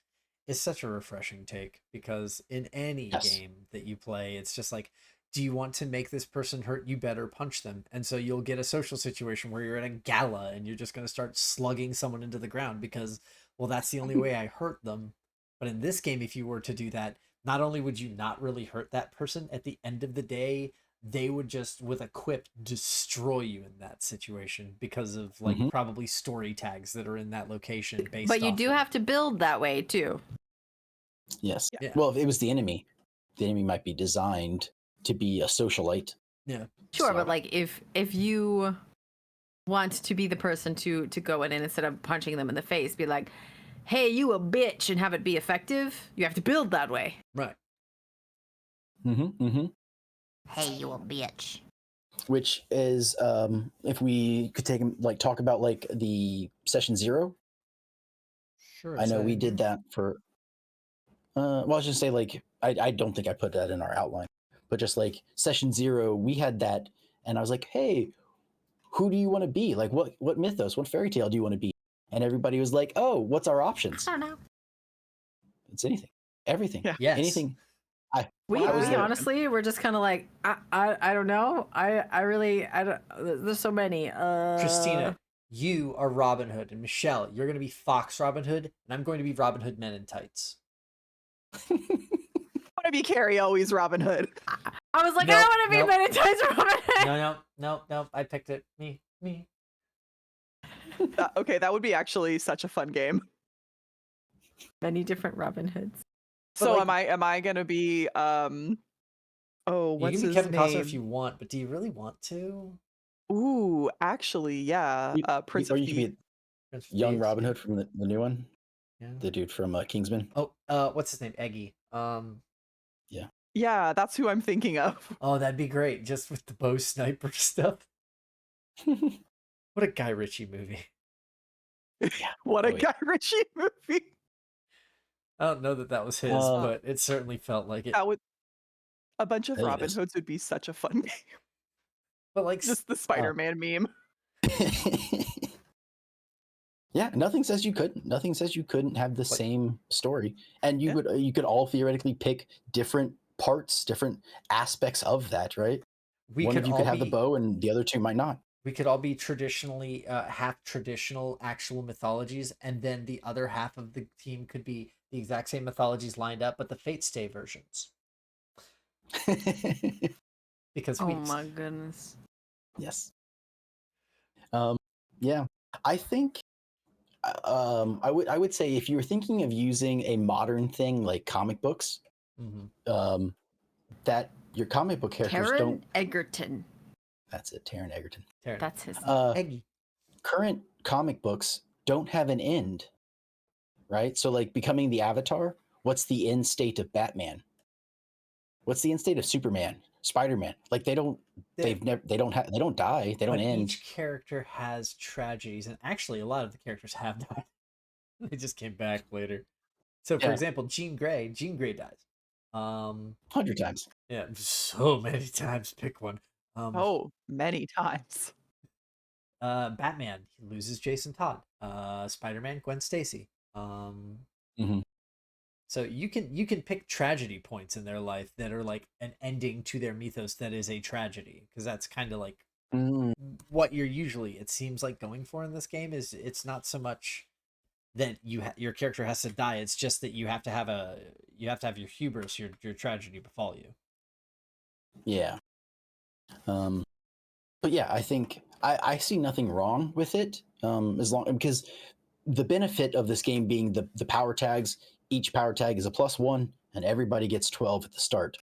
is such a refreshing take, because in any game that you play, it's just like, do you want to make this person hurt? You better punch them. And so you'll get a social situation where you're at a gala and you're just going to start slugging someone into the ground because, well, that's the only way I hurt them. But in this game, if you were to do that, not only would you not really hurt that person, at the end of the day, they would just, with a quip, destroy you in that situation because of like probably story tags that are in that location. But you do have to build that way too. Yes. Yeah. Well, if it was the enemy might be designed to be a socialite. Yeah. Sure, but like if you want to be the person to go in and instead of punching them in the face, be like, hey, you a bitch, and have it be effective, you have to build that way. Right. Hey, you a bitch. Which is, if we could talk about like the session 0. Sure. I know we did that for Well, I was just say like I don't think I put that in our outline, but just like session 0, we had that, and I was like, hey, who do you want to be? Like, what mythos, what fairy tale do you want to be? And everybody was like, oh, what's our options? I don't know. It's anything, everything, Yeah. Yes. anything. We I was there. honestly we're just kind of like I don't know. I really I don't. There's so many. Christina, you are Robin Hood, and Michelle, you're going to be Fox Robin Hood, and I'm going to be Robin Hood Men in Tights. I want to be Carrie, always Robin Hood. I was like, Nope, I want to be nope. Men in Tights Robin Hood. No. I picked it. Me. Okay, that would be actually such a fun game. Many different Robin Hoods. So like- am I gonna be oh, You what's can be his Kevin Costner name? if you want, but do you really want to? Ooh, actually, yeah. Prince or of you could Thieves. be Prince of young Thieves. Robin Hood from the new one, Yeah. the dude from Kingsman. Oh, what's his name? Eggy. Yeah, that's who I'm thinking of. Oh, that'd be great, just with the bow sniper stuff. What a Guy Ritchie movie. What Oh, a yeah. Guy Ritchie movie. I don't know that was his, but it certainly felt like it. That would a bunch of I think it Robin is. Hoods would be such a fun game. But like, Just the Spider-Man meme. Yeah, nothing says you couldn't. Nothing says you couldn't have the same story, and you Yeah. would you could all theoretically pick different parts, different aspects of that, right? we One could of you all could have the be, bow, and the other two might not. we could all be traditionally half traditional actual mythologies, and then the other half of the team could be the exact same mythologies lined up, but the Fate Stay versions. Because Oh we my goodness. Yes. Yeah, I think I would say if you were thinking of using a modern thing like comic books, Mhm. that your comic book characters Taron don't. Egerton. That's it, Taron Egerton. Taryn. That's his. Eggy. Current comic books don't have an end, right? So, like becoming the Avatar, what's the end state of Batman? What's the end state of Superman, Spider-Man? Like they don't die, they don't they don't But end. each character has tragedies, and actually a lot of the characters have died. They just came back later. So for Yeah. example, Jean Grey dies. 100 times. Yeah, so many times. Pick one. Oh, many times. Batman, he loses Jason Todd. Spider-Man, Gwen Stacy. Mhm. So you can pick tragedy points in their life that are like an ending to their mythos that is a tragedy, because that's kind of like Mm, what you're usually, it seems like, going for in this game. Is it's not so much that your character has to die, it's just that you have to have your hubris, your tragedy befall you. yeah. But yeah, I think I see nothing wrong with it. As long because the benefit of this game being the power tags, each power tag is a +1, and everybody gets 12 at the start.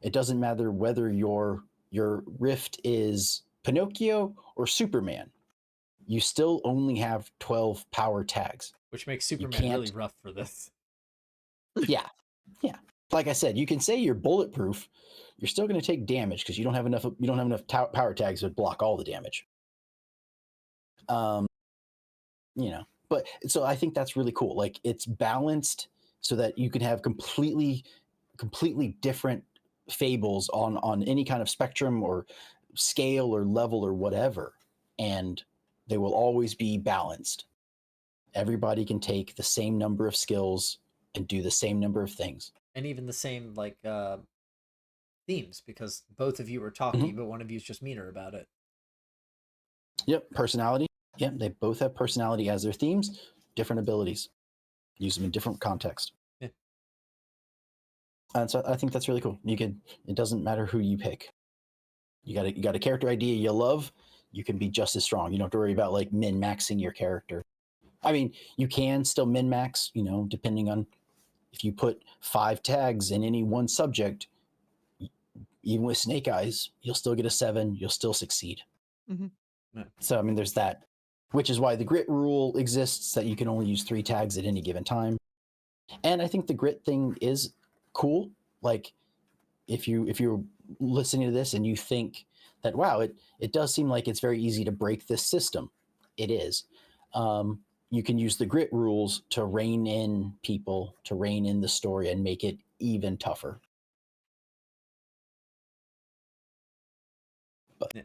It doesn't matter whether your rift is Pinocchio or Superman. You still only have 12 power tags. Which makes Superman really can't- rough for this. Yeah. Like I said, you can say you're bulletproof. You're still going to take damage because you don't have enough power tags to block all the damage. But so I think that's really cool. Like it's balanced so that you can have completely different fables on any kind of spectrum or scale or level or whatever, and they will always be balanced. Everybody can take the same number of skills and do the same number of things. And even the same like themes, because both of you are talky, but one of you is just meaner about it. Yep, personality. Yep, they both have personality as their themes, different abilities. Use them in different context. Yeah. And so I think that's really cool. It doesn't matter who you pick. You got a character idea you love, you can be just as strong. You don't have to worry about like min-maxing your character. I mean, you can still min-max, depending on if you put 5 tags in any one subject, even with Snake Eyes, you'll still get a 7, you'll still succeed. Mhm. Yeah. So, I mean, there's that, which is why the grit rule exists, that you can only use 3 tags at any given time. And I think the grit thing is cool. Like, if you're listening to this and you think that, wow, it does seem like it's very easy to break this system. It is. you can use the grit rules to rein in people, to rein in the story, and make it even tougher. But Yeah.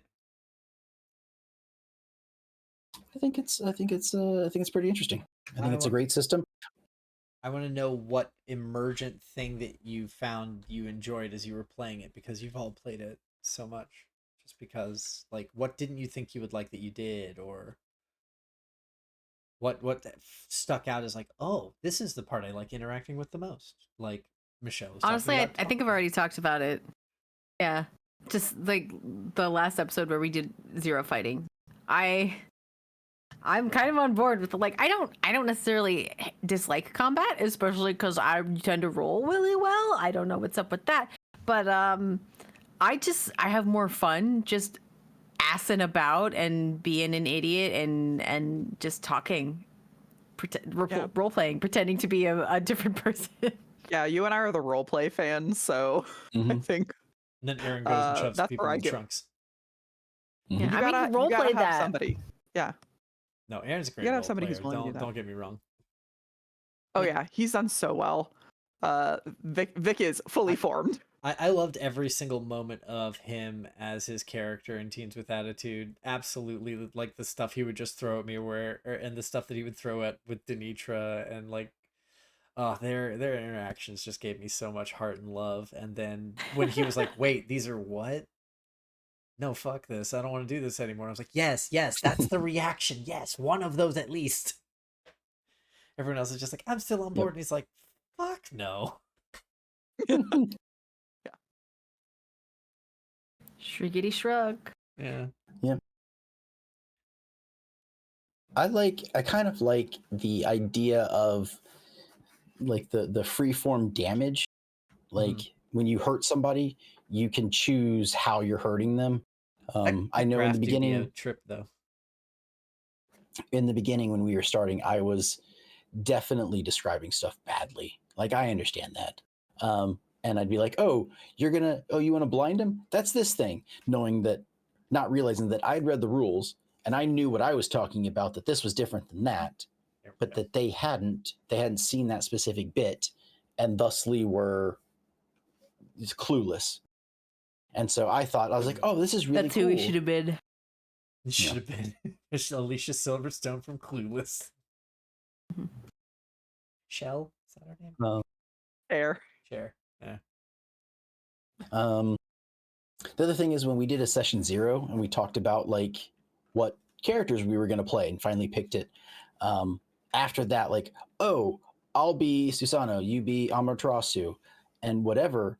I think it's pretty interesting. I think it's a great system. I want to know what emergent thing that you found you enjoyed as you were playing it, because you've all played it so much. Just because, like, what didn't you think you would like that you did, or what stuck out as like, oh, this is the part I like interacting with the most. Like Michelle was Honestly, talking I think I've already talked about it. Yeah, just like the last episode where we did zero fighting. I'm kind of on board with like I don't necessarily dislike combat, especially because I tend to roll really well. I don't know what's up with that, but I have more fun just assing about and being an idiot and just talking, role playing, pretending to be a different person. Yeah, you and I are the role play fans, so I think. And then Aaron goes and shoves that's people where I in get. trunks. Yeah, You I gotta, mean, role you gotta play have that. somebody. Yeah. No, Aaron's a great gotta role have somebody player. who's willing to do that. Don't get me wrong. Oh yeah, he's done so well. Vic is fully formed. I loved every single moment of him as his character in Teens with Attitude. Absolutely, like the stuff he would just throw at me, and the stuff that he would throw at with Denitra, and like, their interactions just gave me so much heart and love. And then when he was like, "Wait, these are what? No, fuck this. I don't want to do this anymore." I was like, "Yes, that's the reaction. Yes, one of those at least." Everyone else is just like, "I'm still on board," and he's like, "Fuck no." Shriggity shrug. Yeah. I kind of like the idea of like the freeform damage. Like when you hurt somebody, you can choose how you're hurting them. I know in the beginning, trip though. In the beginning when we were starting, I was definitely describing stuff badly. Like I understand that. And I'd be like, "Oh, you want to blind him? That's this thing," knowing that, not realizing that I'd read the rules and I knew what I was talking about, that this was different than that, but that they hadn't seen that specific bit, and thusly were clueless. And so I was like, "Oh, this is really That's cool." who we should have been. It should have been Alicia Silverstone from Clueless. Shell? Is that her name? Fair. Cher. Yeah. The other thing is when we did a session 0 and we talked about like what characters we were going to play and finally picked it. After that, like, "Oh, I'll be Susano, you be Amaterasu," and whatever.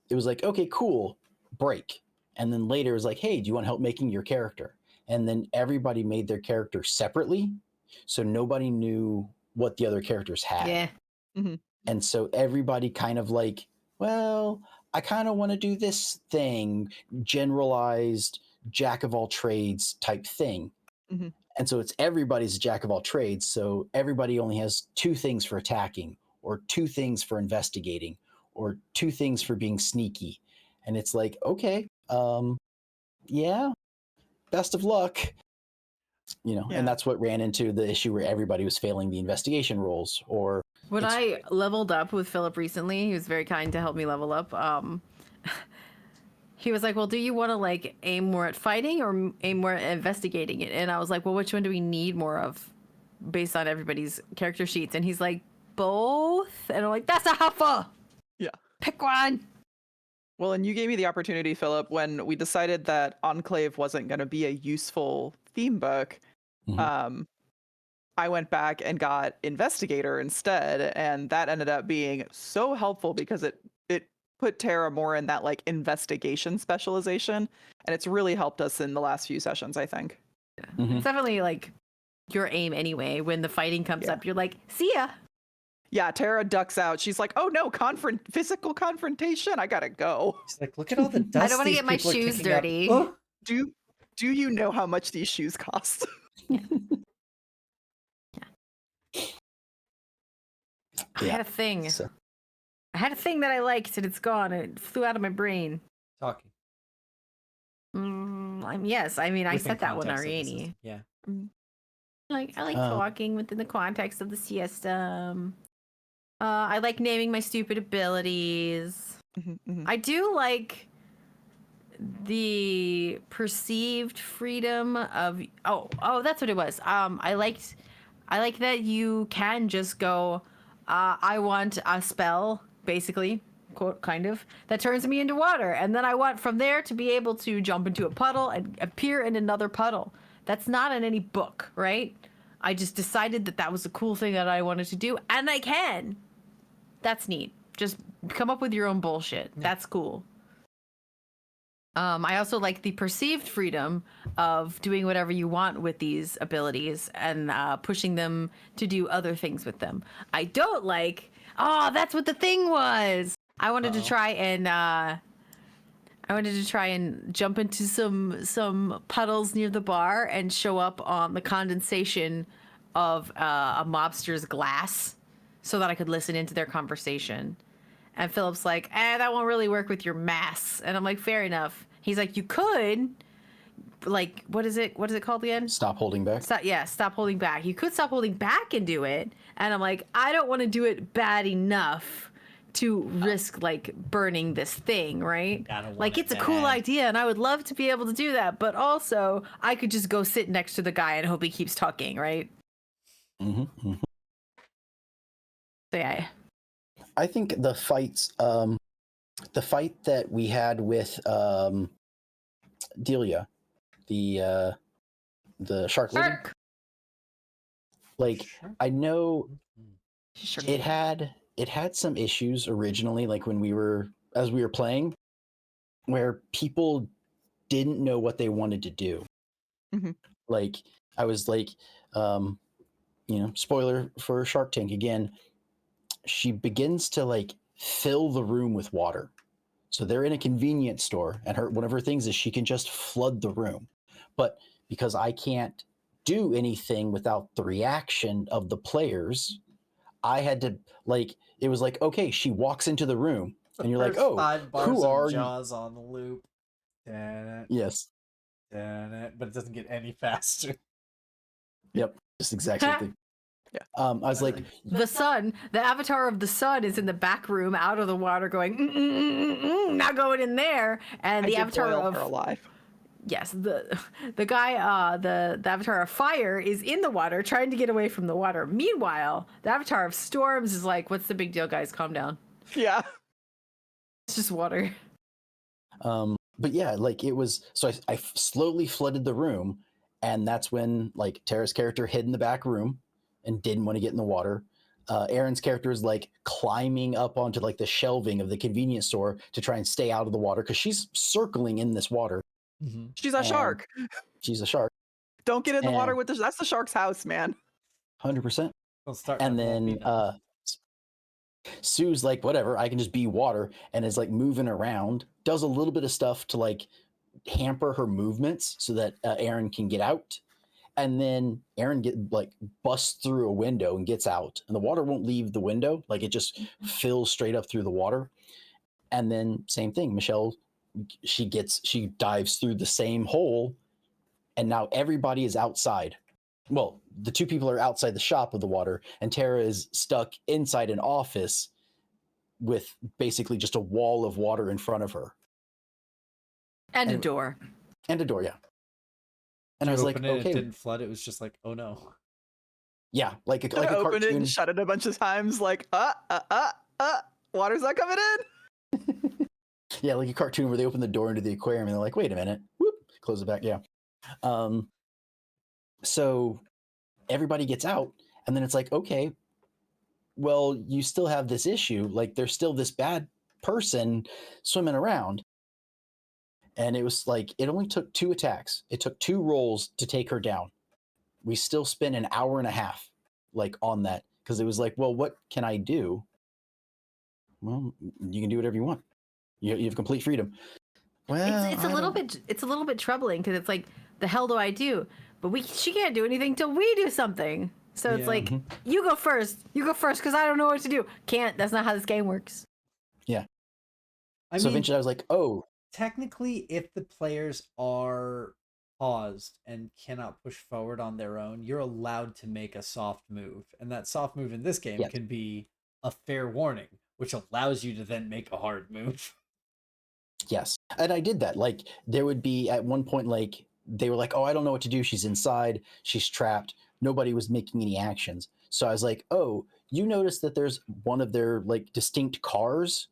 It was like, "Okay, cool, break." And then later it was like, "Hey, do you want help making your character?" And then everybody made their character separately, so nobody knew what the other characters had. Yeah. Mm-hmm. And so everybody kind of like, "Well, I kind of want to do this thing," generalized jack of all trades type thing. Mm-hmm. And so it's everybody's jack of all trades. So everybody only has 2 things for attacking, or 2 things for investigating, or 2 things for being sneaky. And it's like, okay, yeah, best of luck. And that's what ran into the issue where everybody was failing the investigation rolls. Or when I leveled up with Philip recently, he was very kind to help me level up. He was like, "Well, do you want to like aim more at fighting or aim more at investigating it?" And I was like, "Well, which one do we need more of based on everybody's character sheets?" And he's like, "Both." And I'm like, "That's a huffa. Yeah. Pick one." Well, and you gave me the opportunity, Philip, when we decided that Enclave wasn't going to be a useful theme book. Mhm. I went back and got Investigator instead, and that ended up being so helpful because it put Tara more in that like investigation specialization, and it's really helped us in the last few sessions, I think. Mhm. It's definitely like your aim anyway. When the fighting comes up, you're like, "See ya." Yeah, Tara ducks out. She's like, "Oh no, physical confrontation! I gotta go." She's like, "Look at all the dust." I don't want to these get my people are shoes kicking up." dirty. Oh! Do you know how much these shoes cost? I had a thing. I had a thing that I liked, and it's gone. It flew out of my brain. Talking. Yes, I mean, I Within said that one context of the already. system. Yeah. I like talking within the context of the system. I like naming my stupid abilities. I do like the perceived freedom of that's what it was. I like that you can just go, I want a spell, basically, quote, kind of, that turns me into water, and then I want from there to be able to jump into a puddle and appear in another puddle. That's not in any book, right? I just decided that that was a cool thing that I wanted to do, and I can. That's neat. Just come up with your own bullshit. Yeah. That's cool. I also like the perceived freedom of doing whatever you want with these abilities and pushing them to do other things with them. I don't like, that's what the thing was. I wanted to try and jump into some puddles near the bar and show up on the condensation of a mobster's glass so that I could listen into their conversation. And Philip's like, that won't really work with your mass. And I'm like, fair enough. He's like, you could, like, what is it called again? Stop holding back. Stop holding back. You could stop holding back and do it. And I'm like, I don't want to do it bad enough to risk, like, burning this thing, right? Like, it's a cool idea, and I would love to be able to do that. But also, I could just go sit next to the guy and hope he keeps talking, right? Mm-hmm. So, yeah. I think the fights, the fight that we had with Delia, the shark lady, like, I know it had some issues originally, like as we were playing, where people didn't know what they wanted to do. Mm-hmm. Like, I was like, spoiler for Shark Tank again, she begins to, like, fill the room with water. So they're in a convenience store, and one of her things is she can just flood the room. But because I can't do anything without the reaction of the players, I had to, like, it was like, okay, she walks into the room, and you're like, oh, who are you? Jaws on the loop. Yes. But it doesn't get any faster. Yep, just exactly the thing. Yeah. I was like, the avatar of the sun is in the back room out of the water going, not going in there. And the avatar of alive. Yes, the guy, the avatar of fire is in the water trying to get away from the water. Meanwhile, the avatar of storms is like, what's the big deal, guys? Calm down. Yeah. It's just water. But yeah, like, it was, so I slowly flooded the room, and that's when, like, Tara's character hid in the back room and didn't want to get in the water. Aaron's character is, like, climbing up onto, like, the shelving of the convenience store to try and stay out of the water because she's circling in this water. Mm-hmm. She's a shark. She's a shark. Don't get in the water with that's the shark's house, man. 100%. And then Sue's like, whatever, I can just be water, and is, like, moving around, does a little bit of stuff to, like, hamper her movements so that Aaron can get out. And then Aaron busts through a window and gets out, and the water won't leave the window. Like, it just fills straight up through the water. And then same thing, Michelle, she dives through the same hole, and now everybody is outside. Well, the two people are outside the shop of the water, and Tara is stuck inside an office with basically just a wall of water in front of her. And a door. And a door, yeah. And I was like, okay. It didn't flood. It was just like, oh no. Yeah, like a open cartoon. it and shut it a bunch of times, like, water's not coming in. Yeah, like a cartoon where they open the door into the aquarium and they're like, wait a minute, whoop, close it back. Yeah. So everybody gets out, and then it's like, okay, well, you still have this issue. Like, there's still this bad person swimming around. And it was like, it only took 2 attacks. It took 2 rolls to take her down. We still spent an hour and a half, like, on that, because it was like, well, what can I do? Well, you can do whatever you want. You have complete freedom. Well, it's a little bit troubling, because it's like, the hell do I do? But she can't do anything till we do something. So it's like, you go first, because I don't know what to do. Can't. That's not how this game works. Yeah. I mean, eventually I was like, oh. Technically, if the players are paused and cannot push forward on their own, you're allowed to make a soft move. And that soft move in this game Yes. can be a fair warning, which allows you to then make a hard move. Yes. And I did that. Like, there would be at one point, like, they were like, oh, I don't know what to do. She's inside. She's trapped. Nobody was making any actions. So I was like, oh, you notice that there's one of their, like, distinct cars?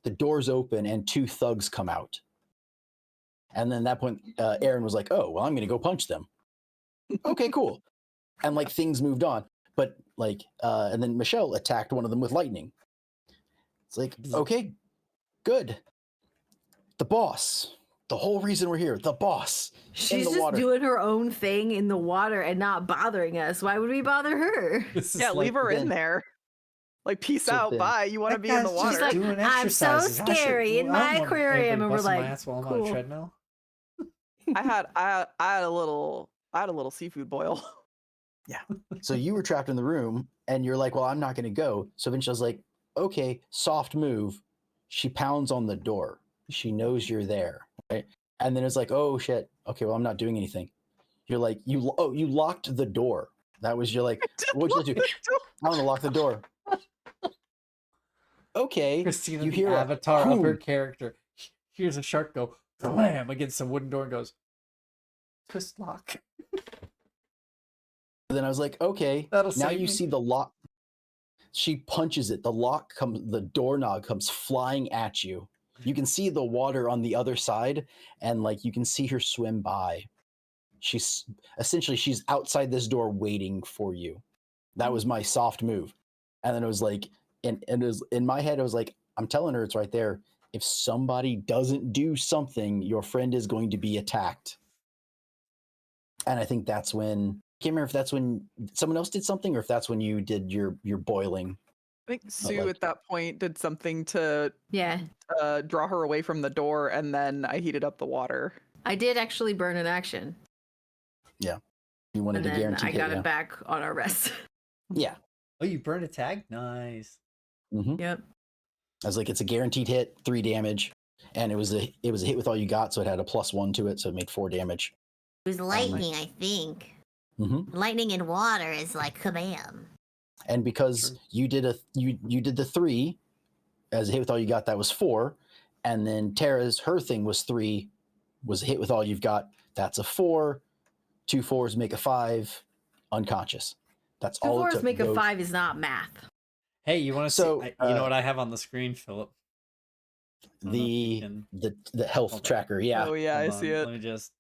The door's open and 2 thugs come out. And then at that point, Aaron was like, oh, well, I'm going to go punch them. Okay, cool. And, like, things moved on. But, like, and then Michelle attacked one of them with lightning. It's like, okay, good. The boss. The whole reason we're here, the boss. She's the just water. doing her own thing in the water and not bothering us. Why would we bother her? This is Yeah, like, leave her then- in there. Like, peace So out, then- bye. You want to that be in the guy's water. just like, doing I'm so exercises. scary in I my don't want aquarium, anybody and we're busting my like, ass while I'm on a cool. treadmill. I had a little seafood boil. So you were trapped in the room and you're like, well, I'm not going to go. So Vincia's like, okay, soft move. She pounds on the door. She knows you're there. Right. And then it's like, oh shit. Okay, well, I'm not doing anything. You're like, you locked the door. That was your like, what'd you do? I'm going to lock the door. Okay. Christina, you the hear a avatar of her boom. character, hears a shark go blam against some wooden door and goes, twist lock. Then I was like, okay, That'll now save you me. see the lock. She punches it. The doorknob comes flying at you. You can see the water on the other side, and like you can see her swim by. She's outside this door waiting for you. That was my soft move. And then it was like, and it was in my head, I was like, I'm telling her it's right there. If somebody doesn't do something, your friend is going to be attacked. And I think that's when, I can't remember if that's when someone else did something or if that's when you did your boiling. I think Sue like- at that point did something to Yeah, draw her away from the door, and then I heated up the water. I did actually burn an action, You wanted and to then guarantee I got hit, it back on our rest. yeah. Oh, you burned a tag? Nice. Mm-hmm. Yep. I was like, it's a guaranteed hit, 3 damage, and it was a hit with all you got, so it had a +1 to it, so it made 4 damage. It was lightning, I think. Mm-hmm. Lightning in water is like kabam. And because Sure. you did you did the 3 as a hit with all you got, that was 4, and then Tara's her thing was 3, was a hit with all you've got. That's a 4. 2 4s make a 5. Unconscious. That's Two all it fours took. make a Those- 5 is not math. Hey, you want to So, see? You know what I have on the screen, Philip? I don't know if you The can- the health Hold on. tracker. Yeah. Oh yeah, I Hold see on, it. Let me just.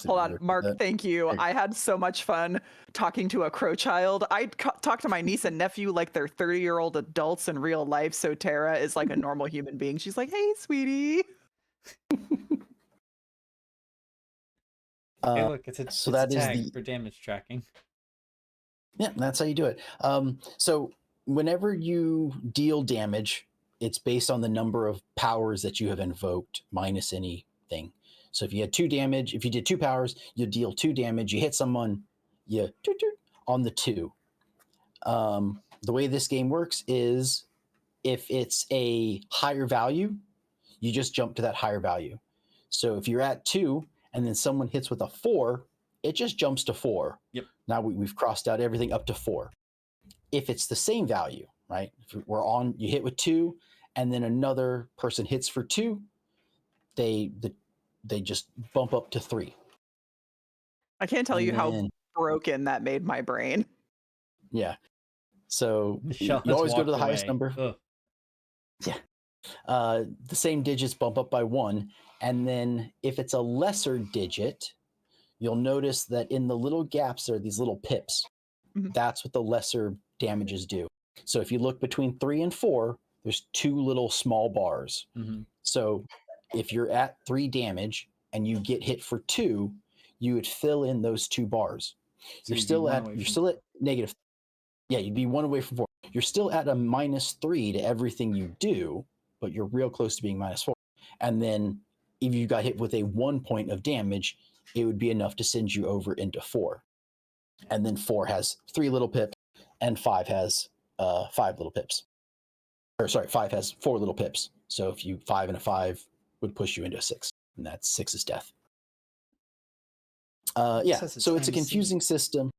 Hold on, Mark. That- Thank you. There. I had so much fun talking to a crow child. I talk to my niece and nephew like they're 30-year-old adults in real life. So Tara is like a normal human being. She's like, "Hey, sweetie." Hey, look, it's a, so it's a that is tag the- for damage tracking. Yeah, that's how you do it. So whenever you deal damage, it's based on the number of powers that you have invoked minus anything. So if you had 2 damage, if you did 2 powers, you deal 2 damage. You hit someone, you toot, toot, on the 2. The way this game works is if it's a higher value, you just jump to that higher value. So if you're at 2 and then someone hits with a 4, it just jumps to 4. Yep. Now we've crossed out everything up to 4. If it's the same value, right? If you hit with 2 and then another person hits for 2, they just bump up to 3. I can't tell And you how then- broken that made my brain. Yeah. So Michelle you has always go to the walked highest away. number. Ugh. The same digits bump up by 1. And then if it's a lesser digit, you'll notice that in the little gaps there are these little pips. Mhm. That's what the lesser damages do. So if you look between 3 and 4, there's 2 little small bars. Mhm. So if you're at 3 damage and you get hit for 2, you would fill in those 2 bars. So You're you'd be still one at away you're from- still at negative. Yeah, you'd be 1 away from 4. You're still at a -3 to everything you do, but you're real close to being -4. And then if you got hit with a 1 point of damage, it would be enough to send you over into 4. And then 4 has 3 little pips, and 5 has 5 little pips. Or sorry, 5 has 4 little pips. So if you 5 and a 5 would push you into a 6. and that's 6 is death. It Yeah, says so it's a tiny confusing system.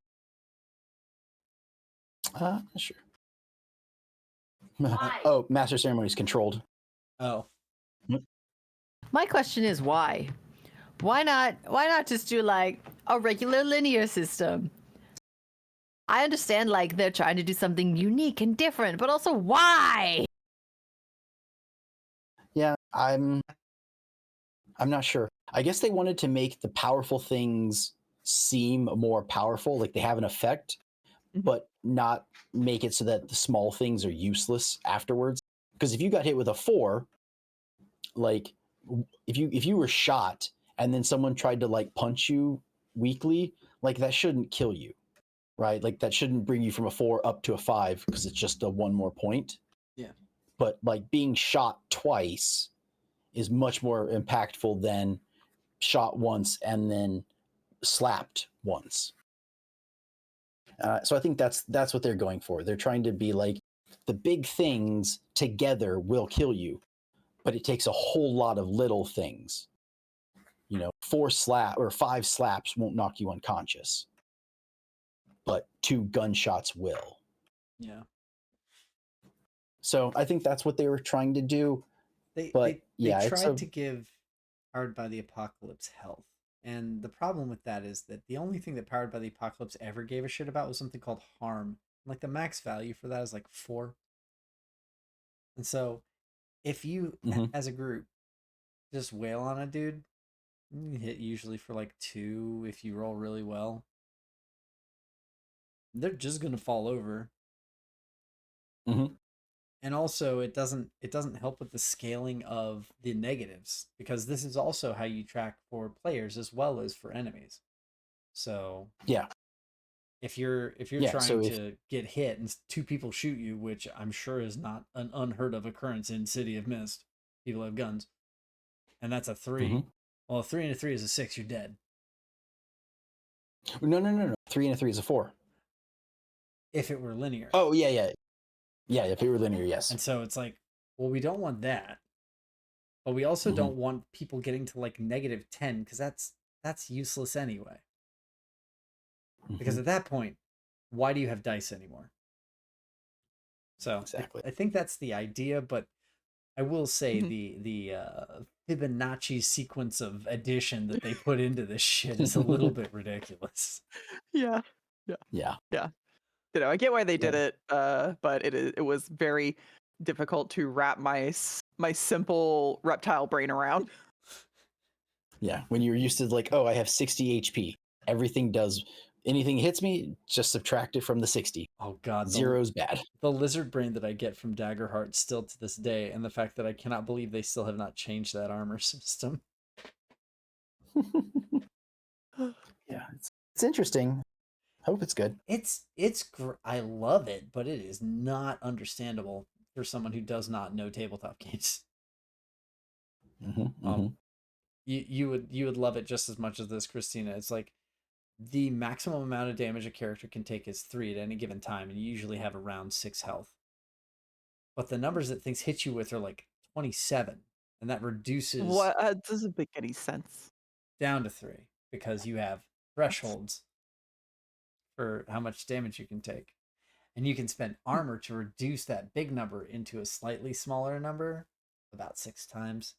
Sure. Oh, Master Ceremony is controlled. Oh, My question is why? Why not just do like a regular linear system? I understand like they're trying to do something unique and different, but also why? Yeah, I'm not sure. I guess they wanted to make the powerful things seem more powerful, like they have an effect, but not make it so that the small things are useless afterwards. Because if you got hit with a 4, like if you were shot and then someone tried to like punch you weakly, like that shouldn't kill you, right? Like that shouldn't bring you from a 4 up to a 5 because it's just a 1 more point. yeah. But like being shot twice is much more impactful than shot once and then slapped once. So I think that's what they're going for. They're trying to be like the big things together will kill you, but it takes a whole lot of little things. 5 slaps won't knock you unconscious, but 2 gunshots will. Yeah. So I think that's what they were trying to do. They yeah, tried to give Powered by the Apocalypse health. And the problem with that is that the only thing that Powered by the Apocalypse ever gave a shit about was something called harm. Like the max value for that is like 4. And so if you, as a group, just wail on a dude, you hit usually for like 2 if you roll really well. They're just going to fall over. And also it doesn't help with the scaling of the negatives, because this is also how you track for players as well as for enemies. So yeah, if you're trying to get hit and 2 people shoot you, which I'm sure is not an unheard of occurrence in City of Mist, people have guns, and that's a 3. Well, a 3 and a 3 is a 6, you're dead. No. 3 and a 3 is a 4. If it were linear. Oh yeah. If it were linear, yes. And so it's like, well, we don't want that, but we also don't want people getting to like -10, because that's useless anyway. Because at that point, why do you have dice anymore? So exactly. I think that's the idea, but I will say the Fibonacci sequence of addition that they put into this shit is a little bit ridiculous. Yeah. I get why they did it, but it was very difficult to wrap my simple reptile brain around. Yeah, when you're used to like, oh, I have 60 HP. Anything hits me, just subtract it from the 60. Oh god, 0's bad. The lizard brain that I get from Daggerheart still to this day, and the fact that I cannot believe they still have not changed that armor system. Yeah, it's interesting. Hope it's good. I love it, but it is not understandable for someone who does not know tabletop games. You would love it just as much as this, Christina. It's like the maximum amount of damage a character can take is 3 at any given time, and you usually have around 6 health. But the numbers that things hit you with are like 27, and that reduces What doesn't make any sense. Down to 3, because you have thresholds for how much damage you can take. And you can spend armor to reduce that big number into a slightly smaller number, about 6 times.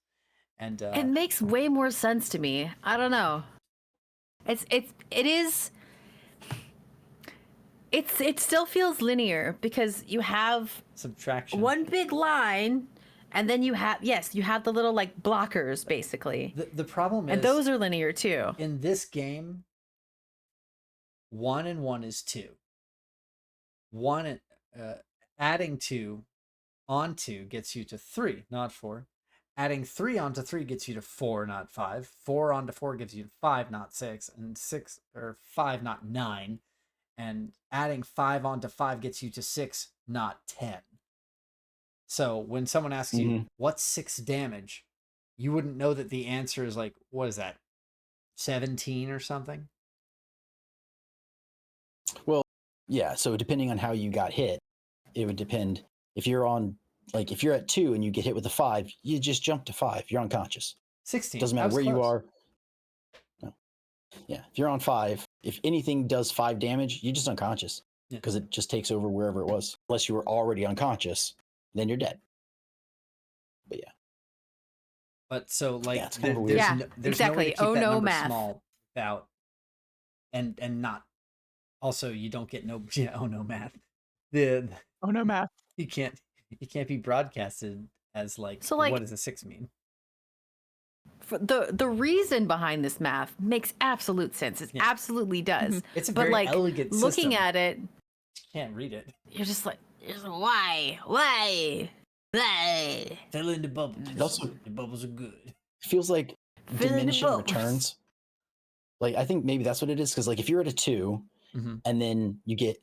And it makes way more sense to me. I don't know. It still feels linear because you have subtraction. One big line, and then you have the little like blockers basically. The problem is, and those are linear too. In this game, 1 and 1 is 2. Adding 2 onto gets you to 3, not 4. Adding 3 onto 3 gets you to 4, not 5. 4 onto 4 gives you 5, not 6, and 5, not 9. And adding 5 onto 5 gets you to 6, not 10. So when someone asks you, what's 6 damage? You wouldn't know that the answer is like, what is that, 17 or something? Well, yeah, so depending on how you got hit, it would depend. If you're at 2 and you get hit with a 5, you just jump to 5. You're unconscious. 16. Doesn't I matter was where you close. are. No. Yeah, if you're on 5, if anything does 5 damage, you're just unconscious Yeah. because it just takes over wherever it was. Unless you were already unconscious, then you're dead. But yeah, But so like it's kind of weird. Yeah, there's no way to exactly. keep Oh, that no number math. small without and not also you don't get no math. The Oh no, math. you can't be broadcasted as like, So, like- what does a 6 mean? The reason behind this math makes absolute sense. It Yeah. absolutely does. It's a But very like elegant looking system. at it, You can't read it. you're just like, Why? Why? Why? Fill in the bubbles. It also The bubbles are good. feels like Fill in the diminishing bubbles. returns. Like I think maybe that's what it is because like if you're at a 2 Mhm. and then you get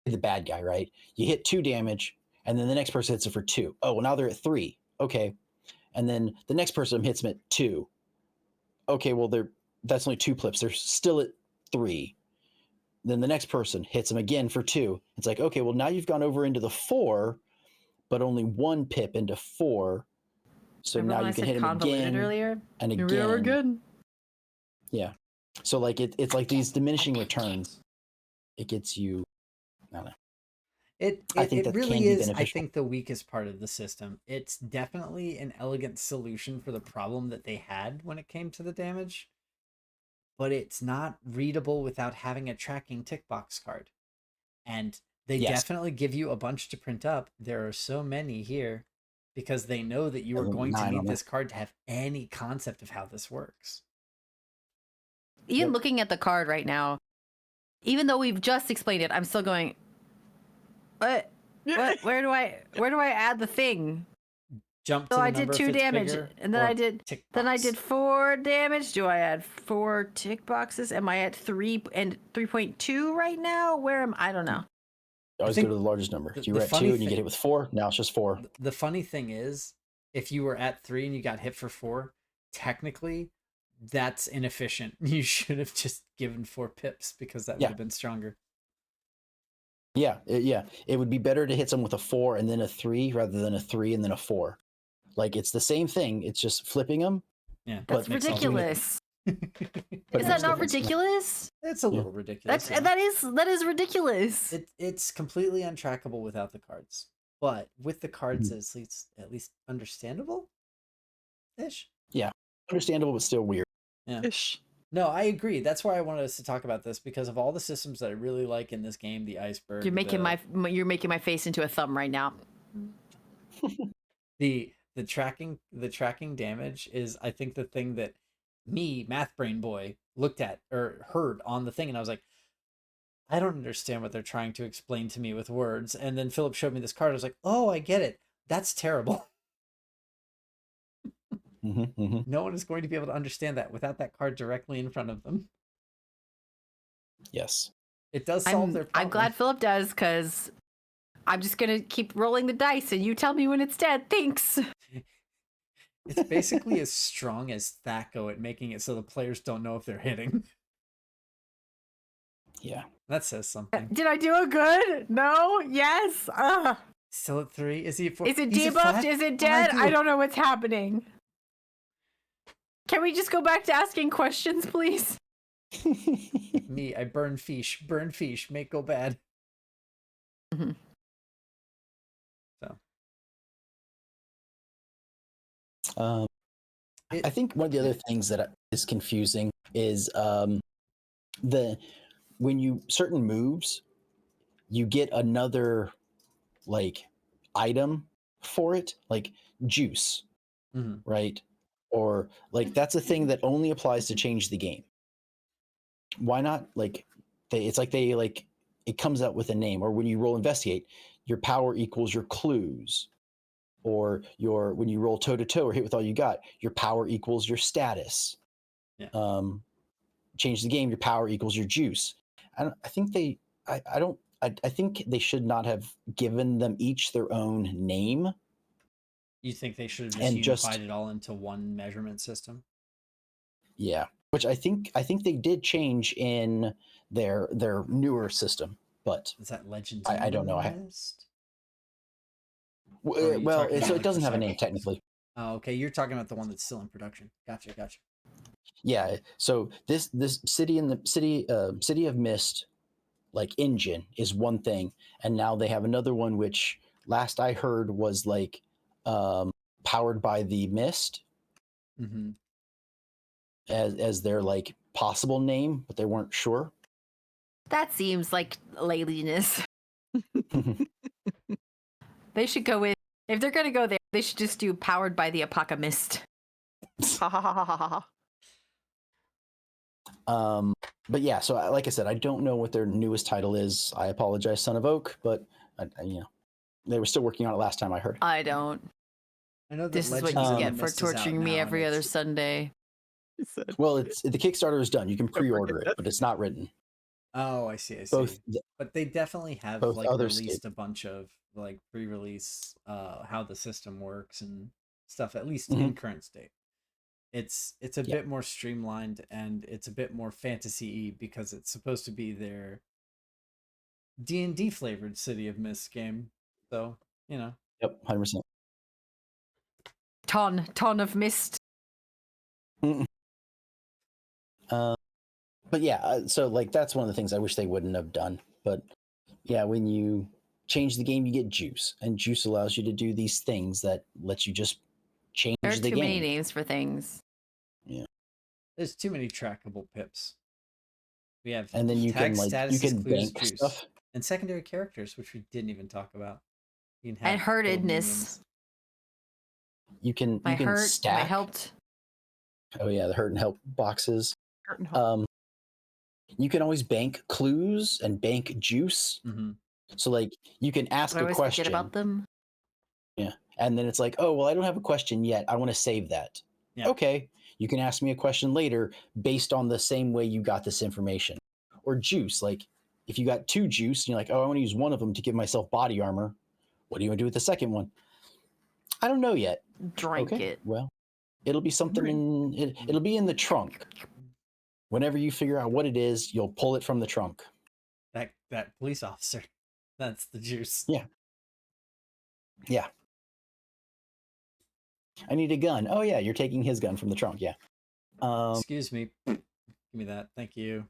the bad guy, right? You hit 2 damage and then the next person hits it for 2. Oh, well now they're at 3. Okay. And then the next person hits them at 2. Okay, well that's only 2 plips. They're still at 3. Then the next person hits them again for 2. It's like, okay, well now you've gone over into the 4, but only 1 pip into 4. So remember now when you I can said hit him convoluted again earlier? and Here we are again. again. Yeah. So like it's like these diminishing returns. It gets you. I don't know. I think It that really can be is, I beneficial. think, the weakest part of the system. It's definitely an elegant solution for the problem that they had when it came to the damage, but it's not readable without having a tracking tick box card. And they Yes. definitely give you a bunch to print up. There are so many here because they know that you are There's going to 9 need on this card to have any concept of how this works. Even Yep. looking at the card right now, even though we've just explained it, I'm still going, what? What? Where do I add the thing? Jump to So the I did number if 2 it's damage, bigger, and then or I did tick then I box. did 4 damage. Do I add 4 tick boxes? Am I at 3 and 3.2 right now? Where am I? don't know. Always think go to the largest number. the- If you the were at funny 2 and you thing- get hit with 4, now it's just 4. The funny thing is, if you were at 3 and you got hit for 4, technically that's inefficient. You should have just given 4 pips because that would Yeah. have been stronger. Yeah, it would be better to hit someone with a 4 and then a 3 rather than a 3 and then a 4. Like it's the same thing. It's just flipping them. Yeah, That's But makes all the ridiculous. But Is it that makes not difference. ridiculous? It's a little ridiculous. That's that is ridiculous. It's completely untrackable without the cards, but with the cards, it's at least understandable. Ish. Understandable, but still weird. Ish. No, I agree. That's why I wanted us to talk about this because of all the systems that I really like in this game. The iceberg. You're making the, you're making my face into a thumb right now. the tracking damage is, I think, the thing that me, math brain boy, looked at or heard on the thing, and I was like, I don't understand what they're trying to explain to me with words. And then Philip showed me this card. I was like, oh, I get it. That's terrible. No one is going to be able to understand that without that card directly in front of them. Yes. It does solve their problem. I'm glad Philip does, because I'm just gonna keep rolling the dice and you tell me when it's dead. Thanks. It's basically as strong as Thaco at making it so the players don't know if they're hitting. Yeah. That says something. Did I do a good? No? Yes? Still at 3? Is he? Is it he's at debuffed? 5? Is it What dead? do? I don't know what's happening. Can we just go back to asking questions, please? Me, I burn fish, make go bad. Mm-hmm. So I think one of the other things that is confusing is when you certain moves, you get another like item for it, like juice, Mhm. right? Or like that's a thing that only applies to change the game. Why not like it's like they like it comes out with a name, or when you roll investigate, your power equals your clues. Or when you roll toe to toe or hit with all you got, your power equals your status. Yeah. Change the game, your power equals your juice. I think they should not have given them each their own name. You think they should have And unified it all into one measurement system? Yeah, which I think they did change in their newer system, but Is that Legends? I don't know. List? Or are you Well, talking so about, it doesn't have a for name Cyberpunk? technically. Oh, okay. You're talking about the one that's still in production. Gotcha. Yeah. So this city in the city of Mist like engine is one thing, and now they have another one which last I heard was like powered by the Mist Mm-hmm. as their like possible name, but they weren't sure. That seems like laziness. They should go with, if they're gonna go there, they should just do powered by the Apocalypse. Ha ha ha ha ha ha. But yeah, so like I said, I don't know what their newest title is. I apologize, Son of Oak, but you know, they were still working on it last time I heard. I don't. I know that This is what Legends you of the get for Mist is out torturing me now, every and other it's- Sunday. He said, Well, it's the Kickstarter is done. You can pre-order it, but it's not written. Oh, I see. Both But they definitely have both like other released states. a bunch of like pre-release how the system works and stuff, at least Mhm. in current state. It's a Yeah. bit more streamlined and it's a bit more fantasy-y because it's supposed to be their D&D flavored City of Mist game. So, you know. Yep, 100%. Ton of mist. But yeah, so like that's one of the things I wish they wouldn't have done. But yeah, when you change the game, you get juice, and juice allows you to do these things that lets you just change There are the too many game. names for things. There's too many trackable pips. We have And then you tag can like you statuses, can clues, bank juice, stuff. and secondary characters, which we didn't even talk about. You can And have little hurtedness. minions. You My can hurt, my stack. helped. Oh yeah, the hurt and help boxes. Hurt and help. You can always bank clues and bank juice. Mm-hmm. So like you can ask But I a always question. forget about them. Yeah. And then it's like, oh, well, I don't have a question yet. I want to save that. Yeah. Okay. You can ask me a question later based on the same way you got this information. Or juice. Like if you got 2 juice and you're like, oh, I want to use one of them to give myself body armor. What do you want to do with the second one? I don't know yet. Drink Okay. it. Well, it'll be something it'll be in the trunk. Whenever you figure out what it is, you'll pull it from the trunk. That police officer. That's the juice. Yeah. Yeah. I need a gun. Oh yeah, you're taking his gun from the trunk. Yeah. Excuse me. Give me that. Thank you.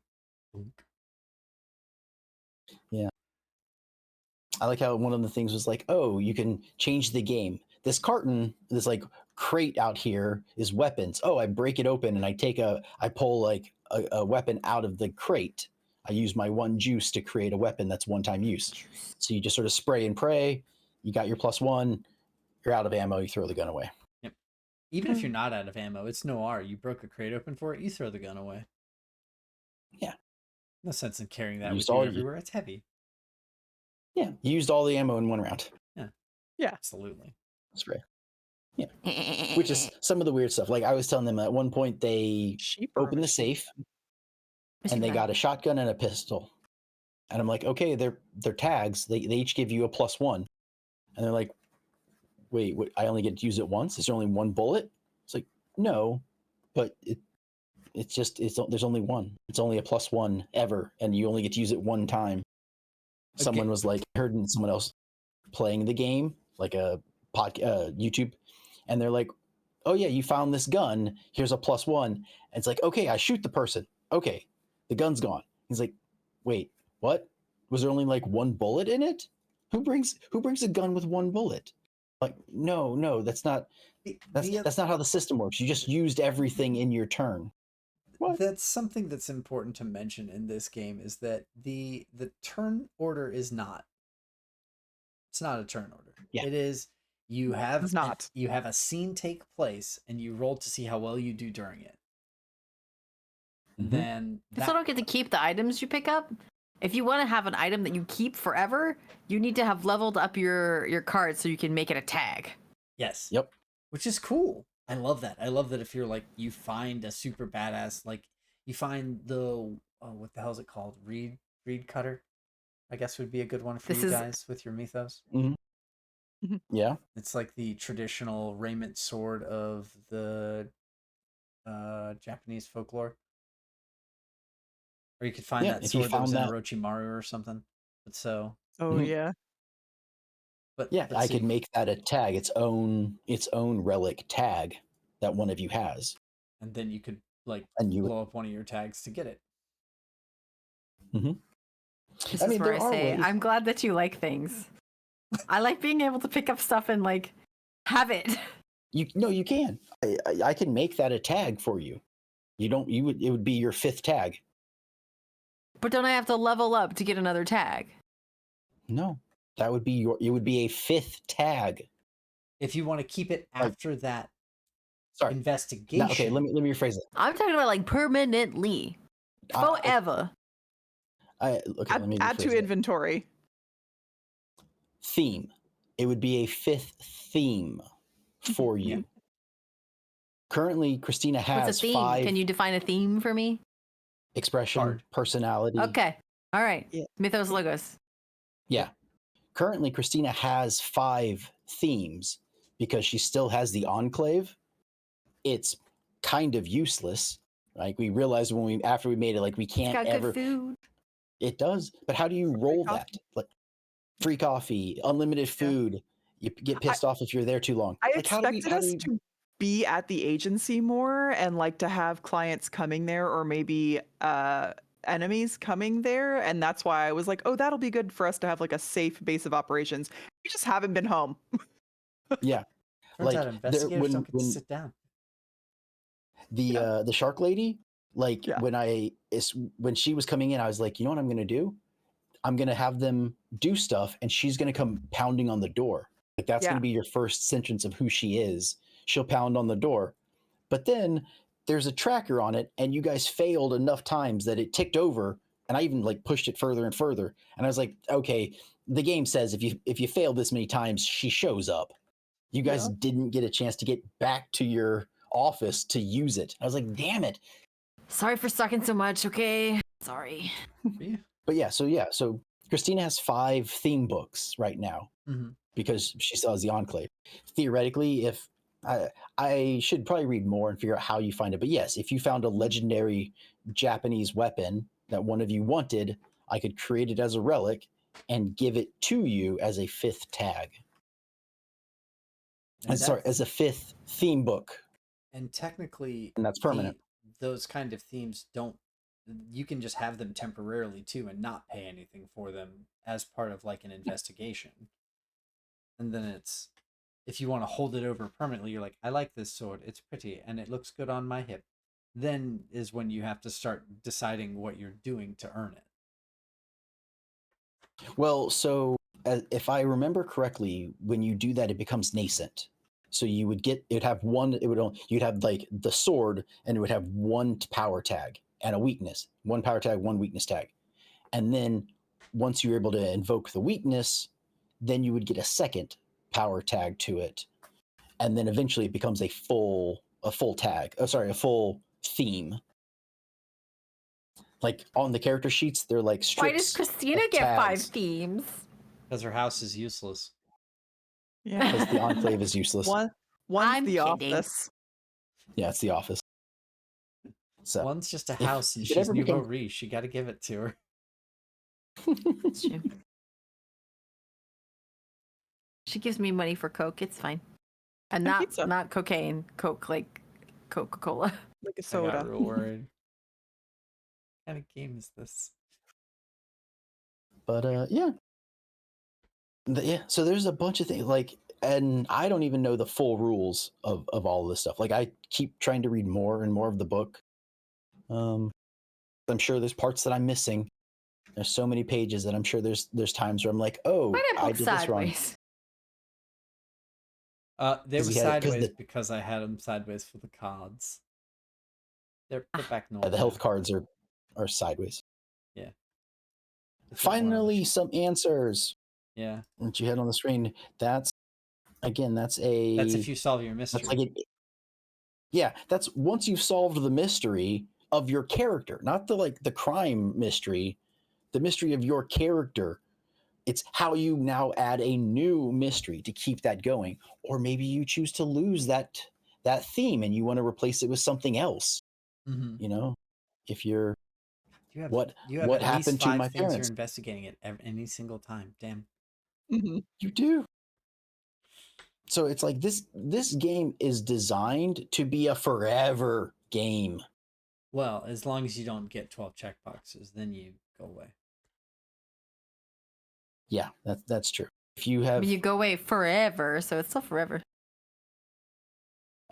I like how one of the things was like, oh, you can change the game. This carton, this like crate out here is weapons. Oh, I break it open and I pull like a weapon out of the crate. I use my 1 juice to create a weapon that's one-time use. So you just sort of spray and pray. You got your +1. You're out of ammo. You throw the gun away. Yep. Even if you're not out of ammo, it's noir. You broke a crate open for it, you throw the gun away. Yeah. No sense in carrying that Used with you all everywhere. It's heavy. Yeah, you used all the ammo in 1 round. Yeah. Absolutely. Spray. Yeah. Which is some of the weird stuff. Like I was telling them at one point they Sheep opened the safe and they got a shotgun and a pistol. And I'm like, okay, they're tags. They each give you a +1. And they're like, wait, I only get to use it once? Is there only 1 bullet? It's like, no, but there's only 1. It's only a +1 ever, and you only get to use it 1 time. Someone was like, I heard someone else playing the game, like a YouTube, and they're like, oh yeah, you found this gun. Here's a +1. And it's like, okay, I shoot the person. Okay, the gun's gone. He's like, wait, what? Was there only like 1 bullet in it? Who brings a gun with 1 bullet? Like, no, that's not how the system works. You just used everything in your turn. What? That's something that's important to mention in this game is that the turn order is not. It's not a turn order. Yeah. It is you have it's not. you have a scene take place and you roll to see how well you do during it. Mhm. Then You still don't get to keep the items you pick up. If you want to have an item that you keep forever, you need to have leveled up your card so you can make it a tag. yes. Yep. Which is cool. I love that. I love that if you're like you find a super badass, like you find the what the hell is it called? Reed cutter, I guess would be a good one for you guys with your mythos. Yeah. It's like the traditional raiment sword of the Japanese folklore. Or you could find that if you sword that was found in that- Orochimaru or something. But so Oh Mhm. yeah. But Yeah, let's I see. could make that a tag, its own relic tag that one of you has. And then you could like And you blow up one of your tags to get it. This I is mean, where there I are say, ways. I'm glad that you like things. I like being able to pick up stuff and like have it. You can. I can make that a tag for you. It would be your 5th tag. But don't I have to level up to get another tag? No. It would be a 5th tag. If you want to keep it after that Sorry. investigation. No, okay, let me rephrase it. I'm talking about like permanently. Forever. Let me Add to rephrase it. inventory. Theme. It would be a 5th theme for you. Yeah. Currently, Christina has What's a theme? 5 Can you define a theme for me? expression, Card. personality. Okay. All right. Yeah. Mythos Logos. Yeah. Currently, Christina has 5 themes because she still has the Enclave. It's kind of useless. Like we realized after we made it, like we It's can't got ever. good food. It does, but how do you roll that? coffee. Like free coffee, unlimited food. You get pissed off if you're there too long. I Like, how do expected us to be at the agency more and like to have clients coming there or maybe enemies coming there. And that's why I was like, oh, that'll be good for us to have like a safe base of operations. We just haven't been home. Yeah. Turns like, out investigators when- don't get to when- sit down. the shark lady, like Yeah. when she was coming in, I was like, you know what I'm gonna do? I'm gonna have them do stuff, and she's gonna come pounding on the door. Like that's Yeah. gonna be your first sentence of who she is. She'll pound on the door, but then there's a tracker on it, and you guys failed enough times that it ticked over, and I even like pushed it further and further. And I was like, okay, the game says if you fail this many times, she shows up. You guys didn't get a chance to get back to your office to use it. I was like, damn it. Sorry for sucking so much, okay? Sorry. Yeah. But so Christina has 5 theme books right now Mm-hmm. because she still has the Enclave. Theoretically, if I should probably read more and figure out how you find it. But yes, if you found a legendary Japanese weapon that one of you wanted, I could create it as a relic and give it to you as a 5th tag. As a 5th theme book. And technically, And that's permanent. Those kind of themes don't. You can just have them temporarily too, and not pay anything for them as part of like an investigation. And then it's, if you want to hold it over permanently, you're like, I like this sword. It's pretty and it looks good on my hip. Then is when you have to start deciding what you're doing to earn it. Well, so if I remember correctly, when you do that, it becomes nascent. So you would you'd have like the sword, and it would have 1 power tag and a weakness. 1 power tag, 1 weakness tag. And then once you're able to invoke the weakness, then you would get a 2nd power tag to it. And then eventually it becomes a full tag. Oh, sorry, a full theme. Like on the character sheets, they're like strips. Why does Christina of get 5 tags. themes? Because her house is useless. Yeah. Because the Enclave is useless. One's I'm the kidding. office. Yeah, it's the office. So One's just a house, and it she's ever nouveau became- riche. You got to give it to her. That's true. She gives me money for Coke. It's fine. And And pizza. not cocaine. Coke, like Coca-Cola. Like a I soda. got real worried. What kind of game is this? But yeah. So there's a bunch of things like, and I don't even know the full rules of all this stuff. Like I keep trying to read more and more of the book. I'm sure there's parts that I'm missing. There's so many pages that I'm sure there's times where I'm like, oh, Why I did did book this wrong. sideways? They were 'Cause he had it- 'cause sideways the- because I had them sideways for the cards. They're back Yeah, normal. the health now. cards are sideways. It's a bit more of a Finally, sh- some answers Yeah, that you had on the screen. That's that's if you solve your that's mystery. like that's once you've solved the mystery of your character, not the crime mystery, the mystery of your character. It's how you now add a new mystery to keep that going, or maybe you choose to lose that theme and you want to replace it with something else. Mhm. You know, if you're You have what you have what at least happened to 5 my things parents? you're investigating at any single time. Damn. Mhm. You do. So it's like this game is designed to be a forever game. Well, as long as you don't get 12 checkboxes, then you go away. Yeah, that's true. If you I have mean, you go away forever, so it's still forever.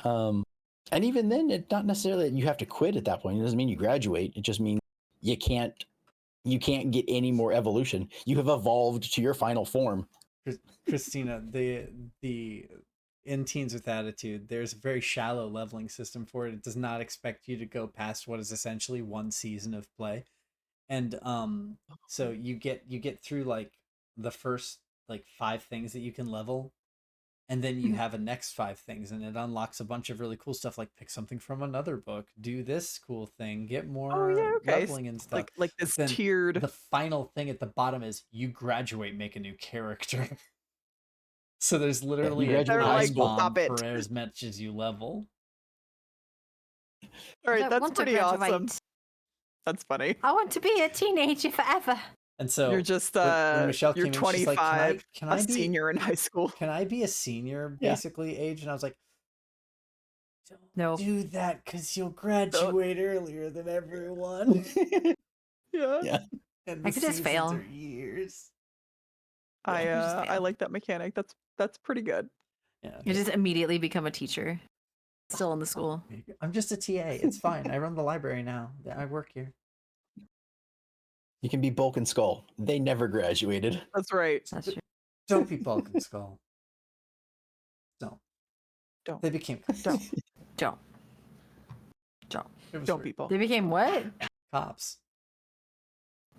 and even then, it's not necessarily that you have to quit at that point. It doesn't mean you graduate. It just means you can't get any more evolution. You have evolved to your final form. Christina, the in Teens with Attitude, there's a very shallow leveling system for it. It does not expect you to go past what is essentially one season of play. And so you get through like the first like 5 things that you can level, and then you have a next 5 things, and it unlocks a bunch of really cool stuff, like pick something from another book, do this cool thing, get more leveling and stuff. Like this Then tiered. the final thing at the bottom is you graduate, make a new character. So there's literally a graduate high time school. bomb Stop it. for as much as you level. All right, I that's want to pretty awesome. graduate. That's funny. I want to be a teenager forever. And so You're just when Michelle you're came in, she's 25, like, can a I be senior in high school. Can I be a senior, Yeah. basically, age? And I was like, don't No. do that because you'll graduate earlier than everyone. Yeah. Yeah. And I the could just seasons fail. are years. I just I fail. like that mechanic. That's pretty good. Yeah. You just immediately become a teacher. Still in the school. I'm just a TA. It's fine. I run the library now. I work here. You can be Bulk and Skull. They never graduated. That's right. That's true. Don't be Bulk and Skull. Don't. Don't. They became Don't Don't. it was don't weird. people. They became what? Cops.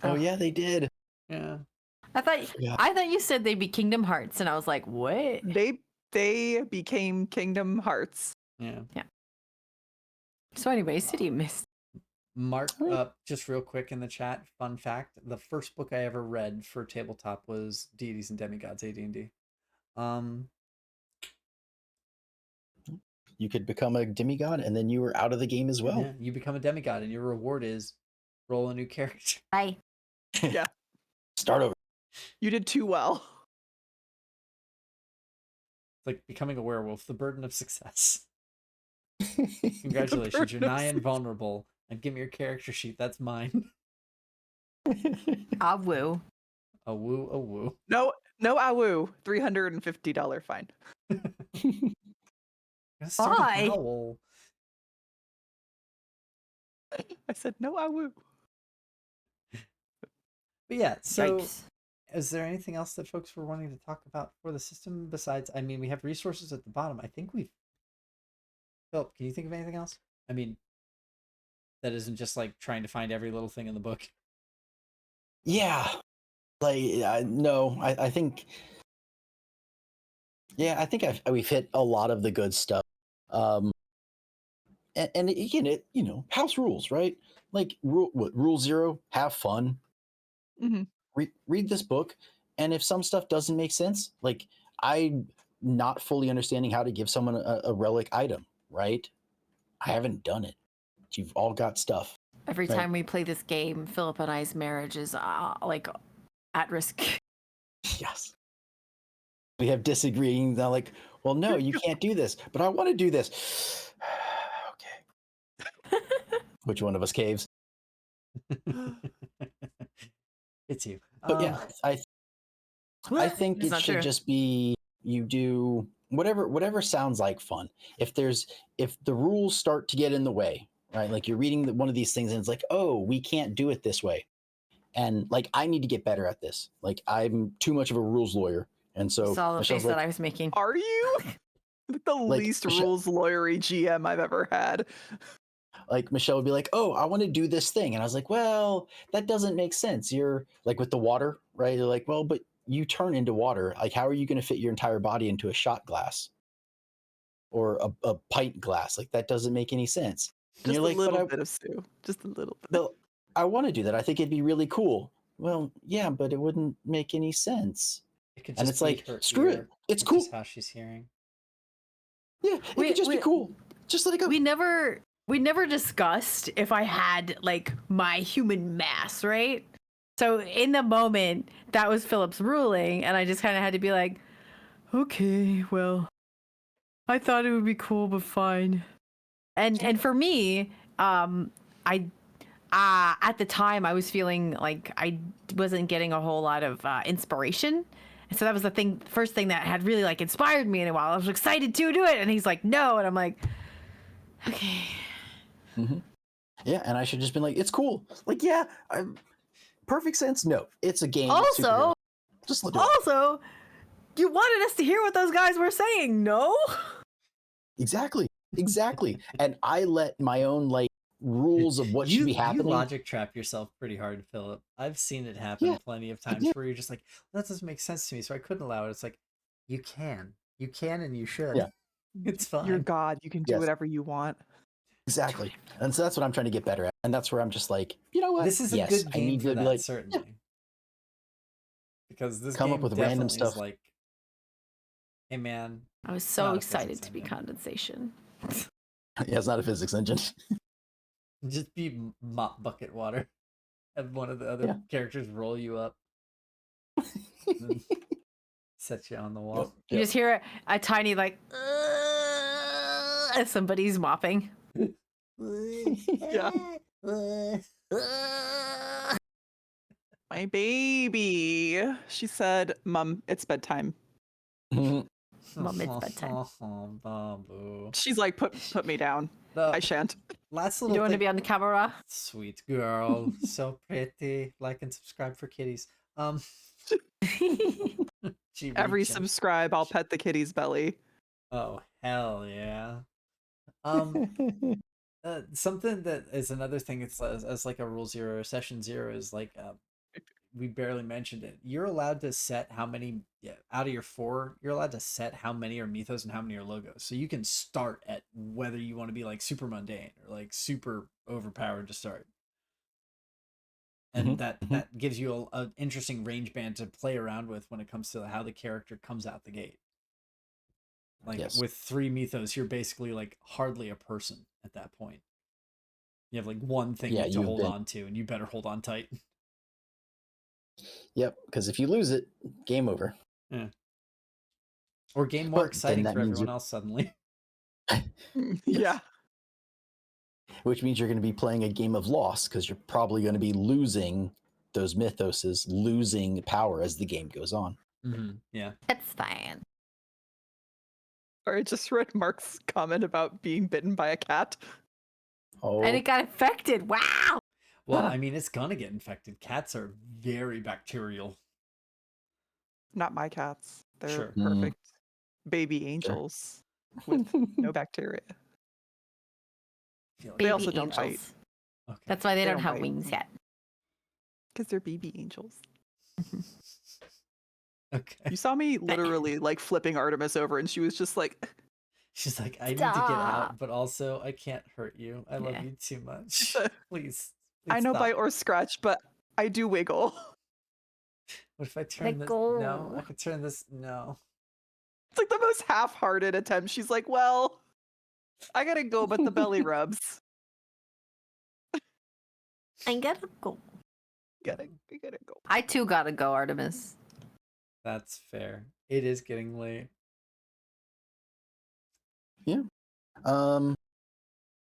Oh yeah, they did. Yeah. I Yeah. thought you said they'd be Kingdom Hearts, and I was like, what? They became Kingdom Hearts. Yeah. So anyway, City of Mist. Mark up just real quick in the chat. Fun fact: the first book I ever read for tabletop was Deities and Demigods AD&D. You could become a demigod, and then you were out of the game as well. Yeah, you become a demigod, and your reward is roll a new character. Bye. Yeah. Start over. You did too well. It's like becoming a werewolf, the burden of success. Congratulations, you're nigh invulnerable. And give me your character sheet. That's mine. Ah, woo. A woo, a woo. No awoo. $350 fine. Start a Why? howl. I said no awoo. But yeah, so Yikes. is there anything else that folks were wanting to talk about for the system besides, I mean, we have resources at the bottom. I think we've... Philip, can you think of anything else? I mean, that isn't just like trying to find every little thing in the book. Yeah. Like, no, I think... Yeah, I think we've hit a lot of the good stuff. And again, house rules, right? Like, rule 0, have fun. Mhm. Read this book, and if some stuff doesn't make sense, like I'm not fully understanding how to give someone a relic item, right? I haven't done it. You've all got stuff. Every Right. time we play this game, Philip and I's marriage is like at risk. Yes. We have disagreeing. They're like, well, no, you can't do this, but I want to do this. Okay. Which one of us caves? It's you. But yeah, I think It's it not should true. just be you do whatever sounds like fun. If the rules start to get in the way, right? Like you're reading one of these things and it's like, oh, we can't do it this way, and like I need to get better at this. Like I'm too much of a rules lawyer, and so Saw the Michelle's face like, that I was making. Are you? The Like, least Michelle- rules lawyery GM I've ever had. like Michelle would be like, oh, I want to do this thing, and I was like, well, that doesn't make sense. You're like with the water, right? You're like, well, but you turn into water. Like, how are you going to fit your entire body into a shot glass or a pint glass? Like, that doesn't make any sense. And Just you're a like, little but bit of stew. Just a little bit. Well, I want to do that. I think it'd be really cool. Well, yeah, but it wouldn't make any sense. It could And just it's be like, her screw it. ear, It's which cool. is how she's hearing. Yeah, it could just be cool. Just let it go. We never discussed if I had like my human mass, right? So in the moment, that was Philip's ruling, and I just kind of had to be like, okay, well, I thought it would be cool, but fine. And for me, I at the time I was feeling like I wasn't getting a whole lot of inspiration. And so that was the first thing that had really like inspired me in a while. I was excited to do it, and he's like, no, and I'm like, okay. Mm-hmm. Yeah, and I should just been like, it's cool. Like, yeah, perfect sense. No, it's a game. Also, just look at it. You wanted us to hear what those guys were saying, no? Exactly. And I let my own like rules of what should be happening. You logic trap yourself pretty hard, Philip. I've seen it happen plenty of times where you're just like, that doesn't make sense to me, so I couldn't allow it. It's like, you can, and you should. Yeah, it's fine. You're God. You can do whatever you want. Exactly, and so that's what I'm trying to get better at, and that's where I'm just like, you know what? This is a good game for that, certainly. Because this come game up with definitely random stuff. Is like, hey man, I was so excited to be condensation. Yeah, it's not a physics engine. Just be mop bucket water. Have one of the other characters roll you up. Set you on the wall. You just hear a tiny like as somebody's mopping. Yeah. My baby. She said, Mom, it's bedtime. Mom, it's bedtime. Babu. She's like, put me down. I shan't. Last You little don't want to be on the camera? Sweet girl. So pretty. Like and subscribe for kitties. Every subscribe, I'll pet the kitty's belly. Oh, hell yeah. Something that is another thing, it's as like a rule 0 or session 0 is like, we barely mentioned it. You're allowed to set how many out of your 4. You're allowed to set how many are mythos and how many are logos. So you can start at whether you want to be like super mundane or like super overpowered to start. And that gives you an interesting range band to play around with when it comes to how the character comes out the gate. Like with 3 mythos, you're basically like hardly a person at that point. You have like one thing to hold on to, and you better hold on tight. Yep, because if you lose it, game over. Yeah. Or game more exciting for everyone else suddenly. Yeah. Which means you're going to be playing a game of loss because you're probably going to be losing those mythoses, losing power as the game goes on. Mm-hmm. Yeah. It's fine. Or I just read Mark's comment about being bitten by a cat. Oh. And it got infected. Wow. Well, I mean, it's gonna get infected. Cats are very bacterial. Not my cats. They're Sure. perfect baby angels with no bacteria. They also don't bite. Okay. That's why they don't have bite. wings yet. Because they're baby angels. Okay. You saw me literally like flipping Artemis over, and she was just like, she's like, I need to get out, but also I can't hurt you. I love you too much. Please. I know stop. bite or scratch, but I do wiggle. What if I turn this? No, I could turn this. No. It's like the most half-hearted attempt. She's like, well, I gotta go, but the belly rubs. I gotta go. I gotta go. I too gotta go, Artemis. That's fair. It is getting late. Yeah.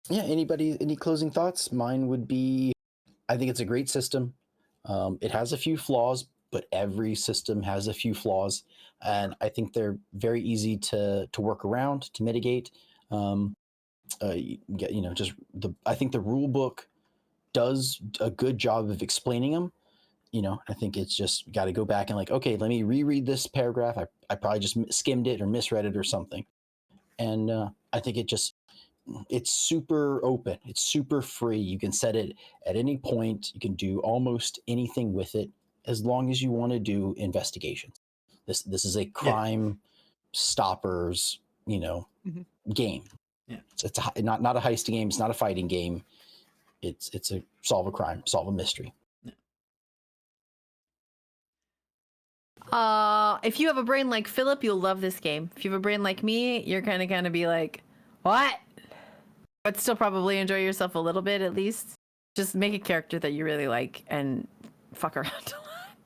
Yeah, any closing thoughts? Mine would be, I think it's a great system. It has a few flaws, but every system has a few flaws, and I think they're very easy to work around, to mitigate. I think the rule book does a good job of explaining them. I think it's just got to go back and like, okay, let me reread this paragraph. I probably just skimmed it or misread it or something. And I think it's super open. It's super free. You can set it at any point. You can do almost anything with it as long as you want to do investigations. This is a crime stoppers, game. Yeah. It's not a heist game. It's not a fighting game. It's a solve a crime, solve a mystery. If you have a brain like Philip, you'll love this game. If you have a brain like me, you're gonna be like, what? But still probably enjoy yourself a little bit at least. Just make a character that you really like and fuck around a lot.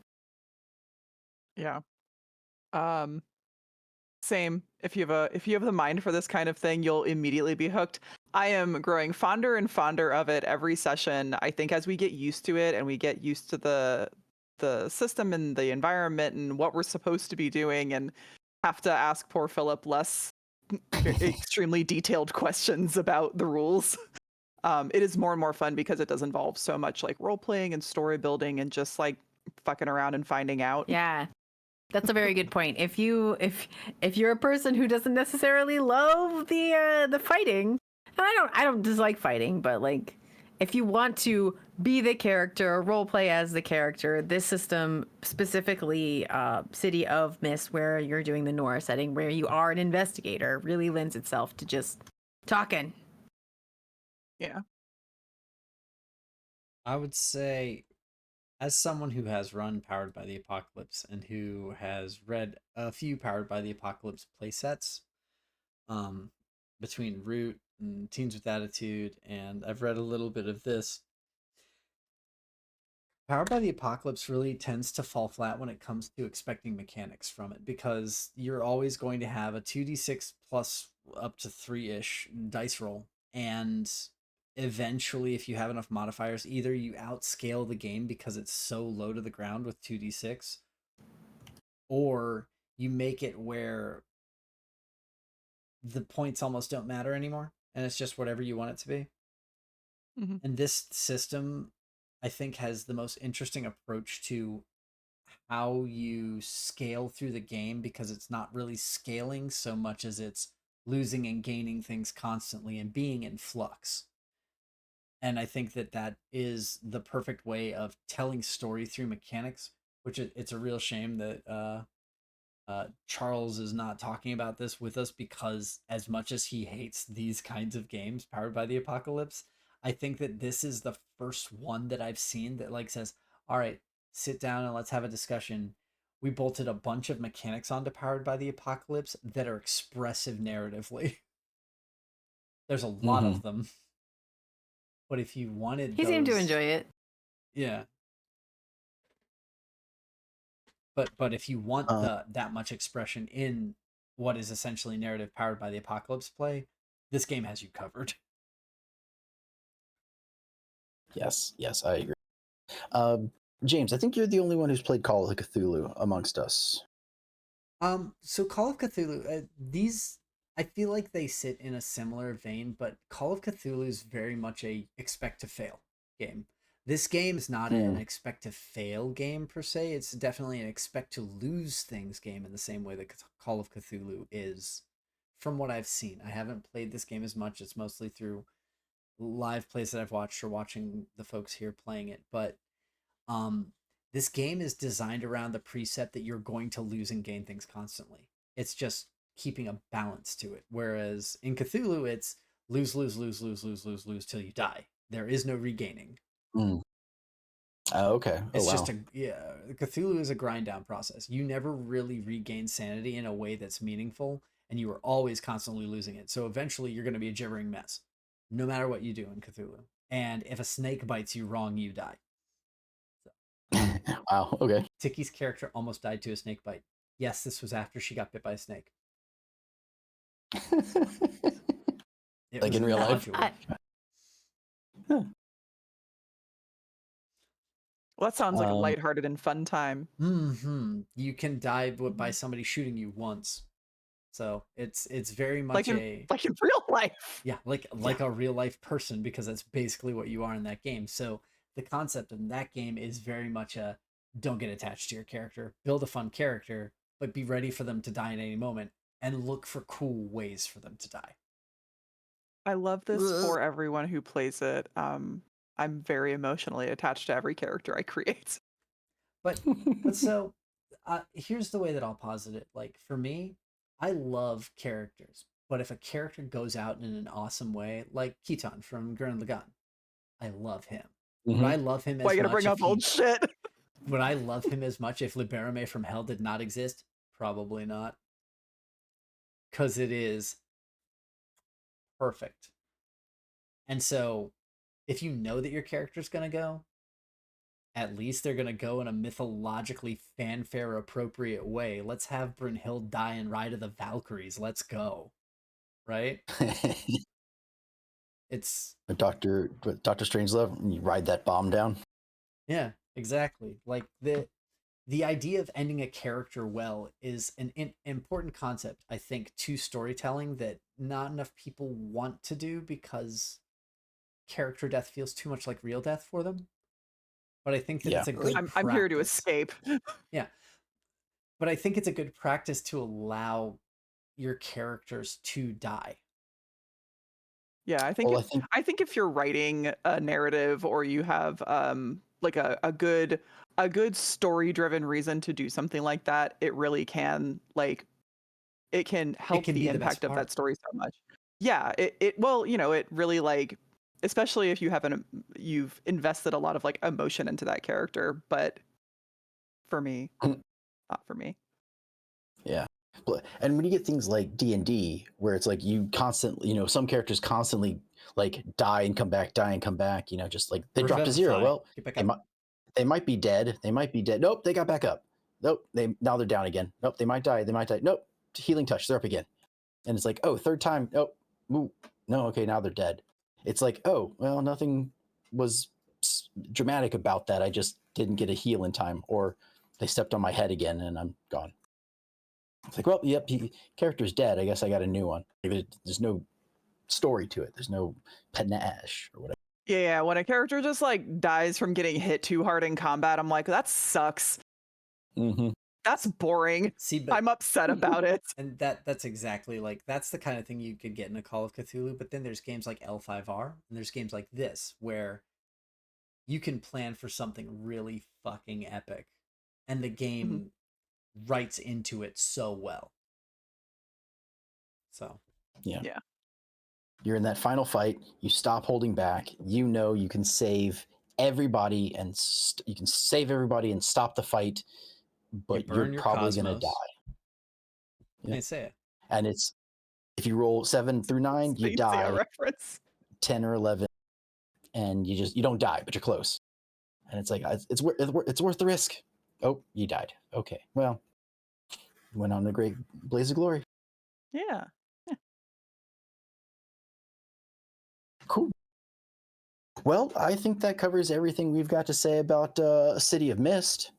Yeah. Same. If you have the mind for this kind of thing, you'll immediately be hooked. I am growing fonder and fonder of it every session. I think as we get used to it and we get used to the system and the environment and what we're supposed to be doing, and have to ask poor Philip less extremely detailed questions about the rules. It is more and more fun because it does involve so much like role playing and story building and just like fucking around and finding out. Yeah. That's a very good point. If you're a person who doesn't necessarily love the fighting, and I don't dislike fighting, but like if you want to be the character, role play as the character, this system, specifically City of Mist, where you're doing the noir setting, where you are an investigator, really lends itself to just talking. Yeah. I would say, as someone who has run Powered by the Apocalypse and who has read a few Powered by the Apocalypse playsets, between Root and Teens with Attitude, and I've read a little bit of this, Powered by the Apocalypse really tends to fall flat when it comes to expecting mechanics from it, because you're always going to have a 2d6 plus up to 3-ish dice roll, and eventually, if you have enough modifiers, either you outscale the game because it's so low to the ground with 2d6, or you make it where the points almost don't matter anymore, and it's just whatever you want it to be. Mm-hmm. And this system, I think, has the most interesting approach to how you scale through the game, because it's not really scaling so much as it's losing and gaining things constantly and being in flux. And I think that is the perfect way of telling story through mechanics, which it's a real shame that Charles is not talking about this with us, because as much as he hates these kinds of games powered by the apocalypse, I think that this is the first one that I've seen that like says, all right, sit down and let's have a discussion. We bolted a bunch of mechanics onto Powered by the Apocalypse that are expressive narratively. There's a lot of them. But if you wanted He seemed to enjoy it. Yeah. But if you want that much expression in what is essentially narrative powered by the apocalypse play, this game has you covered. Yes, I agree. James, I think you're the only one who's played Call of Cthulhu amongst us. So Call of Cthulhu, these, I feel like they sit in a similar vein, but Call of Cthulhu is very much a expect to fail game. This game is not an expect to fail game per se. It's definitely an expect to lose things game in the same way that Call of Cthulhu is, from what I've seen. I haven't played this game as much. It's mostly through live plays that I've watched or watching the folks here playing it. But this game is designed around the precept that you're going to lose and gain things constantly. It's just keeping a balance to it. Whereas in Cthulhu, it's lose, lose, lose, lose, lose, lose, lose till you die. There is no regaining. Okay. It's just Cthulhu is a grind down process. You never really regain sanity in a way that's meaningful, and you are always constantly losing it. So eventually you're going to be a gibbering mess, no matter what you do in Cthulhu. And if a snake bites you wrong, you die. Wow, okay. Tiki's character almost died to a snake bite. Yes, this was after she got bit by a snake. Like in real life? Well, that sounds like a lighthearted and fun time. You can die by somebody shooting you once. So it's very much like in real life. Yeah, like a real life person, because that's basically what you are in that game. So the concept in that game is very much a don't get attached to your character, build a fun character, but be ready for them to die at any moment and look for cool ways for them to die. I love this for everyone who plays it. I'm very emotionally attached to every character I create. But so here's the way that I'll posit it. Like for me, I love characters, but if a character goes out in an awesome way, like Keaton from Gurren Lagann, I love him. Would I love him as Why you much? gonna bring up old shit? Would I love him as much if Liberame from Hell did not exist? Probably not. Because it is perfect. And so, if you know that your character's going to go, at least they're gonna go in a mythologically fanfare appropriate way. Let's have Brynhild die and Ride of the Valkyries. Let's go. Right? It's Doctor Strangelove, you ride that bomb down. yeah, exactly. Like the idea of ending a character well is an important concept, I think, to storytelling that not enough people want to do because character death feels too much like real death for them. But I think that it's a good I'm here to practice. escape. Yeah. But I think it's a good practice to allow your characters to die. Yeah, I think Well, I think if you're writing a narrative or you have like a good story driven reason to do something like that, it really can it can help can the be the best impact of part. that story so much. Yeah, it well, you know, it really like, especially if you haven't you've invested a lot of like emotion into that character, but for me, not for me. Yeah. And when you get things like D&D, where it's like you constantly, you know, some characters constantly like die and come back, you know, just like they drop to zero. Revivify. Well, Get back they up. might, they might be dead. They might be dead. Nope, they got back up. Nope, now they're down again. Nope, they might die. Nope, healing touch, they're up again. And it's like, oh, third time. Nope, ooh, no, okay, now they're dead. It's like, oh, well, nothing was dramatic about that. I just didn't get a heal in time, or they stepped on my head again and I'm gone. It's like, well, yep, character's dead. I guess I got a new one. There's no story to it. There's no panache or whatever. Yeah, when a character just like dies from getting hit too hard in combat, I'm like, that sucks. Mm-hmm. That's boring. See, but I'm upset about it. and that's exactly like that's the kind of thing you could get in a Call of Cthulhu. But then there's games like L5R and there's games like this where you can plan for something really fucking epic, and the game writes into it so well. So Yeah. Yeah. You're in that final fight. You stop holding back. You know you can save everybody and you can save everybody and stop the fight, but burn you're your probably going to cosmos. die. Yeah. I say it. And it's if you roll 7 through 9, you Space die. Jam reference. 10 or 11, and you don't die, but you're close. And it's like it's worth the risk. Oh, you died. Okay, well, went on a great blaze of glory. Yeah. Cool. Well, I think that covers everything we've got to say about City of Mist.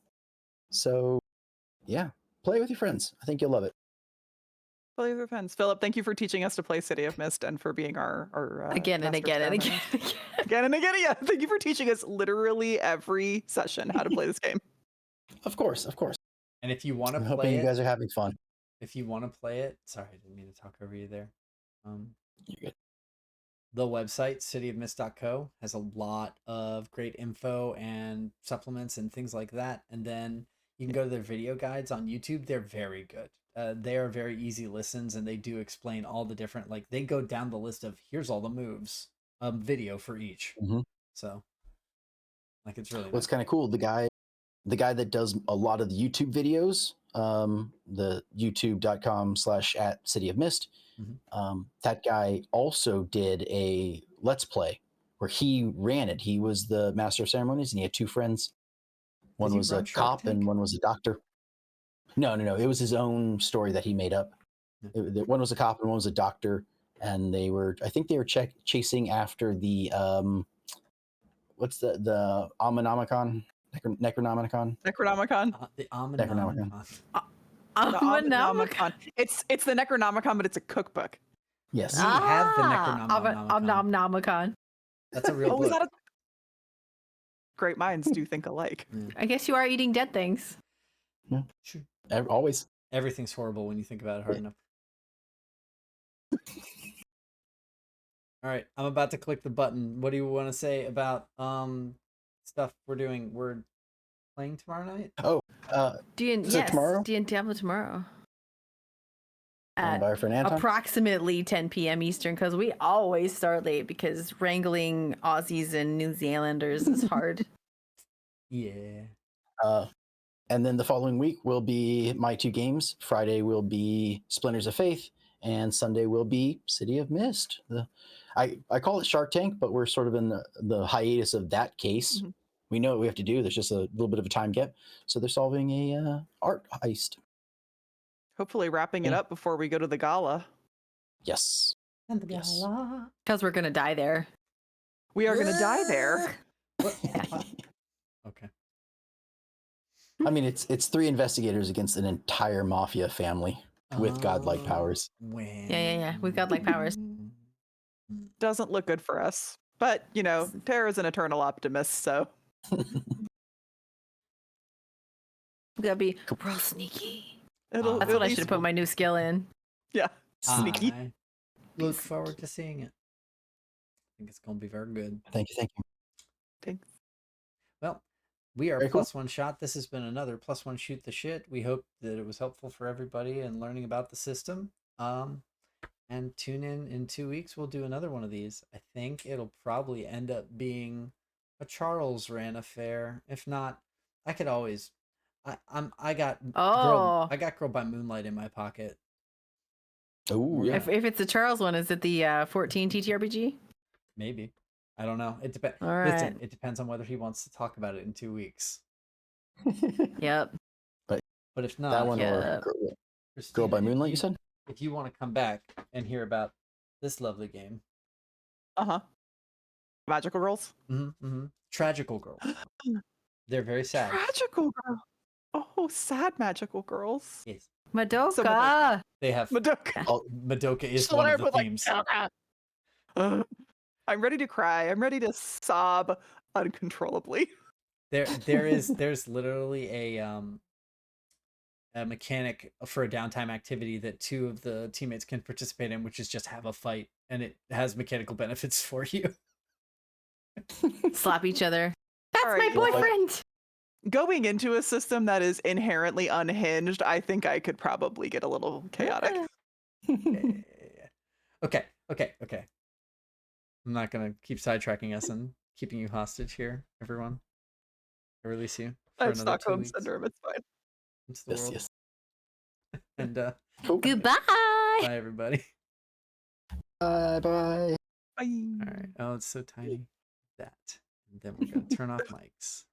So, yeah, play with your friends. I think you'll love it. Play with your friends. Philip, thank you for teaching us to play City of Mist and for being our Again and master again and experiment. again. Again and again. Yeah, thank you for teaching us literally every session how to play this game. Of course. And if you want to I'm play hoping it, you guys are having fun. if you want to play it, sorry, I didn't mean to talk over you there. You're good. The website cityofmist.co has a lot of great info and supplements and things like that. And then you can go to their video guides on YouTube. They're very good. They are very easy listens, and they do explain all the different, like they go down the list of here's all the moves, video for each. Mm-hmm. So like it's really What's kind of cool, the guy that does a lot of the YouTube videos, the youtube.com/@cityofmist, that guy also did a Let's Play where he ran it. He was the master of ceremonies, and he had two friends. One was a cop and one was a doctor. No. It was his own story that he made up. One was a cop and one was a doctor, and I think they were chasing after the what's the Omninomicon? Necronomicon? Necronomicon. The Omninomicon. Omninomicon. It's the Necronomicon, but it's a cookbook. Yes. We have the Necronomicon. Omnomnomicon. That's a real Oh, book. is that a... Great minds do think alike. I guess you are eating dead things. Yeah. Sure. Always. Everything's horrible when you think about it hard enough. All right, I'm about to click the button. What do you want to say about stuff we're doing? We're playing tomorrow night? Oh, tomorrow? Diablo tomorrow. At approximately 10 p.m. Eastern, because we always start late because wrangling Aussies and New Zealanders is hard. Yeah. And then the following week will be my two games. Friday will be Splinters of Faith, and Sunday will be City of Mist. I call it Shark Tank, but we're sort of in the hiatus of that case, we know what we have to do. There's just a little bit of a time gap, so they're solving a art heist. Hopefully wrapping it up before we go to the gala. Yes. And the Yes. gala. Because we're gonna die there. We are going to die there. What? Okay. I mean, it's 3 investigators against an entire mafia family with godlike powers. When... Yeah. We've got like powers. Doesn't look good for us. But, you know, Tara's an eternal optimist, so. We gotta be real sneaky. That's It'll what at I least- should have put my new skill in. Yeah, sneaky. I look forward to seeing it. I think it's going to be very good. Thank you. Thanks. Well, we are Very cool. +1 shot. This has been another +1 shoot the shit. We hope that it was helpful for everybody in learning about the system. And tune in 2 weeks. We'll do another one of these. I think it'll probably end up being a Charles ran affair. If not, I could always. I got Girl by Moonlight in my pocket. Oh, yeah. If it's a Charles one, is it the 14 TTRPG? Maybe. I don't know. It depends. All right. Listen, it depends on whether he wants to talk about it in 2 weeks. Yep. But if not, That one yeah. or Girl Christina, by if Moonlight, you said? If you want to come back and hear about this lovely game. Uh-huh. Magical Girls? Tragical Girls. They're very sad. Tragical Girl. Oh, sad Magical Girls. Yes. Madoka. So Madoka. They have Madoka. Madoka is Still one there, of the but, like, themes. I'm ready to cry. I'm ready to sob uncontrollably. There's literally a mechanic for a downtime activity that 2 of the teammates can participate in, which is just have a fight, and it has mechanical benefits for you. Slap each other. That's All my right, boyfriend. Going into a system that is inherently unhinged, I think I could probably get a little chaotic. Okay. I'm not gonna keep sidetracking us and keeping you hostage here, everyone. I release you for I have another 2 Stockholm weeks syndrome. It's fine. into the world. Yes. And Cool. Goodbye. bye, everybody. Bye. Bye. All right. Oh, it's so tiny. That. And then we're gonna turn off mics.